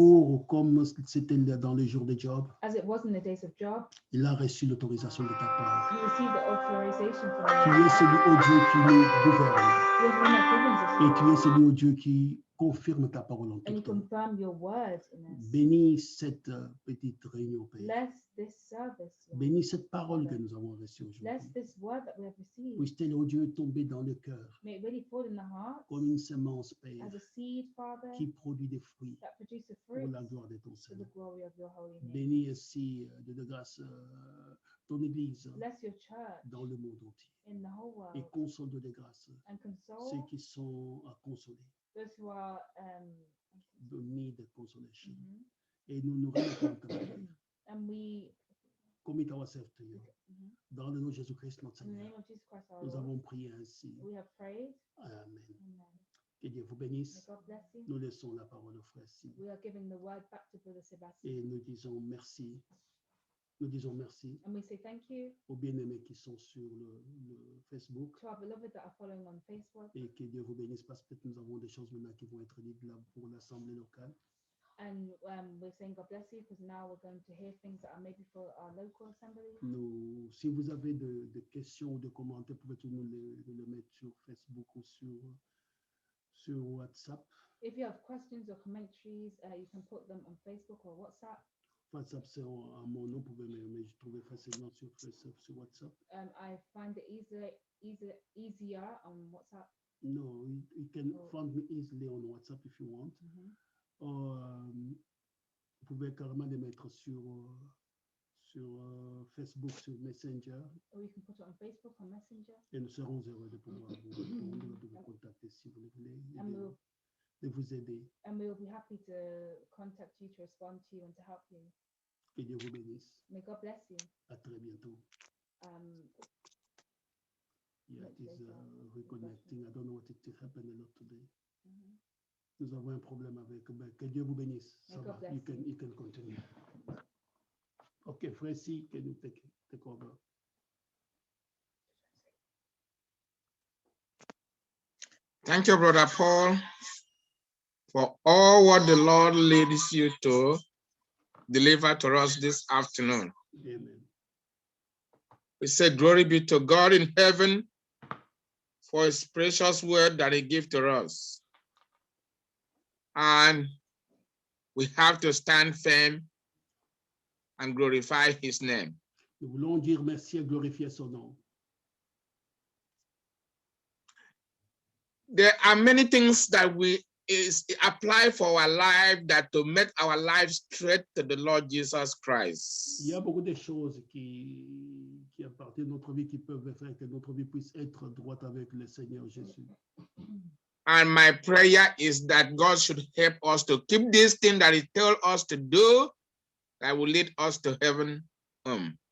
comme c'était dans les jours de Job, as it was in the days of Job. il a reçu l'autorisation de ta part. You receive the authorization Tu from es celui, ô Dieu, qui nous gouverne. the one that governs us, Et tu es celui, ô Dieu, qui confirme ta parole en and you tout temps. confirm your word in us. Bénis cette petite réunion, Père. Bless this service, Lord. Bénis cette parole que nous avons reçue Bless aujourd'hui. this word that we have received. Puisse-t-elle, oh Dieu, tomber dans le cœur May it really fall in the heart comme une semence, Père, as a seed, Father, qui produit des fruits that produces pour fruit la gloire de ton to the Seigneur. glory of your holy name. Bénis ainsi de grâce ton Église Bless your church dans le monde entier. in the whole Et world console de grâce and ceux console qui sont à consoler, those who are de need consolation. mhm. Et nous nous remettons en ta main. And we Commit ourselves to you. mhm. Dans le nom de Jésus-Christ, notre In the Seigneur, name of Jesus Christ our nous Lord, avons prié ainsi. we have prayed. Amen. Amen. Que Dieu vous May bénisse. God bless you. Nous laissons la parole au frère Sid. We are giving the word back to Brother Sebastian. Et nous disons merci. Nous disons merci And we say thank you aux bien-aimés qui sont sur le Facebook. to our beloved that are following on Facebook. Et que Dieu vous bénisse parce que peut-être nous avons des choses maintenant qui vont être dites là pour l'Assemblée locale. And we're saying God bless you because now we're going to hear things that are maybe for our local assembly. Si vous avez de questions ou de commentaires, pouvez-vous nous le mettre sur Facebook ou sur WhatsApp. If you have questions or commentaries, you can put them on Facebook or WhatsApp. WhatsApp, c'est à mon nom, mais je trouvais facilement sur WhatsApp. I find it easier on WhatsApp. No, you can Oh. find me easily on WhatsApp if you want. Mhm. Vous pouvez carrément les mettre sur Facebook, sur Messenger, Or you can put it on Facebook or Messenger. et nous serons heureux de pouvoir vous répondre, de vous contacter si vous le voulez, et And de vous aider. we'll be happy to contact you, to respond to you and to help you. Que Dieu vous bénisse. May God bless you. À très bientôt. Yeah, it is reconnecting. I don't know what it happened a lot today. Mhm. Nous avons un problème avec. Que Dieu vous bénisse. Ça May va. God bless You can continue. Ok, Frécy, can you take over? Thank you, Brother Paul, for all what the Lord leads you to deliver to us this afternoon. Amen. We say glory be to God in heaven for his precious word that he gave to us. And we have to stand firm and glorify his name. Nous voulons dire merci et glorifier son nom. There are many things that we apply for our life that to make our life straight to the Lord Jesus Christ. Il y a beaucoup de choses qui appartiennent à notre vie, qui peuvent faire que notre vie puisse être droite avec le Seigneur Jésus. And my prayer is that God should help us to keep this thing that he tells us to do that will lead us to heaven.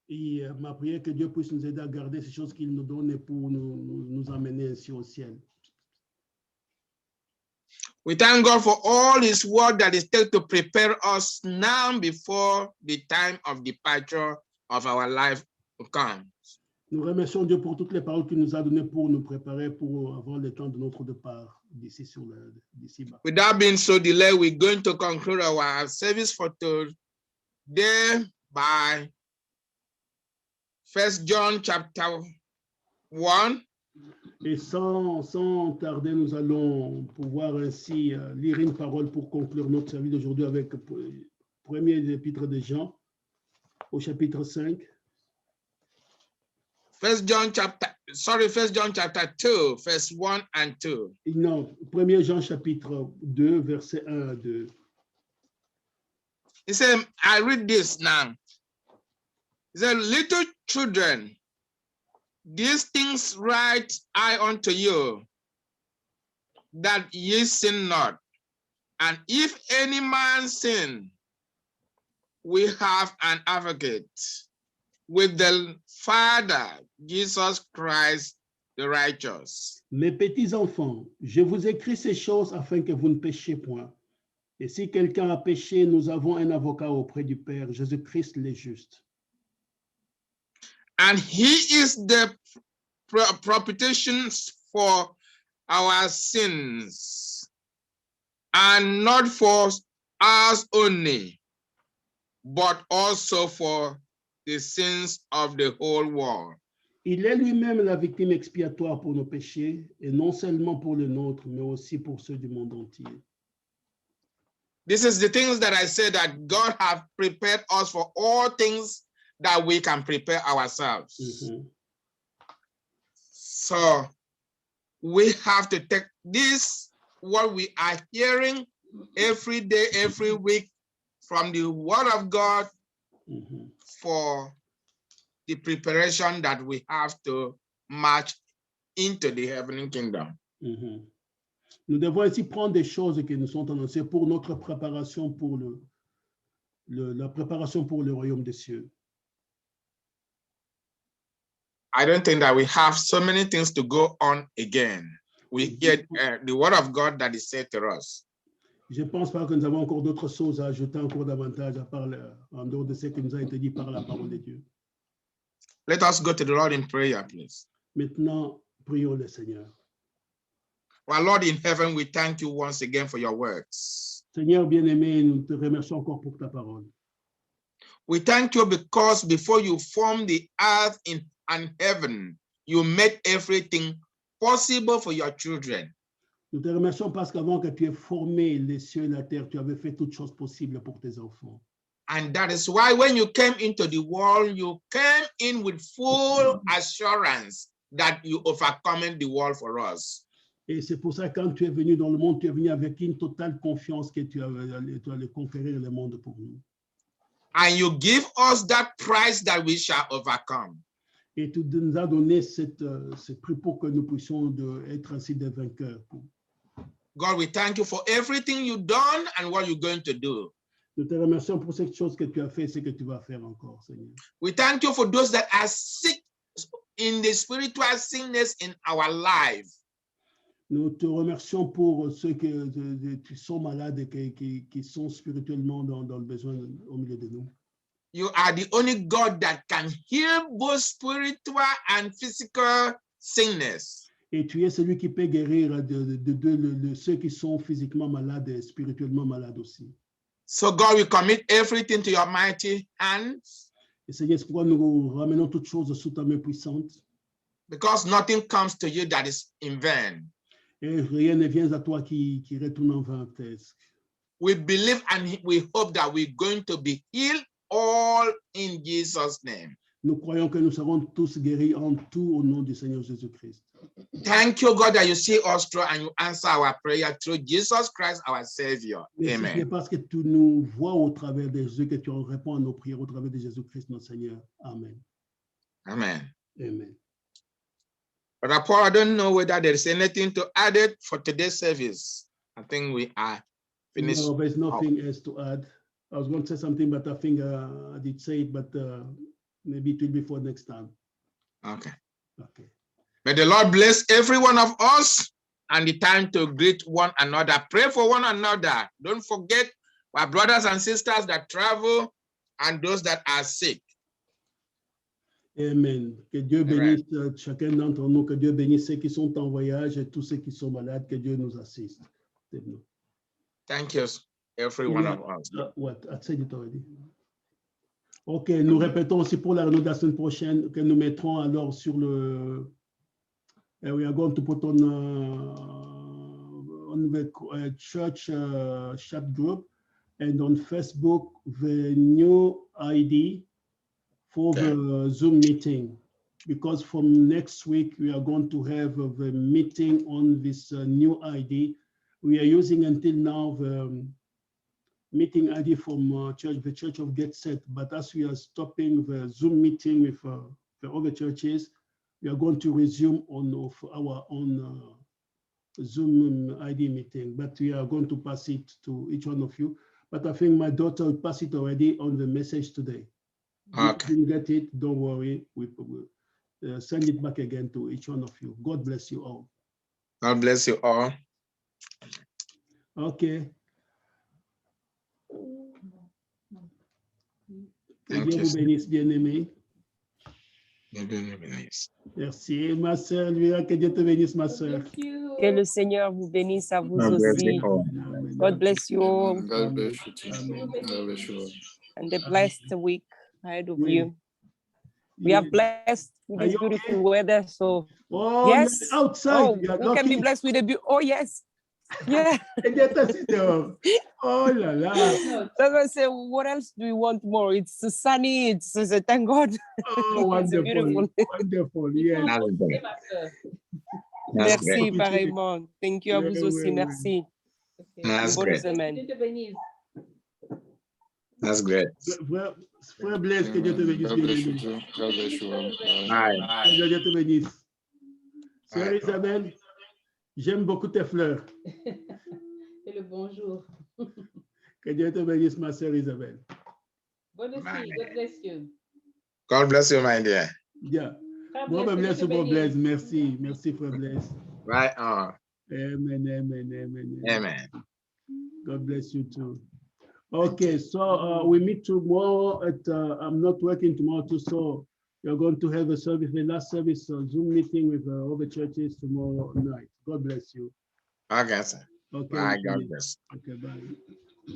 Et ma prière est que Dieu puisse nous aider à garder ces choses qu'il nous donne pour nous amener ainsi au ciel. We thank God for all his word that is still to prepare us now before the time of departure of our life comes. Nous remercions Dieu pour toutes les paroles qu'il nous a données pour nous préparer pour avoir le temps de notre départ d'ici-bas. Without being so delayed, we're going to conclude our service for today by 1 John chapter 1. Et sans tarder, nous allons pouvoir ainsi lire une parole pour conclure notre service d'aujourd'hui avec le premier épître de Jean au chapitre 5. 1 John chapter 2, verse 1 and 2. Non, 1 Jean chapitre 2, verset 1 à 2. He said, I read this now. He said, little children, these things write I unto you, that ye sin not. And if any man sin, we have an advocate with the Father, Jesus Christ, the righteous. Mes petits enfants, je vous écris ces choses afin que vous ne péchiez point. Et si quelqu'un a péché, nous avons un avocat auprès du Père, Jésus-Christ le juste. And he is the propitiation for our sins, and not for us only, but also for the sins of the whole world. Il est lui-même la victime expiatoire pour nos péchés, et non seulement pour le nôtre, mais aussi pour ceux du monde entier. This is the things that I said, that God have prepared us for all things that we can prepare ourselves. Mhm. So we have to take this, what we are hearing every day, every week from the word of God, Mhm. for the preparation that we have to march into the heavenly kingdom. Mhm. Nous devons ainsi prendre des choses qui nous sont annoncées pour notre préparation pour la préparation pour le royaume des cieux. I don't think that we have so many things to go on again. We hear the word of God that is said to us. Je ne pense pas que nous avons encore d'autres choses à ajouter encore davantage à part en dehors de ce qui nous a été dit par la parole de Dieu. Let us go to the Lord in prayer, please. Maintenant, prions le Seigneur. Our Lord in heaven, we thank you once again for your words. Seigneur bien-aimé, nous te remercions encore pour ta parole. We thank you because before you formed the earth and heaven, you made everything possible for your children. Nous te remercions parce qu'avant que tu aies formé les cieux et la terre, tu avais fait toutes choses possibles pour tes enfants. And that is why when you came into the world, you came in with full assurance that you overcoming the world for us. Et c'est pour ça que quand tu es venu dans le monde, tu es venu avec une totale confiance que tu allais conquérir le monde pour nous. And you give us that prize that we shall overcome. Et tu nous as donné ce prix pour que nous puissions être ainsi des vainqueurs. God, we thank you for everything you've done and what you're going to do. Nous te remercions pour cette chose que tu as fait et ce que tu vas faire encore, Seigneur. We thank you for those that are sick in the spiritual sickness in our life. Nous te remercions pour ceux qui sont malades et qui sont spirituellement dans le besoin au milieu de nous. You are the only God that can heal both spiritual and physical sickness. Et tu es celui qui peut guérir de ceux qui sont physiquement malades et spirituellement malades aussi. So God, we commit everything to your mighty hands. Et Seigneur, c'est pourquoi nous ramenons toutes choses sous ta main puissante. Because nothing comes to you that is in vain. Et rien ne vient à toi qui retourne en vain. We believe and we hope that we're going to be healed all in Jesus' name. Nous croyons que nous serons tous guéris en tout au nom du Seigneur Jésus-Christ. Thank you, God, that you see us through and you answer our prayer through Jesus Christ, our Savior. Merci Amen. parce que tu nous vois au travers de Jésus, que tu réponds à nos prières au travers de Jésus-Christ, notre Seigneur. Amen. Amen. Amen. But Paul, I don't know whether there is anything to add it for today's service. I think we are finished. No, there's nothing else to add. I was going to say something, but I think I did say it, but maybe it will be for next time. Okay. Okay. May the Lord bless every one of us and the time to greet one another. Pray for one another. Don't forget our brothers and sisters that travel and those that are sick. Amen. Que Dieu bénisse chacun d'entre nous, que Dieu bénisse ceux qui sont en voyage et tous ceux qui sont malades, que Dieu nous assiste. Thank you, every one of us. What? I said it already. OK, nous répétons aussi pour la réunion de la semaine prochaine que nous mettrons alors sur le... we are going to put on the church chat group and on Facebook the new ID for the Zoom meeting, because from next week we are going to have the meeting on this new ID. We are using until now the meeting ID from the Church of Get Set, but as we are stopping the Zoom meeting with the other churches, we are going to resume on our own Zoom ID meeting, but we are going to pass it to each one of you. But I think my daughter will pass it already on the message today. Okay. If you didn't get it, don't worry. We will send it back again to each one of you. God bless you all. God bless you all. Okay. Thank Dieu you. vous bénisse, bien-aimé. Nice. Merci, ma sœur, Luia, que Dieu te bénisse, ma sœur. Thank you. Que le Seigneur vous bénisse à vous God bless aussi. you all. Amen. God bless you all God bless you too. Amen. God bless you all. and a blessed week ahead of Oui. you. We are Yeah. blessed with Are this you beautiful okay? weather. So Oh, yes. you're outside. Oh, You're who can be lucky. blessed with a oh yes. Yeah. Elle est assise dehors. Oh là là. No, So I say, what else do we want more? It's sunny. It's thank God. Oh, wonderful. beautiful. Wonderful. you Yes. can't That's forget great. ma sœur. That's great. Merci, pareillement. Thank you à Ouais, vous aussi. ouais, ouais. Merci. Okay. That's Bonne great. semaine. Dieu te bénisse. That's great. Frère Blaise, que Dieu te bénisse. God bless you Bien-aimé. too. God bless you all. Bye. Que Dieu te bénisse. Sœur Ouais. Isabelle, j'aime beaucoup tes fleurs. Et le bonjour. Que Dieu te bénisse, ma sœur Isabelle. Bonne aussi. Bye. God bless you. God bless you, my dear. Bien. Frère Moi, Blaise, me que Dieu blesse te pour bénisse. Blaise. Merci. Merci, frère Blaise. Right on. Amen, amen, amen. Amen. God bless you too. Okay, so we meet tomorrow at, I'm not working tomorrow too, so you're going to have a service, the last service, Zoom meeting with all the churches tomorrow night. God bless you. Okay, sir. Okay. Bye. God bless. Okay, bye.